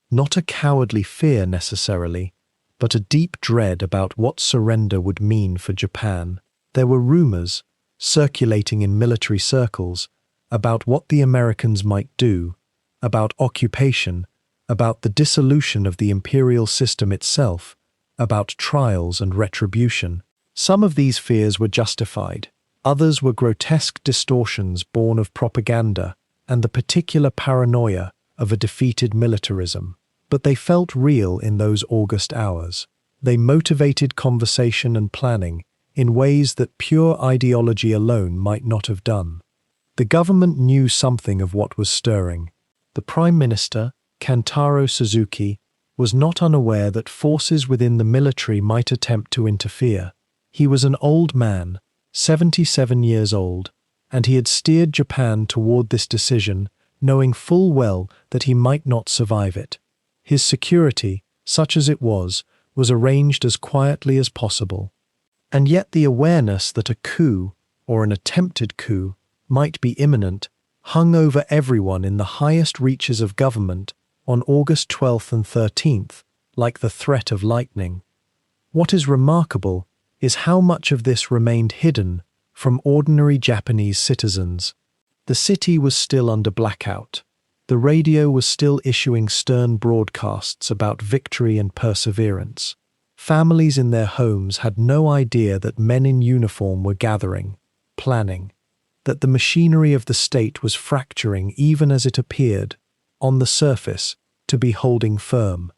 Not a cowardly fear necessarily, but a deep dread about what surrender would mean for Japan. There were rumors, circulating in military circles, about what the Americans might do, about occupation, about the dissolution of the imperial system itself, about trials and retribution. Some of these fears were justified. Others were grotesque distortions born of propaganda and the particular paranoia of a defeated militarism. But they felt real in those August hours. They motivated conversation and planning in ways that pure ideology alone might not have done. The government knew something of what was stirring. The Prime Minister, Kantaro Suzuki, was not unaware that forces within the military might attempt to interfere. He was an old man, 77 years old, and he had steered Japan toward this decision, knowing full well that he might not survive it. His security, such as it was arranged as quietly as possible. And yet the awareness that a coup, or an attempted coup, might be imminent, hung over everyone in the highest reaches of government on August 12th and 13th, like the threat of lightning. What is remarkable is how much of this remained hidden from ordinary Japanese citizens. The city was still under blackout. The radio was still issuing stern broadcasts about victory and perseverance. Families in their homes had no idea that men in uniform were gathering, planning, that the machinery of the state was fracturing even as it appeared, on the surface, to be holding firm.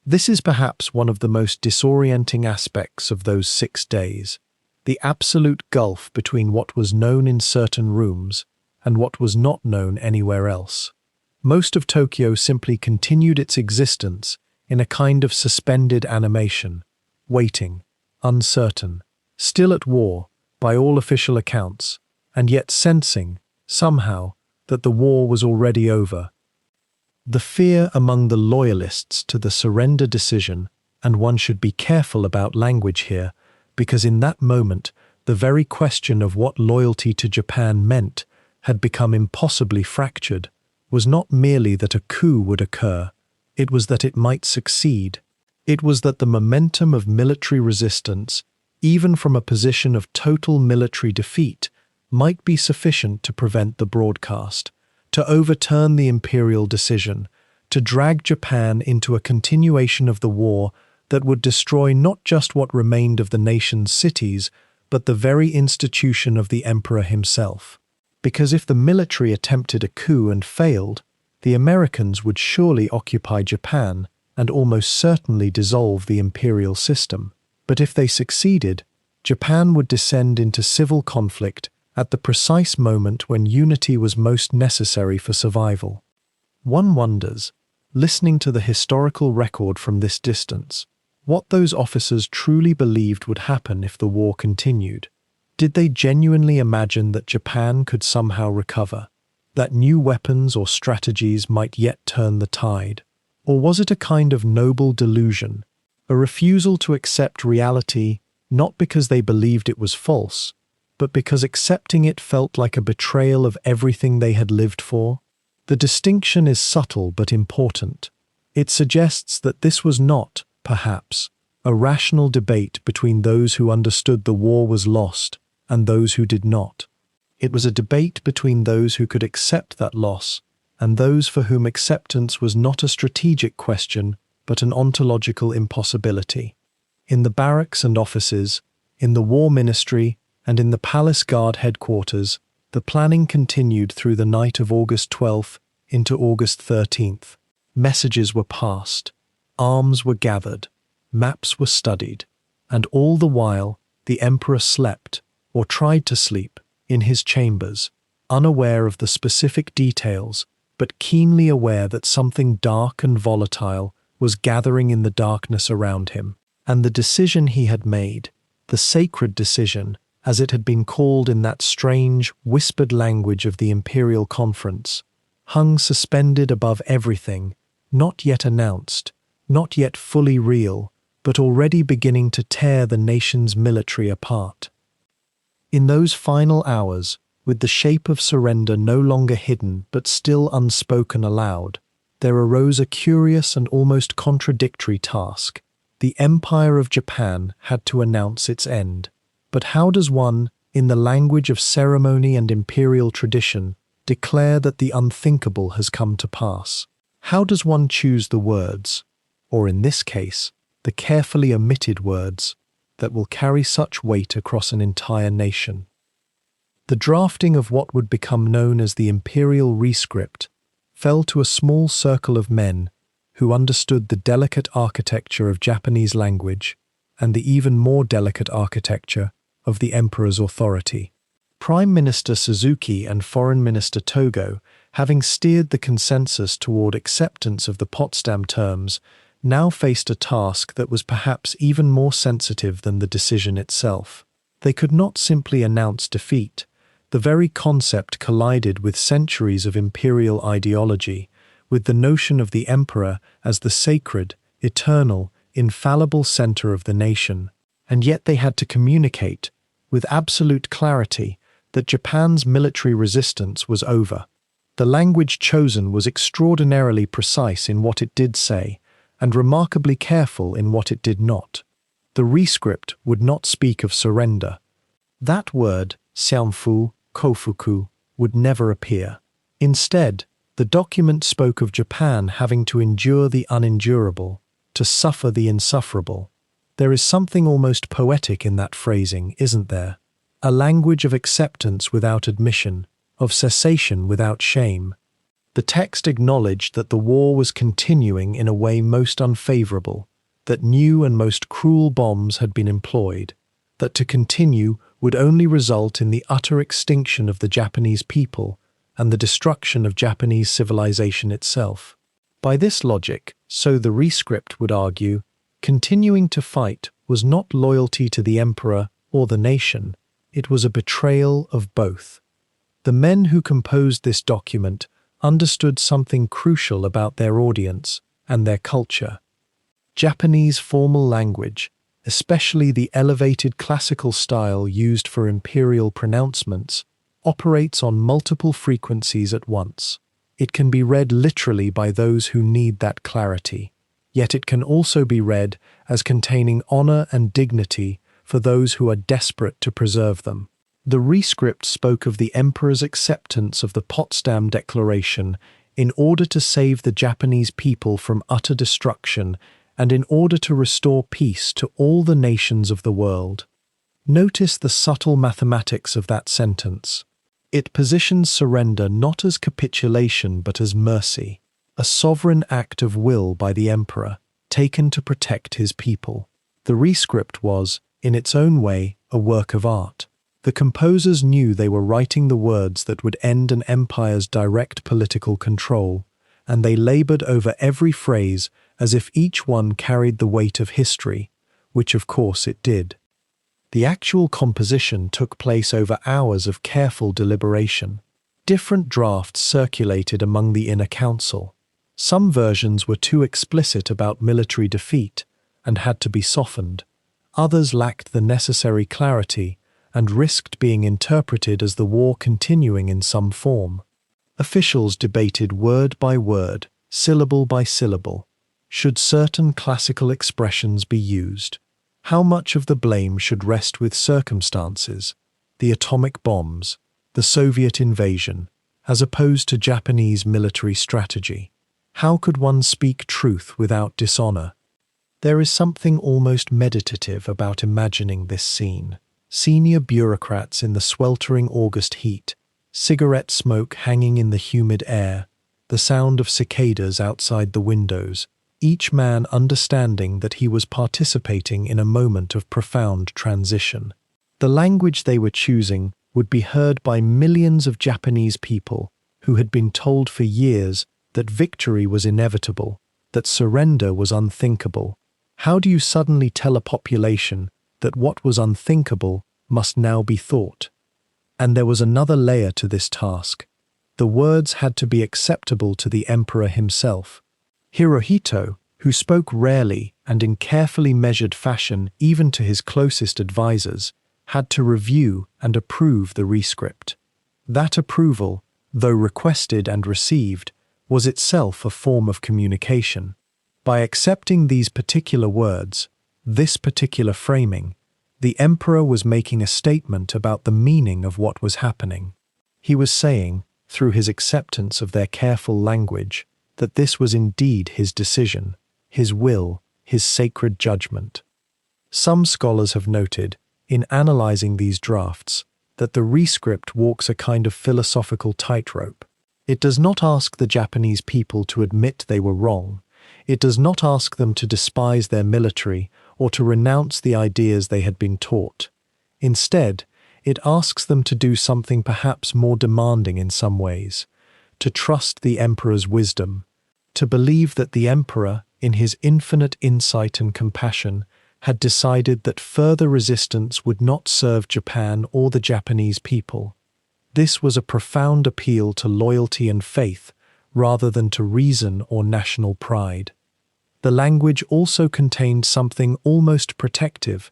This is perhaps one of the most disorienting aspects of those 6 days, the absolute gulf between what was known in certain rooms and what was not known anywhere else. Most of Tokyo simply continued its existence in a kind of suspended animation, waiting, uncertain, still at war, by all official accounts, and yet sensing, somehow, that the war was already over. The fear among the loyalists to the surrender decision, and one should be careful about language here, because in that moment, the very question of what loyalty to Japan meant had become impossibly fractured, was not merely that a coup would occur, it was that it might succeed. It was that the momentum of military resistance, even from a position of total military defeat, might be sufficient to prevent the broadcast, to overturn the imperial decision, to drag Japan into a continuation of the war that would destroy not just what remained of the nation's cities, but the very institution of the emperor himself. Because if the military attempted a coup and failed, the Americans would surely occupy Japan and almost certainly dissolve the imperial system. But if they succeeded, Japan would descend into civil conflict at the precise moment when unity was most necessary for survival. One wonders, listening to the historical record from this distance, what those officers truly believed would happen if the war continued. Did they genuinely imagine that Japan could somehow recover, that new weapons or strategies might yet turn the tide? Or was it a kind of noble delusion, a refusal to accept reality not because they believed it was false, but because accepting it felt like a betrayal of everything they had lived for? The distinction is subtle but important. It suggests that this was not, perhaps, a rational debate between those who understood the war was lost and those who did not. It was a debate between those who could accept that loss and those for whom acceptance was not a strategic question but an ontological impossibility. In the barracks and offices, in the war ministry, and in the palace guard headquarters, the planning continued through the night of August 12th into August 13th. Messages were passed, arms were gathered, maps were studied, and all the while the emperor slept, or tried to sleep, in his chambers, unaware of the specific details, but keenly aware that something dark and volatile was gathering in the darkness around him. And the decision he had made, the sacred decision, as it had been called in that strange, whispered language of the imperial conference, hung suspended above everything, not yet announced, not yet fully real, but already beginning to tear the nation's military apart. In those final hours, with the shape of surrender no longer hidden but still unspoken aloud, there arose a curious and almost contradictory task. The Empire of Japan had to announce its end. But how does one, in the language of ceremony and imperial tradition, declare that the unthinkable has come to pass? How does one choose the words, or in this case, the carefully omitted words, that will carry such weight across an entire nation? The drafting of what would become known as the imperial rescript fell to a small circle of men who understood the delicate architecture of Japanese language and the even more delicate architecture of the emperor's authority. Prime Minister Suzuki and Foreign Minister Togo, having steered the consensus toward acceptance of the Potsdam terms, now faced a task that was perhaps even more sensitive than the decision itself. They could not simply announce defeat. The very concept collided with centuries of imperial ideology, with the notion of the emperor as the sacred, eternal, infallible center of the nation. And yet they had to communicate, with absolute clarity, that Japan's military resistance was over. The language chosen was extraordinarily precise in what it did say, and remarkably careful in what it did not. The rescript would not speak of surrender. That word, xianfu, kofuku, would never appear. Instead, The document spoke of Japan having to endure the unendurable, to suffer the insufferable. There is something almost poetic in that phrasing, isn't there? A language of acceptance without admission, of cessation without shame. The text acknowledged that the war was continuing in a way most unfavorable, that new and most cruel bombs had been employed, that to continue would only result in the utter extinction of the Japanese people and the destruction of Japanese civilization itself. By this logic, so the rescript would argue, continuing to fight was not loyalty to the emperor or the nation, it was a betrayal of both. The men who composed this document understood something crucial about their audience and their culture. Japanese formal language, especially the elevated classical style used for imperial pronouncements, operates on multiple frequencies at once. It can be read literally by those who need that clarity, yet it can also be read as containing honor and dignity for those who are desperate to preserve them. The rescript spoke of the emperor's acceptance of the Potsdam Declaration in order to save the Japanese people from utter destruction and in order to restore peace to all the nations of the world. Notice the subtle mathematics of that sentence. It positions surrender not as capitulation but as mercy, a sovereign act of will by the emperor, taken to protect his people. The rescript was, in its own way, a work of art. The composers knew they were writing the words that would end an empire's direct political control, and they labored over every phrase as if each one carried the weight of history, which of course it did. The actual composition took place over hours of careful deliberation. Different drafts circulated among the inner council. Some versions were too explicit about military defeat and had to be softened. Others lacked the necessary clarity and risked being interpreted as the war continuing in some form. Officials debated word by word, syllable by syllable. Should certain classical expressions be used? How much of the blame should rest with circumstances, the atomic bombs, the Soviet invasion, as opposed to Japanese military strategy? How could one speak truth without dishonor? There is something almost meditative about imagining this scene. Senior bureaucrats in the sweltering August heat, cigarette smoke hanging in the humid air, the sound of cicadas outside the windows, each man understanding that he was participating in a moment of profound transition. The language they were choosing would be heard by millions of Japanese people who had been told for years that victory was inevitable, that surrender was unthinkable. How do you suddenly tell a population that what was unthinkable must now be thought? And there was another layer to this task. The words had to be acceptable to the emperor himself. Hirohito, who spoke rarely and in carefully measured fashion even to his closest advisors, had to review and approve the rescript. That approval, though requested and received, was itself a form of communication. By accepting these particular words, this particular framing, the emperor was making a statement about the meaning of what was happening. He was saying, through his acceptance of their careful language, that this was indeed his decision, his will, his sacred judgment. Some scholars have noted, in analyzing these drafts, that the rescript walks a kind of philosophical tightrope. It does not ask the Japanese people to admit they were wrong. It does not ask them to despise their military or to renounce the ideas they had been taught. Instead, it asks them to do something perhaps more demanding in some ways, to trust the emperor's wisdom, to believe that the emperor, in his infinite insight and compassion, had decided that further resistance would not serve Japan or the Japanese people. This was a profound appeal to loyalty and faith, rather than to reason or national pride. The language also contained something almost protective.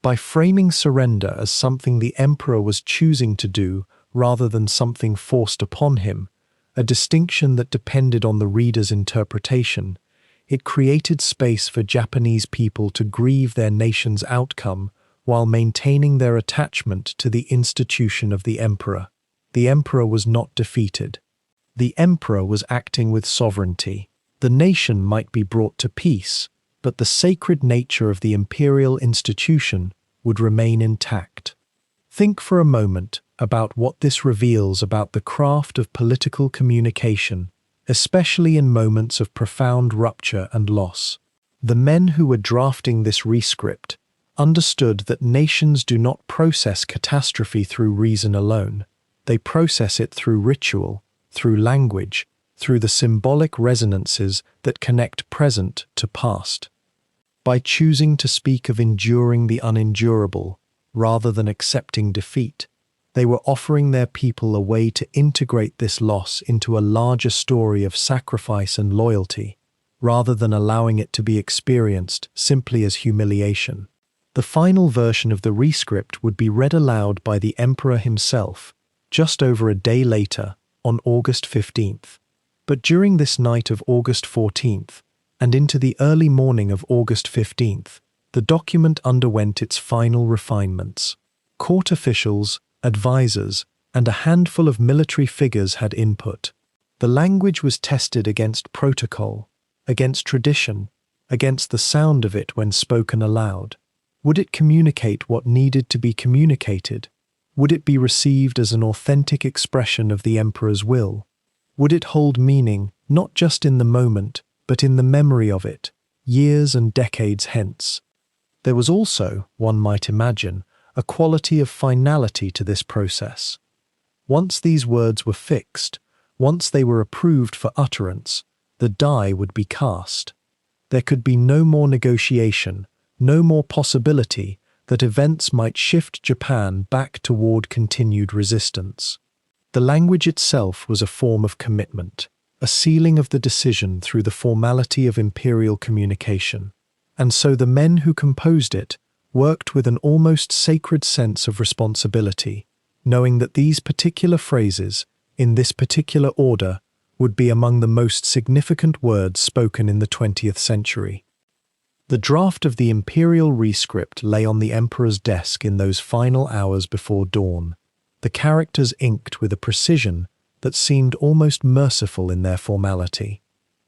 By framing surrender as something the emperor was choosing to do rather than something forced upon him, a distinction that depended on the reader's interpretation, it created space for Japanese people to grieve their nation's outcome while maintaining their attachment to the institution of the emperor. The emperor was not defeated. The emperor was acting with sovereignty. The nation might be brought to peace, but the sacred nature of the imperial institution would remain intact. Think for a moment about what this reveals about the craft of political communication, especially in moments of profound rupture and loss. The men who were drafting this rescript understood that nations do not process catastrophe through reason alone. They process it through ritual, through language, through the symbolic resonances that connect present to past. By choosing to speak of enduring the unendurable rather than accepting defeat, they were offering their people a way to integrate this loss into a larger story of sacrifice and loyalty, rather than allowing it to be experienced simply as humiliation. The final version of the rescript would be read aloud by the emperor himself, just over a day later, on August 15th. But during this night of August 14th, and into the early morning of August 15th, the document underwent its final refinements. Court officials, advisors, and a handful of military figures had input. The language was tested against protocol, against tradition, against the sound of it when spoken aloud. Would it communicate what needed to be communicated? Would it be received as an authentic expression of the emperor's will? Would it hold meaning, not just in the moment, but in the memory of it, years and decades hence? There was also, one might imagine, a quality of finality to this process. Once these words were fixed, once they were approved for utterance, the die would be cast. There could be no more negotiation, no more possibility that events might shift Japan back toward continued resistance. The language itself was a form of commitment, a sealing of the decision through the formality of imperial communication. And so the men who composed it worked with an almost sacred sense of responsibility, knowing that these particular phrases, in this particular order, would be among the most significant words spoken in the 20th century. The draft of the imperial rescript lay on the emperor's desk in those final hours before dawn, the characters inked with a precision that seemed almost merciful in their formality.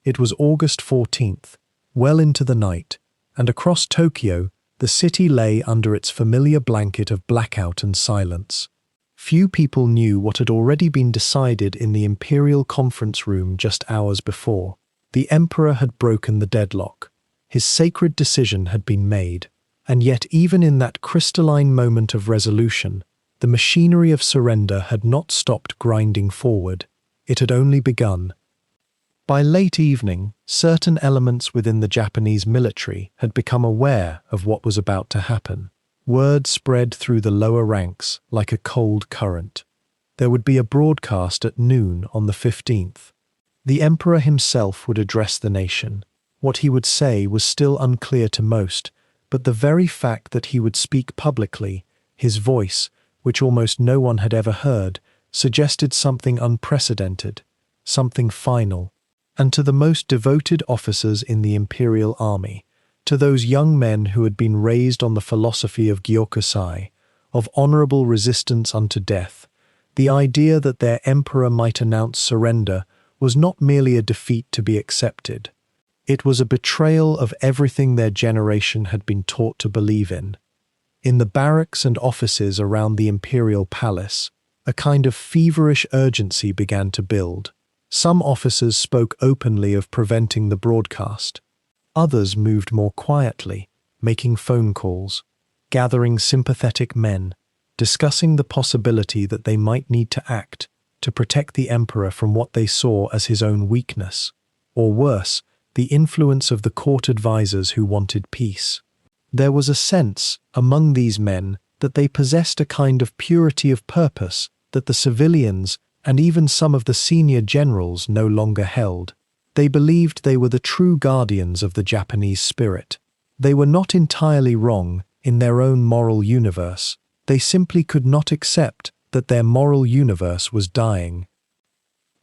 It was August 14th, well into the night, and across Tokyo, the city lay under its familiar blanket of blackout and silence. Few people knew what had already been decided in the imperial conference room just hours before. The emperor had broken the deadlock. His sacred decision had been made, and yet even in that crystalline moment of resolution, the machinery of surrender had not stopped grinding forward. It had only begun. By late evening, certain elements within the Japanese military had become aware of what was about to happen. Word spread through the lower ranks like a cold current. There would be a broadcast at noon on the 15th. The emperor himself would address the nation. What he would say was still unclear to most, but the very fact that he would speak publicly, his voice, which almost no one had ever heard, suggested something unprecedented, something final. And to the most devoted officers in the imperial army, to those young men who had been raised on the philosophy of Gyokusai, of honorable resistance unto death, the idea that their emperor might announce surrender was not merely a defeat to be accepted. It was a betrayal of everything their generation had been taught to believe in. In the barracks and offices around the imperial palace, a kind of feverish urgency began to build. Some officers spoke openly of preventing the broadcast. Others moved more quietly, making phone calls, gathering sympathetic men, discussing the possibility that they might need to act to protect the emperor from what they saw as his own weakness, or worse, the influence of the court advisors who wanted peace. There was a sense, among these men, that they possessed a kind of purity of purpose that the civilians and even some of the senior generals no longer held. They believed they were the true guardians of the Japanese spirit. They were not entirely wrong in their own moral universe. They simply could not accept that their moral universe was dying.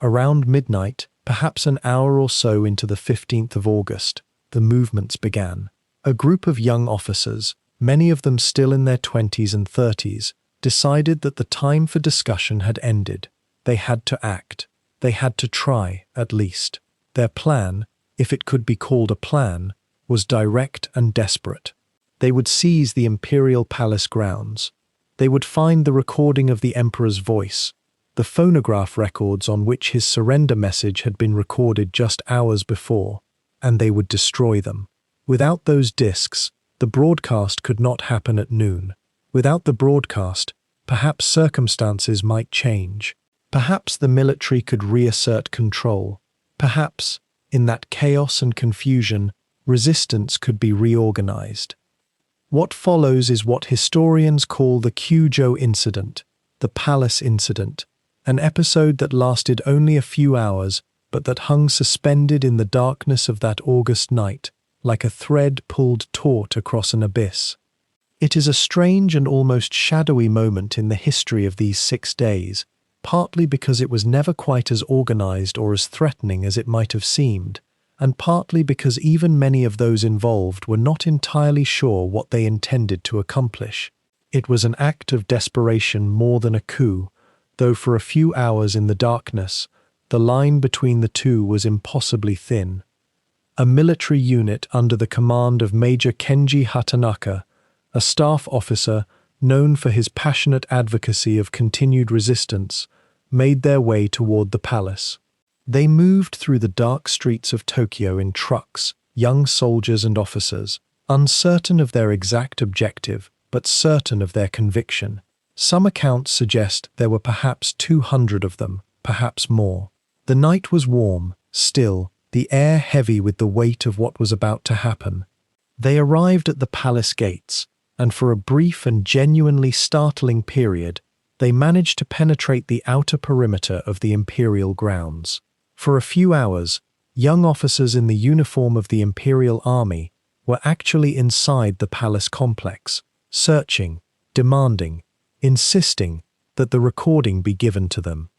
Around midnight, perhaps an hour or so into the 15th of August, the movements began. A group of young officers, many of them still in their 20s and 30s, decided that the time for discussion had ended. They had to act. They had to try, at least. Their plan, if it could be called a plan, was direct and desperate. They would seize the imperial palace grounds. They would find the recording of the emperor's voice, the phonograph records on which his surrender message had been recorded just hours before, and they would destroy them. Without those discs, the broadcast could not happen at noon. Without the broadcast, perhaps circumstances might change. Perhaps the military could reassert control. Perhaps, in that chaos and confusion, resistance could be reorganized. What follows is what historians call the Kyūjō Incident, the Palace Incident, an episode that lasted only a few hours but that hung suspended in the darkness of that August night, like a thread pulled taut across an abyss. It is a strange and almost shadowy moment in the history of these 6 days, partly because it was never quite as organized or as threatening as it might have seemed, and partly because even many of those involved were not entirely sure what they intended to accomplish. It was an act of desperation more than a coup, though for a few hours in the darkness, the line between the two was impossibly thin. A military unit under the command of Major Kenji Hatanaka, a staff officer known for his passionate advocacy of continued resistance, made their way toward the palace. They moved through the dark streets of Tokyo in trucks, young soldiers and officers, uncertain of their exact objective, but certain of their conviction. Some accounts suggest there were perhaps 200 of them, perhaps more. The night was warm, still, the air heavy with the weight of what was about to happen. They arrived at the palace gates, and for a brief and genuinely startling period, they managed to penetrate the outer perimeter of the imperial grounds. For a few hours, young officers in the uniform of the imperial army were actually inside the palace complex, searching, demanding, insisting that the recording be given to them.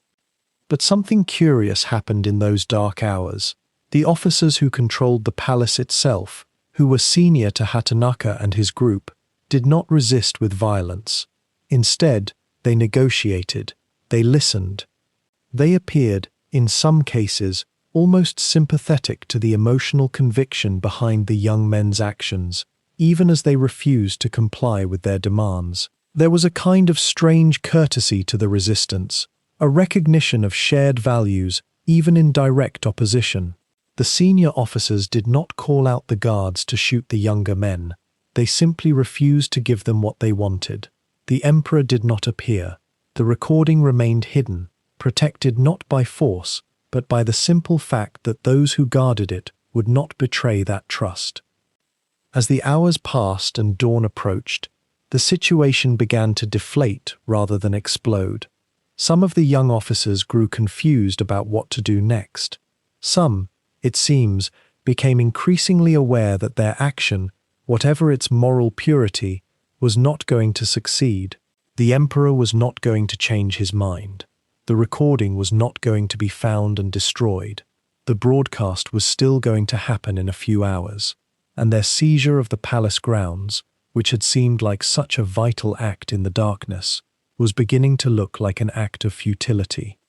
But something curious happened in those dark hours. The officers who controlled the palace itself, who were senior to Hatanaka and his group, did not resist with violence. Instead, they negotiated, they listened. They appeared, in some cases, almost sympathetic to the emotional conviction behind the young men's actions, even as they refused to comply with their demands. There was a kind of strange courtesy to the resistance, a recognition of shared values, even in direct opposition. The senior officers did not call out the guards to shoot the younger men. They simply refused to give them what they wanted. The emperor did not appear. The recording remained hidden, protected not by force, but by the simple fact that those who guarded it would not betray that trust. As the hours passed and dawn approached, the situation began to deflate rather than explode. Some of the young officers grew confused about what to do next. Some, it seems, became increasingly aware that their action, whatever its moral purity, was not going to succeed. The emperor was not going to change his mind. The recording was not going to be found and destroyed. The broadcast was still going to happen in a few hours, and their seizure of the palace grounds, which had seemed like such a vital act in the darkness, was beginning to look like an act of futility.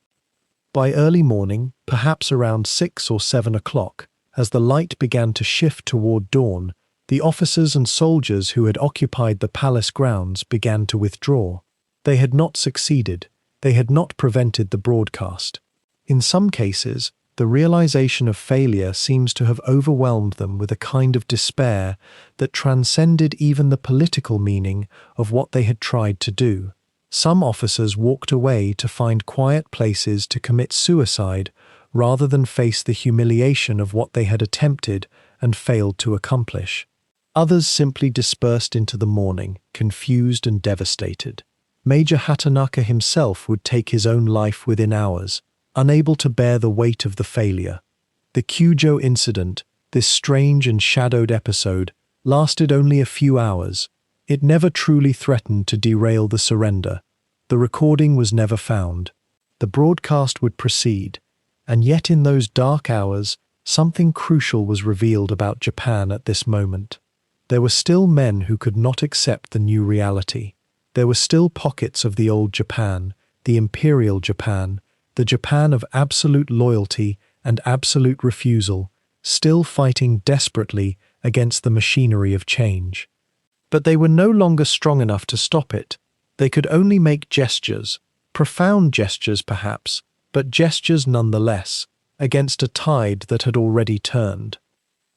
By early morning, perhaps around 6 or 7 o'clock, as the light began to shift toward dawn, the officers and soldiers who had occupied the palace grounds began to withdraw. They had not succeeded. They had not prevented the broadcast. In some cases, the realization of failure seems to have overwhelmed them with a kind of despair that transcended even the political meaning of what they had tried to do. Some officers walked away to find quiet places to commit suicide rather than face the humiliation of what they had attempted and failed to accomplish. Others simply dispersed into the morning, confused and devastated. Major Hatanaka himself would take his own life within hours, unable to bear the weight of the failure. The Kyūjō Incident, this strange and shadowed episode, lasted only a few hours. It never truly threatened to derail the surrender. The recording was never found. The broadcast would proceed, and yet in those dark hours, something crucial was revealed about Japan at this moment. There were still men who could not accept the new reality. There were still pockets of the old Japan, the imperial Japan, the Japan of absolute loyalty and absolute refusal, still fighting desperately against the machinery of change. But they were no longer strong enough to stop it. They could only make gestures, profound gestures perhaps, but gestures nonetheless, against a tide that had already turned.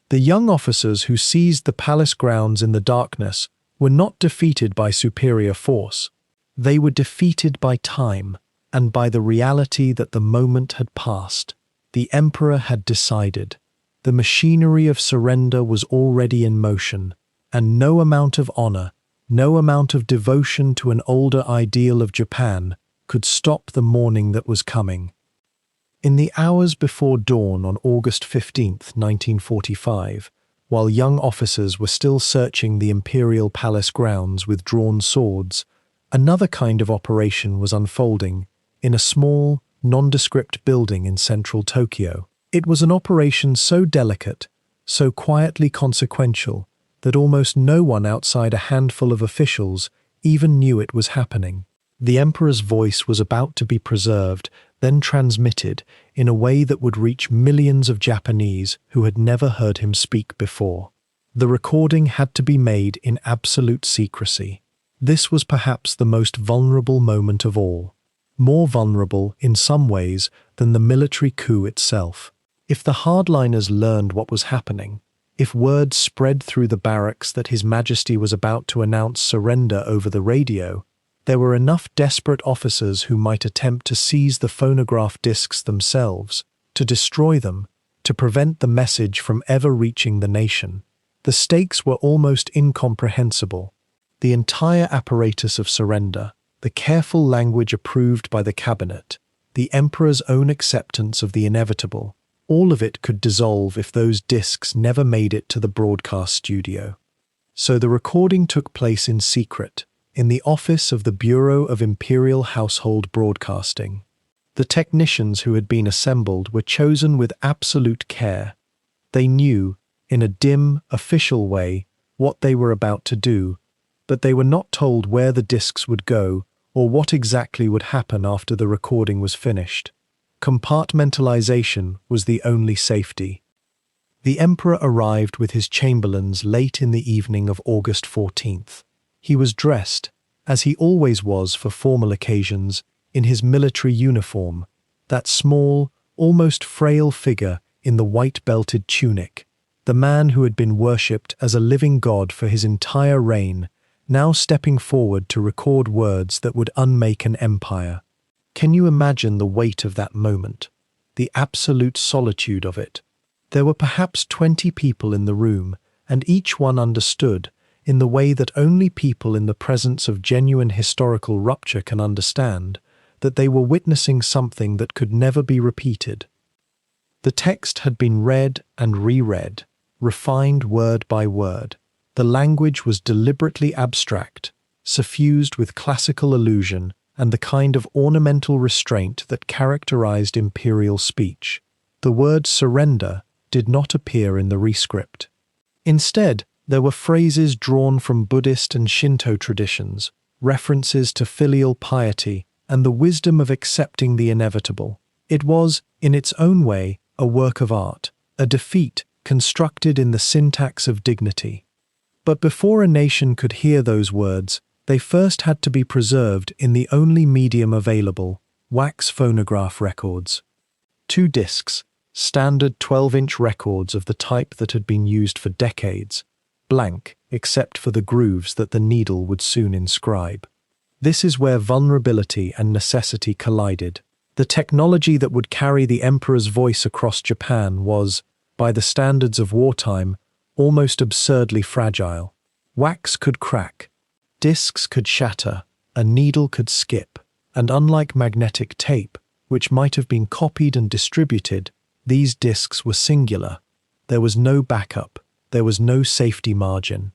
The young officers who seized the palace grounds in the darkness were not defeated by superior force. They were defeated by time, and by the reality that the moment had passed. The emperor had decided. The machinery of surrender was already in motion, and no amount of honor, no amount of devotion to an older ideal of Japan could stop the morning that was coming. In the hours before dawn on August 15, 1945, while young officers were still searching the imperial palace grounds with drawn swords, another kind of operation was unfolding in a small, nondescript building in central Tokyo. It was an operation so delicate, so quietly consequential, that almost no one outside a handful of officials even knew it was happening. The emperor's voice was about to be preserved, then transmitted in a way that would reach millions of Japanese who had never heard him speak before. The recording had to be made in absolute secrecy. This was perhaps the most vulnerable moment of all. More vulnerable in some ways than the military coup itself. If the hardliners learned what was happening, if word spread through the barracks that His Majesty was about to announce surrender over the radio, there were enough desperate officers who might attempt to seize the phonograph discs themselves, to destroy them, to prevent the message from ever reaching the nation. The stakes were almost incomprehensible. The entire apparatus of surrender, the careful language approved by the cabinet, the emperor's own acceptance of the inevitable, all of it could dissolve if those discs never made it to the broadcast studio. So the recording took place in secret, in the office of the Bureau of Imperial Household Broadcasting. The technicians who had been assembled were chosen with absolute care. They knew, in a dim, official way, what they were about to do, but they were not told where the discs would go or what exactly would happen after the recording was finished. Compartmentalization was the only safety. The emperor arrived with his chamberlains late in the evening of August 14th. He was dressed, as he always was for formal occasions, in his military uniform, that small, almost frail figure in the white-belted tunic, the man who had been worshipped as a living god for his entire reign, now stepping forward to record words that would unmake an empire. Can you imagine the weight of that moment, the absolute solitude of it? There were perhaps 20 people in the room, and each one understood, in the way that only people in the presence of genuine historical rupture can understand, that they were witnessing something that could never be repeated. The text had been read and reread, refined word by word. The language was deliberately abstract, suffused with classical allusion and the kind of ornamental restraint that characterized imperial speech. The word surrender did not appear in the rescript. Instead, there were phrases drawn from Buddhist and Shinto traditions, references to filial piety, and the wisdom of accepting the inevitable. It was, in its own way, a work of art, a defeat constructed in the syntax of dignity. But before a nation could hear those words, they first had to be preserved in the only medium available, wax phonograph records. 2 discs, standard 12-inch records of the type that had been used for decades, blank except for the grooves that the needle would soon inscribe. This is where vulnerability and necessity collided. The technology that would carry the emperor's voice across Japan was, by the standards of wartime, almost absurdly fragile. Wax could crack, discs could shatter, a needle could skip, and unlike magnetic tape, which might have been copied and distributed, these discs were singular. There was no backup, there was no safety margin.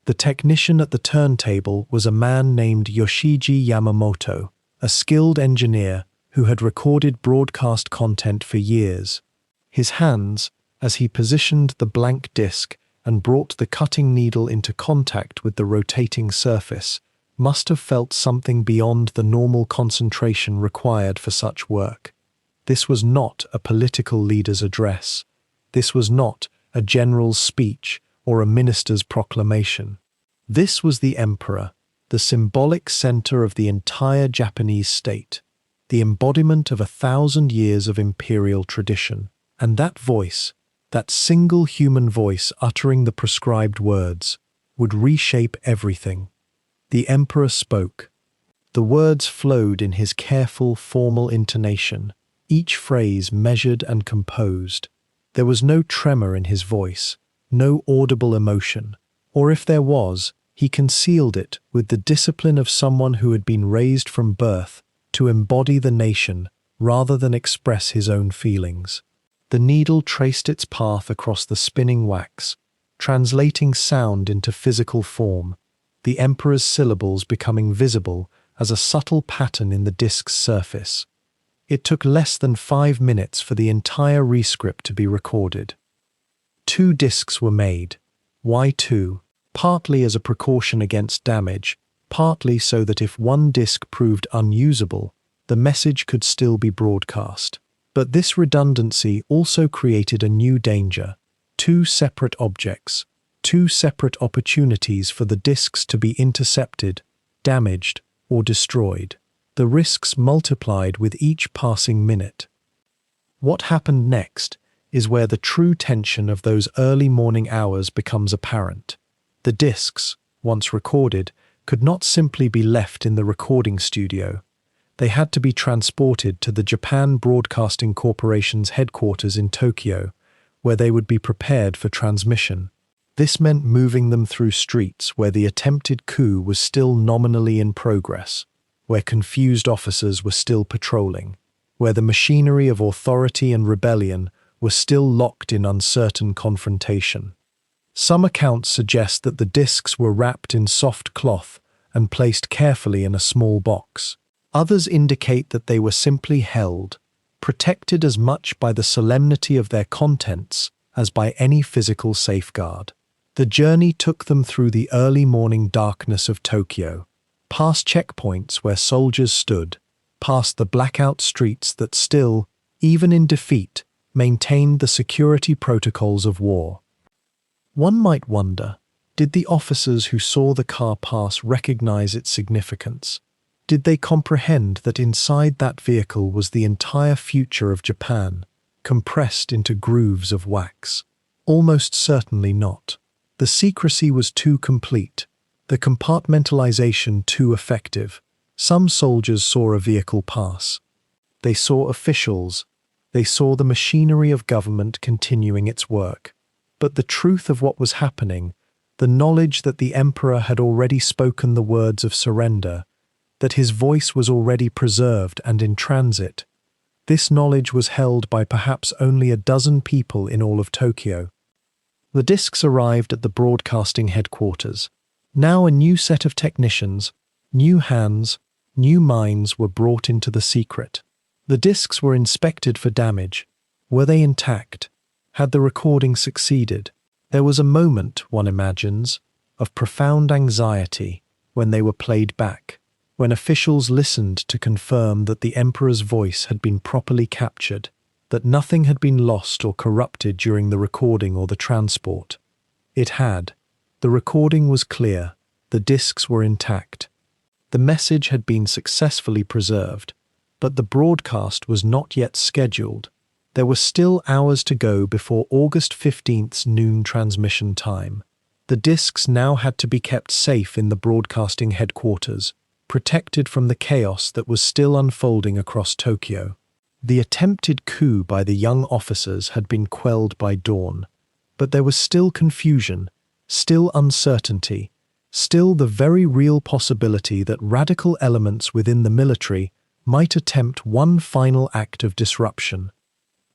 The technician at the turntable was a man named Yoshiji Yamamoto, a skilled engineer who had recorded broadcast content for years. His hands, as he positioned the blank disc and brought the cutting needle into contact with the rotating surface, must have felt something beyond the normal concentration required for such work. This was not a political leader's address. This was not a general's speech or a minister's proclamation. This was the emperor, the symbolic center of the entire Japanese state, the embodiment of 1,000 years of imperial tradition. And that voice, that single human voice uttering the prescribed words, would reshape everything. The emperor spoke. The words flowed in his careful, formal intonation, each phrase measured and composed. There was no tremor in his voice, no audible emotion, or if there was, he concealed it with the discipline of someone who had been raised from birth to embody the nation rather than express his own feelings. The needle traced its path across the spinning wax, translating sound into physical form, the emperor's syllables becoming visible as a subtle pattern in the disk's surface. It took less than 5 minutes for the entire rescript to be recorded. 2 discs were made. Why 2? Partly as a precaution against damage, partly so that if one disc proved unusable, the message could still be broadcast. But this redundancy also created a new danger: 2 separate objects, 2 separate opportunities for the discs to be intercepted, damaged, or destroyed. The risks multiplied with each passing minute. What happened next is where the true tension of those early morning hours becomes apparent. The discs, once recorded, could not simply be left in the recording studio. They had to be transported to the Japan Broadcasting Corporation's headquarters in Tokyo, where they would be prepared for transmission. This meant moving them through streets where the attempted coup was still nominally in progress, where confused officers were still patrolling, where the machinery of authority and rebellion was still locked in uncertain confrontation. Some accounts suggest that the discs were wrapped in soft cloth and placed carefully in a small box. Others indicate that they were simply held, protected as much by the solemnity of their contents as by any physical safeguard. The journey took them through the early morning darkness of Tokyo, past checkpoints where soldiers stood, past the blackout streets that still, even in defeat, maintained the security protocols of war. One might wonder, did the officers who saw the car pass recognize its significance? Did they comprehend that inside that vehicle was the entire future of Japan, compressed into grooves of wax? Almost certainly not. The secrecy was too complete, the compartmentalization too effective. Some soldiers saw a vehicle pass. They saw officials. They saw the machinery of government continuing its work. But the truth of what was happening, the knowledge that the emperor had already spoken the words of surrender, that his voice was already preserved and in transit, this knowledge was held by perhaps only a dozen people in all of Tokyo. The discs arrived at the broadcasting headquarters. Now a new set of technicians, new hands, new minds were brought into the secret. The discs were inspected for damage. Were they intact? Had the recording succeeded? There was a moment, one imagines, of profound anxiety when they were played back, when officials listened to confirm that the emperor's voice had been properly captured, that nothing had been lost or corrupted during the recording or the transport. It had. The recording was clear. The discs were intact. The message had been successfully preserved, but the broadcast was not yet scheduled. There were still hours to go before August 15th's noon transmission time. The discs now had to be kept safe in the broadcasting headquarters, protected from the chaos that was still unfolding across Tokyo. The attempted coup by the young officers had been quelled by dawn, but there was still confusion, still uncertainty, still the very real possibility that radical elements within the military might attempt one final act of disruption.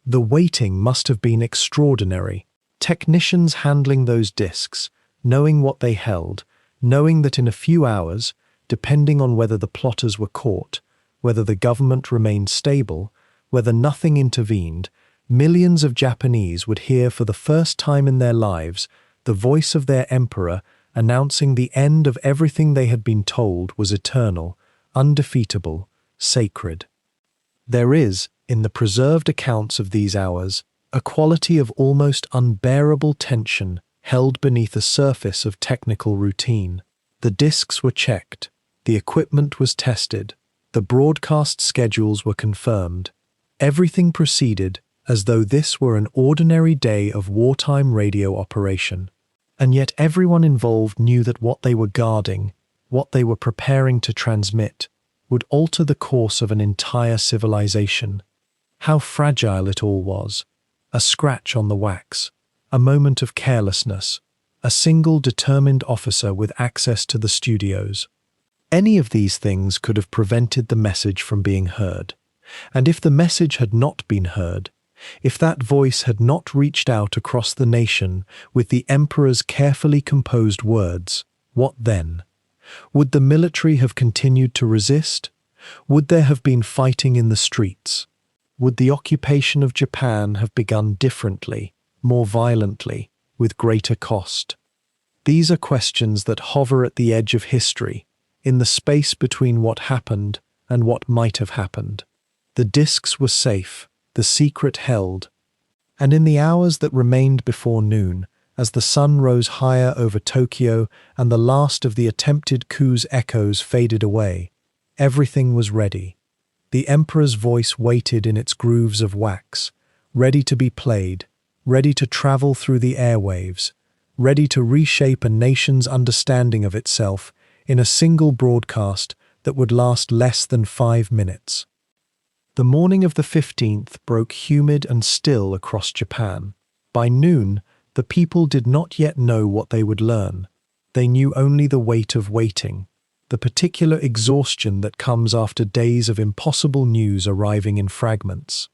The waiting must have been extraordinary. Technicians handling those discs, knowing what they held, knowing that in a few hours, depending on whether the plotters were caught, whether the government remained stable, whether nothing intervened, millions of Japanese would hear for the first time in their lives the voice of their emperor announcing the end of everything they had been told was eternal, undefeatable, sacred. There is, in the preserved accounts of these hours, a quality of almost unbearable tension held beneath a surface of technical routine. The discs were checked, the equipment was tested, the broadcast schedules were confirmed. Everything proceeded as though this were an ordinary day of wartime radio operation. And yet everyone involved knew that what they were guarding, what they were preparing to transmit, would alter the course of an entire civilization. How fragile it all was. A scratch on the wax, a moment of carelessness, a single determined officer with access to the studios. Any of these things could have prevented the message from being heard. And if the message had not been heard, if that voice had not reached out across the nation with the emperor's carefully composed words, what then? Would the military have continued to resist? Would there have been fighting in the streets? Would the occupation of Japan have begun differently, more violently, with greater cost? These are questions that hover at the edge of history, in the space between what happened and what might have happened. The discs were safe, the secret held, and in the hours that remained before noon, as the sun rose higher over Tokyo and the last of the attempted coup's echoes faded away, everything was ready. The emperor's voice waited in its grooves of wax, ready to be played, ready to travel through the airwaves, ready to reshape a nation's understanding of itself in a single broadcast that would last less than 5 minutes. The morning of the 15th broke humid and still across Japan. By noon, the people did not yet know what they would learn. They knew only the weight of waiting, the particular exhaustion that comes after days of impossible news arriving in fragments.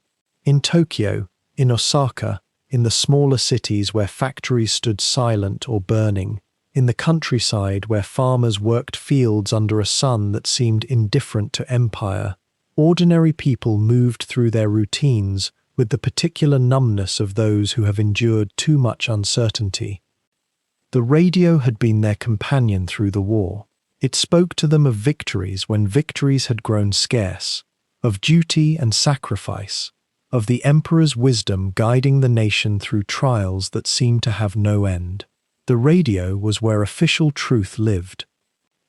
In Tokyo, in Osaka, in the smaller cities where factories stood silent or burning, in the countryside where farmers worked fields under a sun that seemed indifferent to empire, ordinary people moved through their routines with the particular numbness of those who have endured too much uncertainty. The radio had been their companion through the war. It spoke to them of victories when victories had grown scarce, of duty and sacrifice, of the emperor's wisdom guiding the nation through trials that seemed to have no end. The radio was where official truth lived.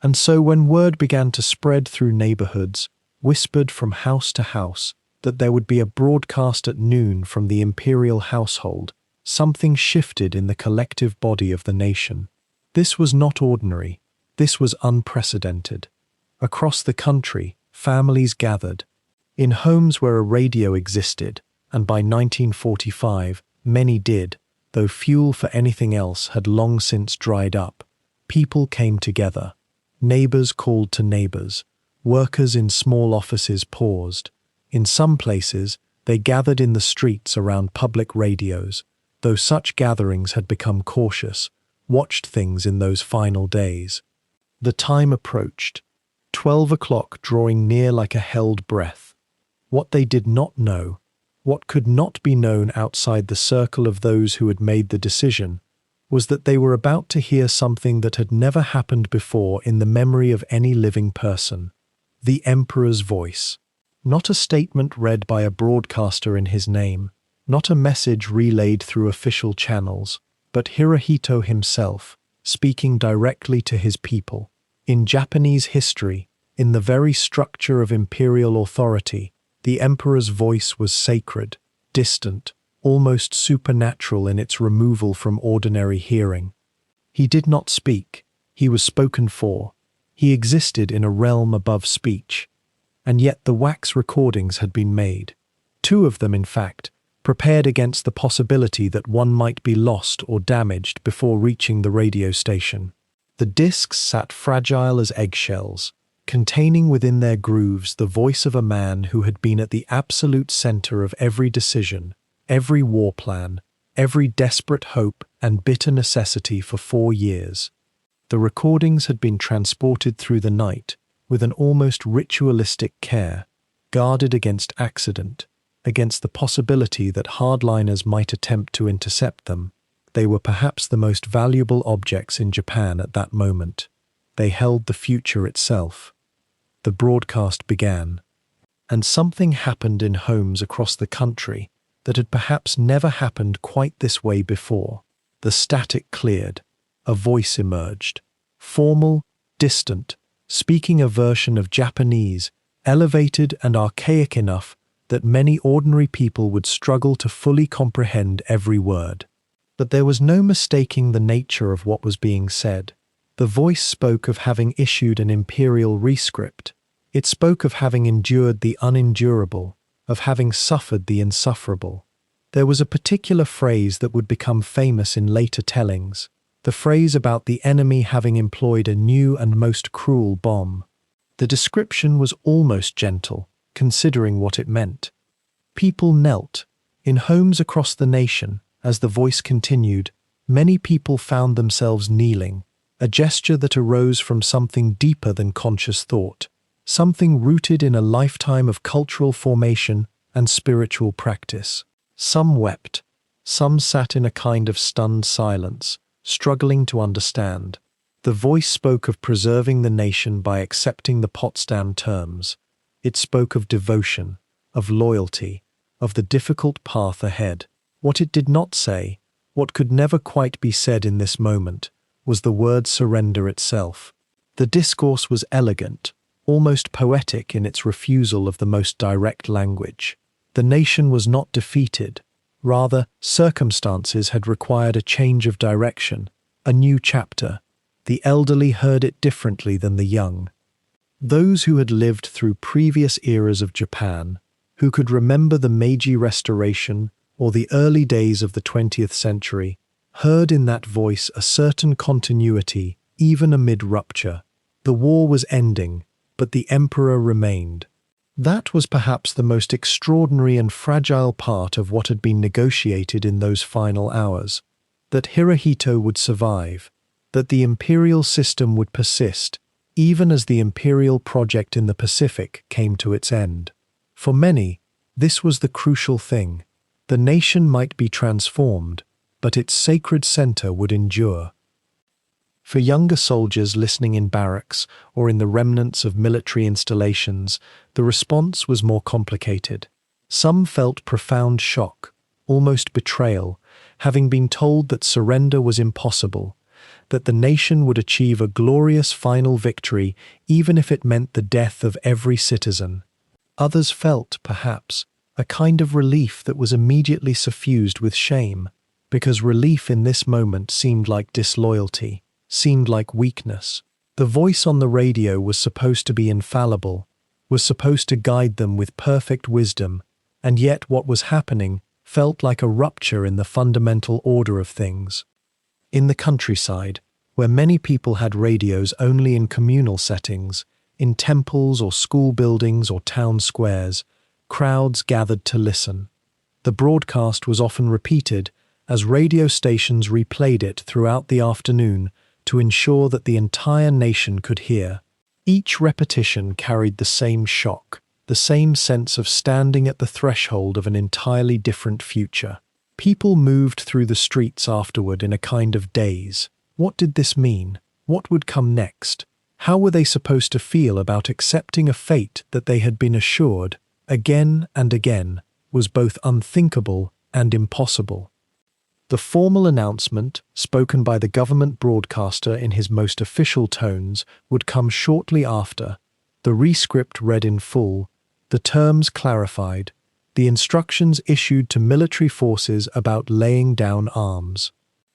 And so when word began to spread through neighborhoods, whispered from house to house, that there would be a broadcast at noon from the imperial household, something shifted in the collective body of the nation. This was not ordinary. This was unprecedented. Across the country, families gathered. In homes where a radio existed, and by 1945, many did, though fuel for anything else had long since dried up, people came together. Neighbors called to neighbors. Workers in small offices paused. In some places, they gathered in the streets around public radios, though such gatherings had become cautious, watched things in those final days. The time approached, 12 o'clock drawing near like a held breath. What they did not know, what could not be known outside the circle of those who had made the decision, was that they were about to hear something that had never happened before in the memory of any living person. The emperor's voice. Not a statement read by a broadcaster in his name, not a message relayed through official channels, but Hirohito himself, speaking directly to his people. In Japanese history, in the very structure of imperial authority, the emperor's voice was sacred, distant, almost supernatural in its removal from ordinary hearing. He did not speak, he was spoken for. He existed in a realm above speech, and yet the wax recordings had been made. 2 of them, in fact, prepared against the possibility that one might be lost or damaged before reaching the radio station. The discs sat fragile as eggshells, containing within their grooves the voice of a man who had been at the absolute center of every decision, every war plan, every desperate hope and bitter necessity for 4 years. The recordings had been transported through the night with an almost ritualistic care, guarded against accident, against the possibility that hardliners might attempt to intercept them. They were perhaps the most valuable objects in Japan at that moment. They held the future itself. The broadcast began. And something happened in homes across the country that had perhaps never happened quite this way before. The static cleared. A voice emerged. Formal, distant, speaking a version of Japanese, elevated and archaic enough that many ordinary people would struggle to fully comprehend every word. But there was no mistaking the nature of what was being said. The voice spoke of having issued an imperial rescript. It spoke of having endured the unendurable, of having suffered the insufferable. There was a particular phrase that would become famous in later tellings, the phrase about the enemy having employed a new and most cruel bomb. The description was almost gentle, considering what it meant. People knelt. In homes across the nation, as the voice continued, many people found themselves kneeling, a gesture that arose from something deeper than conscious thought, something rooted in a lifetime of cultural formation and spiritual practice. Some wept, some sat in a kind of stunned silence, struggling to understand. The voice spoke of preserving the nation by accepting the Potsdam terms. It spoke of devotion, of loyalty, of the difficult path ahead. What it did not say, what could never quite be said in this moment, was the word surrender itself. The discourse was elegant, almost poetic in its refusal of the most direct language. The nation was not defeated. Rather, circumstances had required a change of direction, a new chapter. The elderly heard it differently than the young. Those who had lived through previous eras of Japan, who could remember the Meiji Restoration or the early days of the 20th century, heard in that voice a certain continuity, even amid rupture. The war was ending, but the emperor remained. That was perhaps the most extraordinary and fragile part of what had been negotiated in those final hours. That Hirohito would survive, that the imperial system would persist, even as the imperial project in the Pacific came to its end. For many, this was the crucial thing. The nation might be transformed, but its sacred center would endure. For younger soldiers listening in barracks or in the remnants of military installations, the response was more complicated. Some felt profound shock, almost betrayal, having been told that surrender was impossible, that the nation would achieve a glorious final victory even if it meant the death of every citizen. Others felt, perhaps, a kind of relief that was immediately suffused with shame, because relief in this moment seemed like disloyalty, seemed like weakness. The voice on the radio was supposed to be infallible, was supposed to guide them with perfect wisdom, and yet what was happening felt like a rupture in the fundamental order of things. In the countryside, where many people had radios only in communal settings, in temples or school buildings or town squares, crowds gathered to listen. The broadcast was often repeated as radio stations replayed it throughout the afternoon to ensure that the entire nation could hear. Each repetition carried the same shock, the same sense of standing at the threshold of an entirely different future. People moved through the streets afterward in a kind of daze. What did this mean? What would come next? How were they supposed to feel about accepting a fate that they had been assured, again and again, was both unthinkable and impossible? The formal announcement, spoken by the government broadcaster in his most official tones, would come shortly after, the rescript read in full, the terms clarified, the instructions issued to military forces about laying down arms.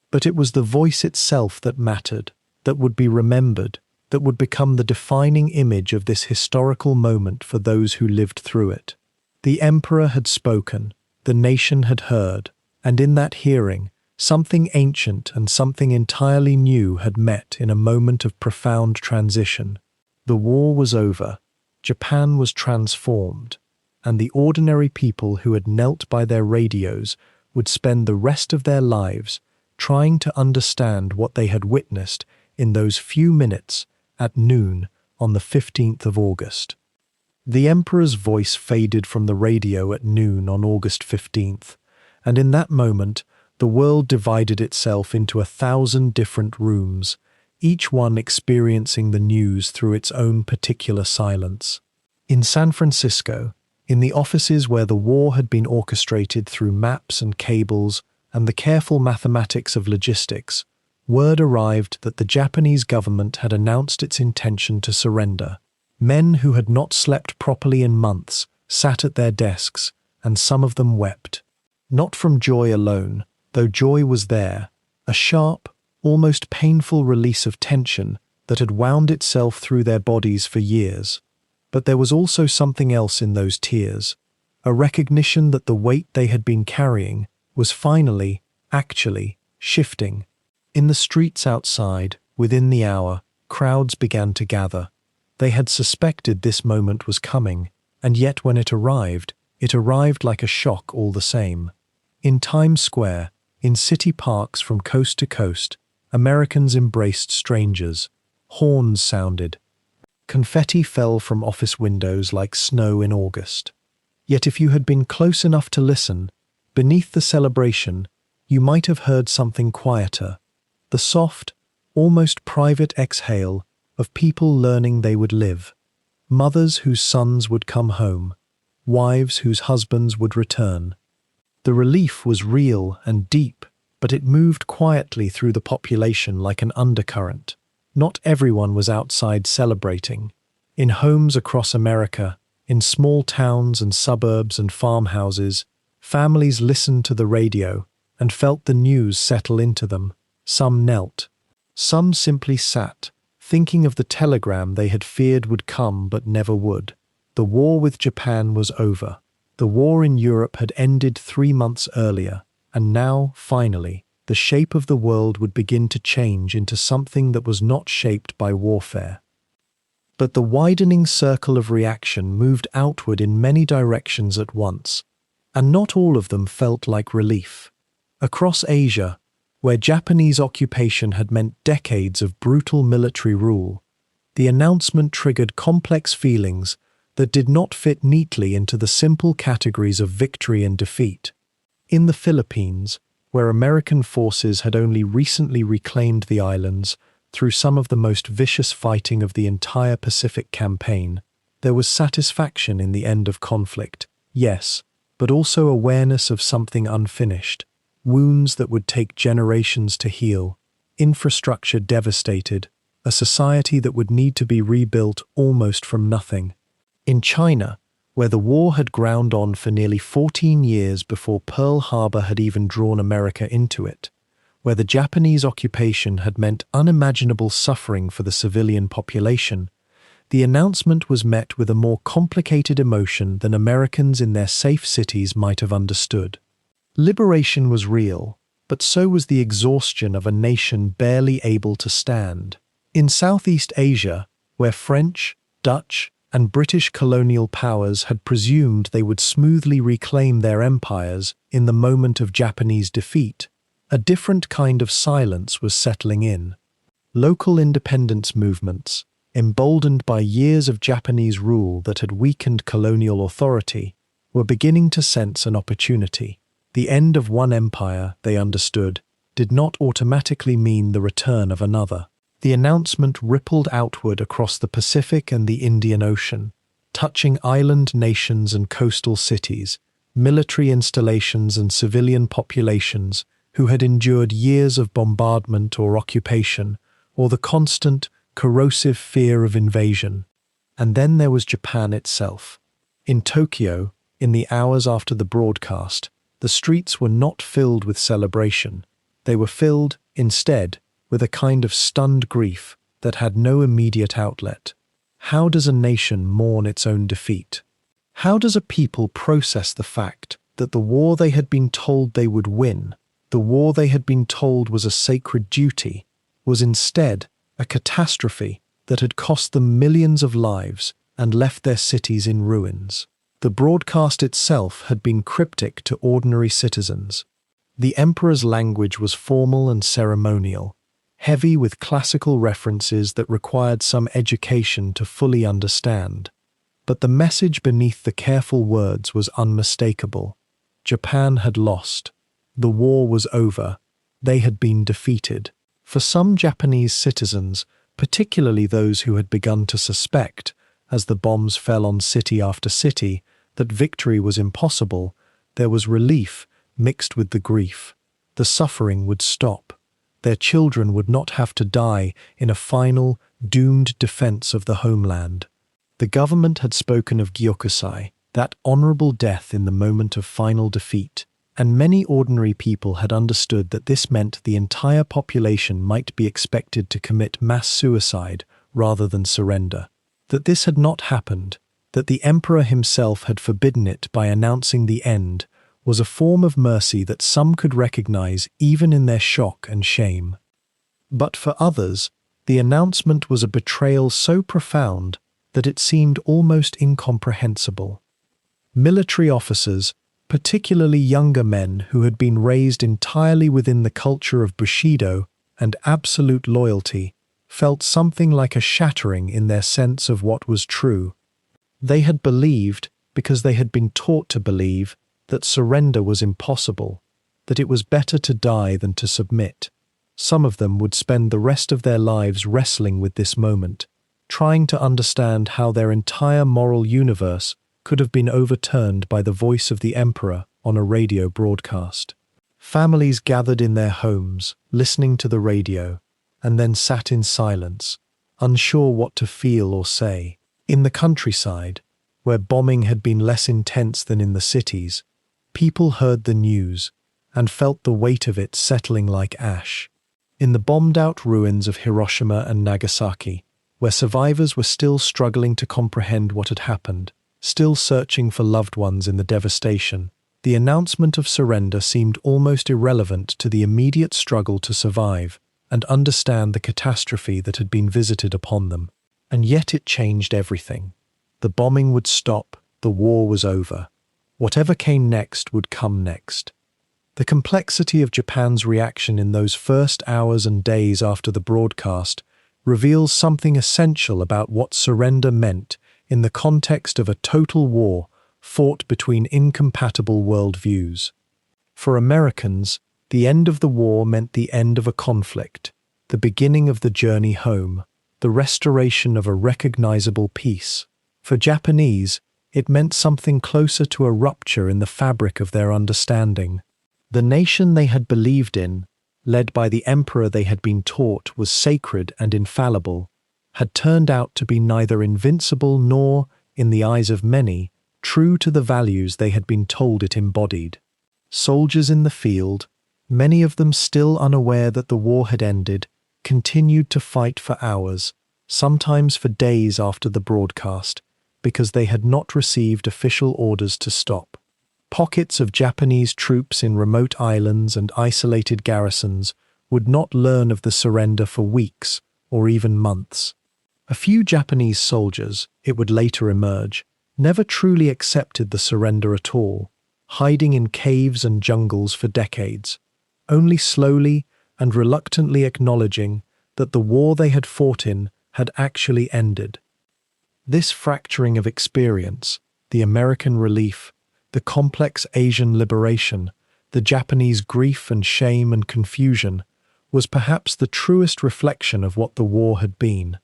But it was the voice itself that mattered, that would be remembered, that would become the defining image of this historical moment for those who lived through it. The emperor had spoken, the nation had heard, and in that hearing, something ancient and something entirely new had met in a moment of profound transition. The war was over, Japan was transformed, and the ordinary people who had knelt by their radios would spend the rest of their lives trying to understand what they had witnessed in those few minutes at noon on the 15th of August. The emperor's voice faded from the radio at noon on August 15th, and in that moment, the world divided itself into 1,000 different rooms, each one experiencing the news through its own particular silence. In San Francisco, In the offices where the war had been orchestrated through maps and cables and the careful mathematics of logistics, word arrived that the Japanese government had announced its intention to surrender. Men who had not slept properly in months sat at their desks, and some of them wept. Not from joy alone, though joy was there, a sharp, almost painful release of tension that had wound itself through their bodies for years. But there was also something else in those tears, a recognition that the weight they had been carrying was finally, actually, shifting. In the streets outside, within the hour, crowds began to gather. They had suspected this moment was coming, and yet when it arrived like a shock all the same. In Times Square, in city parks from coast to coast, Americans embraced strangers. Horns sounded. Confetti fell from office windows like snow in August. Yet if you had been close enough to listen, beneath the celebration, you might have heard something quieter, the soft, almost private exhale of people learning they would live, mothers whose sons would come home, wives whose husbands would return. The relief was real and deep, but it moved quietly through the population like an undercurrent. Not everyone was outside celebrating. In homes across America, in small towns and suburbs and farmhouses, families listened to the radio and felt the news settle into them. Some knelt. Some simply sat, thinking of the telegram they had feared would come but never would. The war with Japan was over. The war in Europe had ended 3 months earlier, and now, finally, the shape of the world would begin to change into something that was not shaped by warfare. But the widening circle of reaction moved outward in many directions at once, and not all of them felt like relief. Across Asia, where Japanese occupation had meant decades of brutal military rule, the announcement triggered complex feelings that did not fit neatly into the simple categories of victory and defeat. In the Philippines, where American forces had only recently reclaimed the islands through some of the most vicious fighting of the entire Pacific campaign, there was satisfaction in the end of conflict, yes, but also awareness of something unfinished, wounds that would take generations to heal, infrastructure devastated, a society that would need to be rebuilt almost from nothing. In China, where the war had ground on for nearly 14 years before Pearl Harbor had even drawn America into it, where the Japanese occupation had meant unimaginable suffering for the civilian population, the announcement was met with a more complicated emotion than Americans in their safe cities might have understood. Liberation was real, but so was the exhaustion of a nation barely able to stand. In Southeast Asia, where French, Dutch, and British colonial powers had presumed they would smoothly reclaim their empires in the moment of Japanese defeat, a different kind of silence was settling in. Local independence movements, emboldened by years of Japanese rule that had weakened colonial authority, were beginning to sense an opportunity. The end of one empire, they understood, did not automatically mean the return of another. The announcement rippled outward across the Pacific and the Indian Ocean, touching island nations and coastal cities, military installations and civilian populations who had endured years of bombardment or occupation, or the constant, corrosive fear of invasion. And then there was Japan itself. In Tokyo, in the hours after the broadcast, the streets were not filled with celebration. They were filled, instead, with a kind of stunned grief that had no immediate outlet. How does a nation mourn its own defeat? How does a people process the fact that the war they had been told they would win, the war they had been told was a sacred duty, was instead a catastrophe that had cost them millions of lives and left their cities in ruins? The broadcast itself had been cryptic to ordinary citizens. The emperor's language was formal and ceremonial, heavy with classical references that required some education to fully understand. But the message beneath the careful words was unmistakable. Japan had lost. The war was over. They had been defeated. For some Japanese citizens, particularly those who had begun to suspect, as the bombs fell on city after city, that victory was impossible, there was relief mixed with the grief. The suffering would stop. Their children would not have to die in a final, doomed defense of the homeland. The government had spoken of Gyokusai, that honorable death in the moment of final defeat, and many ordinary people had understood that this meant the entire population might be expected to commit mass suicide rather than surrender. That this had not happened, that the emperor himself had forbidden it by announcing the end, was a form of mercy that some could recognize even in their shock and shame. But for others, the announcement was a betrayal so profound that it seemed almost incomprehensible. Military officers, particularly younger men who had been raised entirely within the culture of Bushido and absolute loyalty, felt something like a shattering in their sense of what was true. They had believed, because they had been taught to believe, that surrender was impossible, that it was better to die than to submit. Some of them would spend the rest of their lives wrestling with this moment, trying to understand how their entire moral universe could have been overturned by the voice of the emperor on a radio broadcast. Families gathered in their homes, listening to the radio, and then sat in silence, unsure what to feel or say. In the countryside, where bombing had been less intense than in the cities, people heard the news and felt the weight of it settling like ash. In the bombed-out ruins of Hiroshima and Nagasaki, where survivors were still struggling to comprehend what had happened, still searching for loved ones in the devastation, the announcement of surrender seemed almost irrelevant to the immediate struggle to survive and understand the catastrophe that had been visited upon them. And yet it changed everything. The bombing would stop, the war was over. Whatever came next would come next. The complexity of Japan's reaction in those first hours and days after the broadcast reveals something essential about what surrender meant in the context of a total war fought between incompatible worldviews. For Americans, the end of the war meant the end of a conflict, the beginning of the journey home, the restoration of a recognizable peace. For Japanese, it meant something closer to a rupture in the fabric of their understanding. The nation they had believed in, led by the emperor they had been taught was sacred and infallible, had turned out to be neither invincible nor, in the eyes of many, true to the values they had been told it embodied. Soldiers in the field, many of them still unaware that the war had ended, continued to fight for hours, sometimes for days after the broadcast, because they had not received official orders to stop. Pockets of Japanese troops in remote islands and isolated garrisons would not learn of the surrender for weeks or even months. A few Japanese soldiers, it would later emerge, never truly accepted the surrender at all, hiding in caves and jungles for decades, only slowly and reluctantly acknowledging that the war they had fought in had actually ended. This fracturing of experience, the American relief, the complex Asian liberation, the Japanese grief and shame and confusion, was perhaps the truest reflection of what the war had been.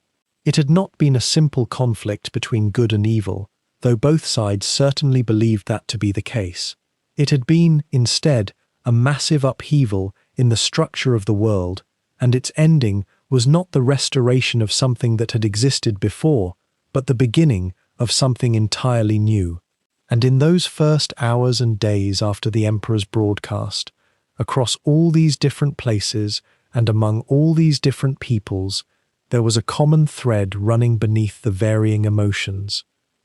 It had not been a simple conflict between good and evil, though both sides certainly believed that to be the case. It had been, instead, a massive upheaval in the structure of the world, and its ending was not the restoration of something that had existed before, but the beginning of something entirely new. And in those first hours and days after the emperor's broadcast, across all these different places and among all these different peoples, there was a common thread running beneath the varying emotions,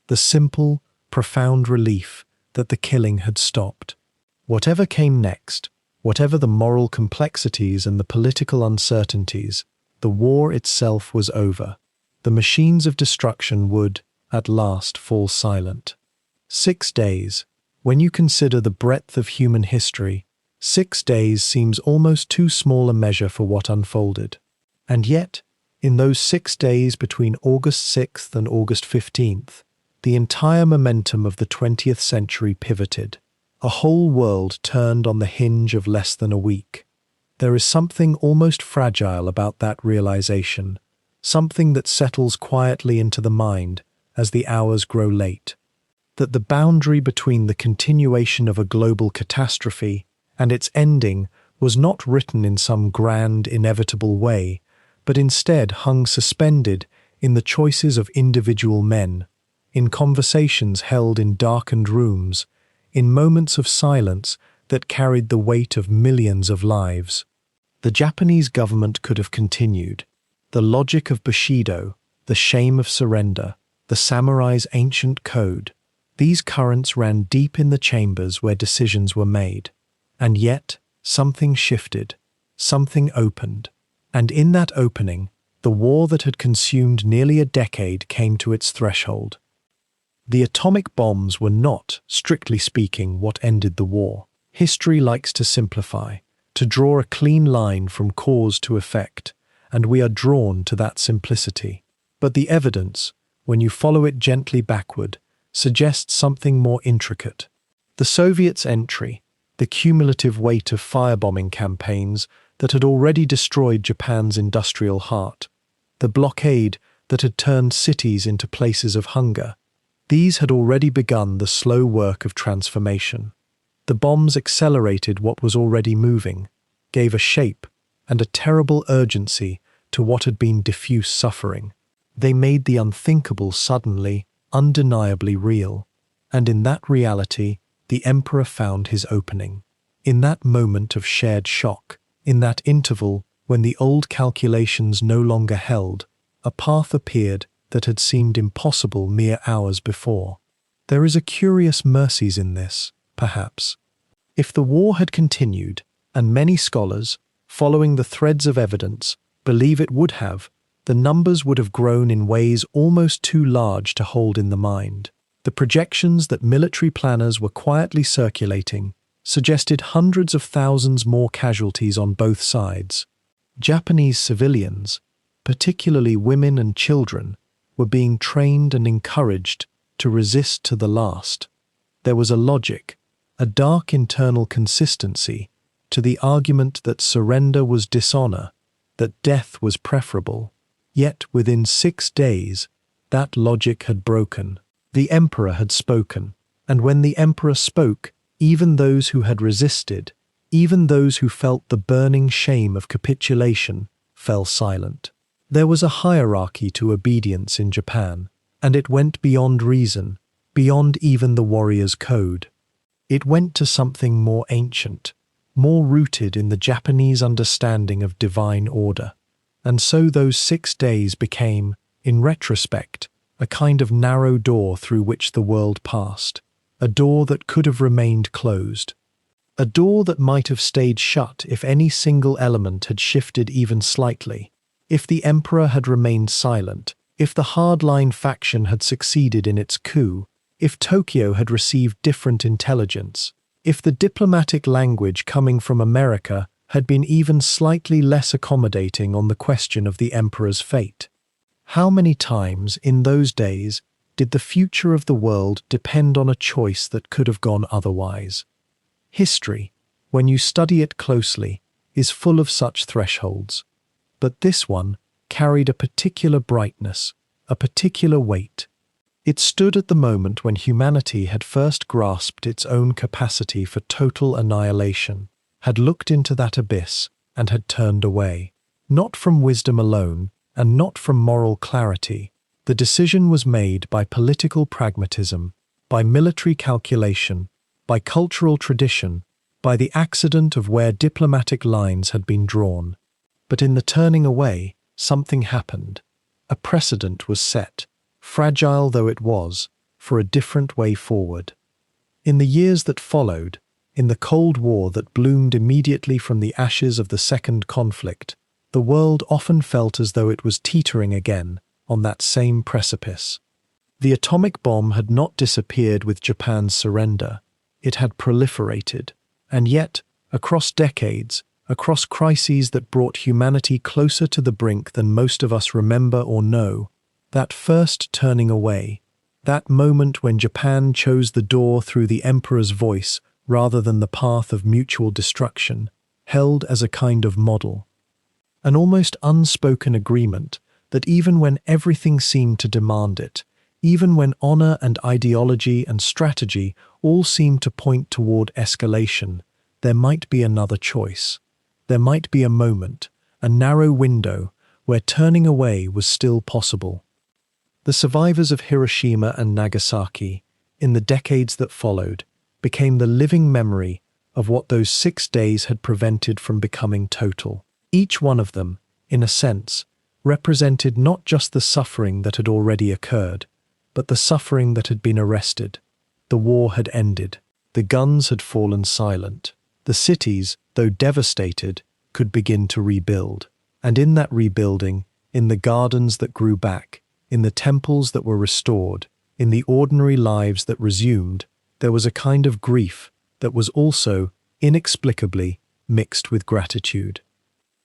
the simple, profound relief that the killing had stopped. Whatever came next, whatever the moral complexities and the political uncertainties, the war itself was over. The machines of destruction would, at last, fall silent. 6 days. When you consider the breadth of human history, 6 days seems almost too small a measure for what unfolded. And yet, in those 6 days between August 6th and August 15th, the entire momentum of the 20th century pivoted. A whole world turned on the hinge of less than a week. There is something almost fragile about that realization, something that settles quietly into the mind as the hours grow late. that the boundary between the continuation of a global catastrophe and its ending was not written in some grand, inevitable way, but instead hung suspended in the choices of individual men, in conversations held in darkened rooms, in moments of silence that carried the weight of millions of lives. The Japanese government could have continued. The logic of Bushido, the shame of surrender, the samurai's ancient code, these currents ran deep in the chambers where decisions were made. And yet, something shifted, something opened, and in that opening, the war that had consumed nearly a decade came to its threshold. The atomic bombs were not, strictly speaking, what ended the war. History likes to simplify, to draw a clean line from cause to effect, and we are drawn to that simplicity. But the evidence, when you follow it gently backward, suggests something more intricate. The Soviets' entry, the cumulative weight of firebombing campaigns that had already destroyed Japan's industrial heart, the blockade that had turned cities into places of hunger, these had already begun the slow work of transformation. The bombs accelerated what was already moving, gave a shape and a terrible urgency to what had been diffuse suffering. They made the unthinkable suddenly, undeniably real, and in that reality, the Emperor found his opening. In that moment of shared shock, in that interval when the old calculations no longer held, a path appeared that had seemed impossible mere hours before. There is a curious mercy in this, perhaps. If the war had continued, and many scholars, following the threads of evidence, believe it would have, the numbers would have grown in ways almost too large to hold in the mind. The projections that military planners were quietly circulating suggested hundreds of thousands more casualties on both sides. Japanese civilians, particularly women and children, were being trained and encouraged to resist to the last. There was a logic, a dark internal consistency to the argument that surrender was dishonor, that death was preferable. Yet within 6 days, that logic had broken. The Emperor had spoken, and when the Emperor spoke, even those who had resisted, even those who felt the burning shame of capitulation, fell silent. There was a hierarchy to obedience in Japan, and it went beyond reason, beyond even the warrior's code. It went to something more ancient, more rooted in the Japanese understanding of divine order. And so those 6 days became, in retrospect, a kind of narrow door through which the world passed, a door that could have remained closed, a door that might have stayed shut if any single element had shifted even slightly, if the Emperor had remained silent, if the hardline faction had succeeded in its coup, if Tokyo had received different intelligence, if the diplomatic language coming from America had been even slightly less accommodating on the question of the Emperor's fate. How many times in those days did the future of the world depend on a choice that could have gone otherwise? History, when you study it closely, is full of such thresholds. But this one carried a particular brightness, a particular weight. It stood at the moment when humanity had first grasped its own capacity for total annihilation, had looked into that abyss, and had turned away. Not from wisdom alone, and not from moral clarity. The decision was made by political pragmatism, by military calculation, by cultural tradition, by the accident of where diplomatic lines had been drawn. But in the turning away, something happened. A precedent was set, fragile though it was, for a different way forward. In the years that followed, in the Cold War that bloomed immediately from the ashes of the Second Conflict, the world often felt as though it was teetering again on that same precipice. The atomic bomb had not disappeared with Japan's surrender. It had proliferated, and yet, across decades, across crises that brought humanity closer to the brink than most of us remember or know, that first turning away, that moment when Japan chose the door through the Emperor's voice rather than the path of mutual destruction, held as a kind of model. An almost unspoken agreement that even when everything seemed to demand it, Even when honor and ideology and strategy all seem to point toward escalation, there might be another choice. There might be a moment, a narrow window, where turning away was still possible. The survivors of Hiroshima and Nagasaki, in the decades that followed, became the living memory of what those 6 days had prevented from becoming total. Each one of them, in a sense, represented not just the suffering that had already occurred, but the suffering that had been arrested. The war had ended. The guns had fallen silent. The cities, though devastated, could begin to rebuild. And in that rebuilding, in the gardens that grew back, in the temples that were restored, in the ordinary lives that resumed, there was a kind of grief that was also, inexplicably, mixed with gratitude.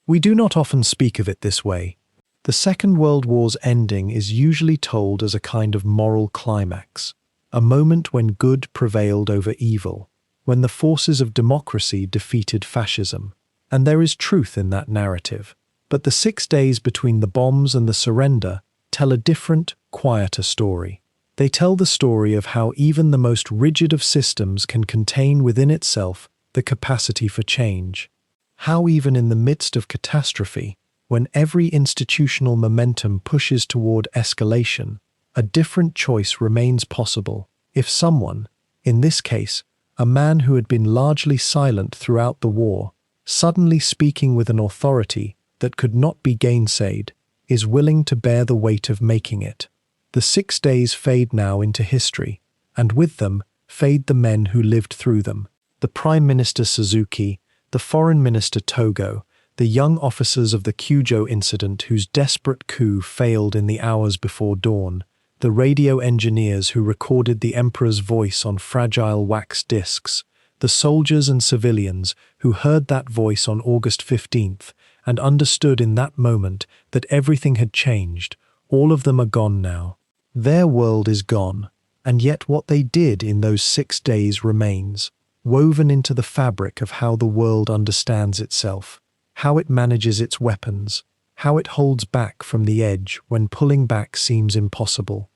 We do not often speak of it this way. The Second World War's ending is usually told as a kind of moral climax, a moment when good prevailed over evil, when the forces of democracy defeated fascism. And there is truth in that narrative. But the 6 days between the bombs and the surrender tell a different, quieter story. They tell the story of how even the most rigid of systems can contain within itself the capacity for change. How even in the midst of catastrophe, when every institutional momentum pushes toward escalation, a different choice remains possible if someone, in this case, a man who had been largely silent throughout the war, suddenly speaking with an authority that could not be gainsaid, is willing to bear the weight of making it. The 6 days fade now into history, and with them fade the men who lived through them. The Prime Minister Suzuki, the Foreign Minister Togo, the young officers of the Kyūjō Incident whose desperate coup failed in the hours before dawn, the radio engineers who recorded the Emperor's voice on fragile wax discs, the soldiers and civilians who heard that voice on August 15th and understood in that moment that everything had changed, all of them are gone now. Their world is gone, and yet what they did in those 6 days remains, woven into the fabric of how the world understands itself, how it manages its weapons, how it holds back from the edge when pulling back seems impossible.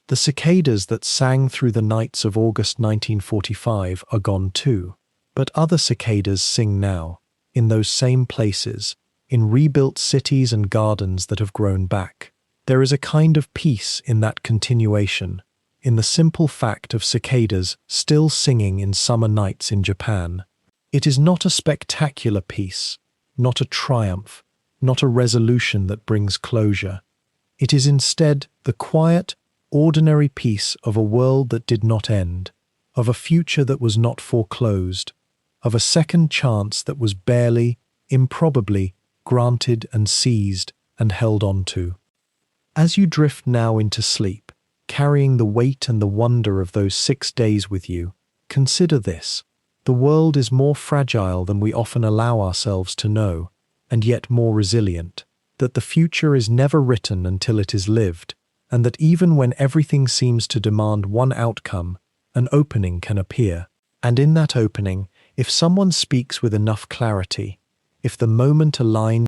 The cicadas that sang through the nights of August 1945 are gone too, but other cicadas sing now, in those same places, in rebuilt cities and gardens that have grown back. There is a kind of peace in that continuation, in the simple fact of cicadas still singing in summer nights in Japan. It is not a spectacular peace, not a triumph, not a resolution that brings closure. It is instead the quiet, ordinary peace of a world that did not end, of a future that was not foreclosed, of a second chance that was barely, improbably, granted and seized and held on to. As you drift now into sleep, carrying the weight and the wonder of those 6 days with you, consider this. The world is more fragile than we often allow ourselves to know, and yet more resilient, that the future is never written until it is lived, and that even when everything seems to demand one outcome, an opening can appear. And in that opening, if someone speaks with enough clarity, if the moment aligns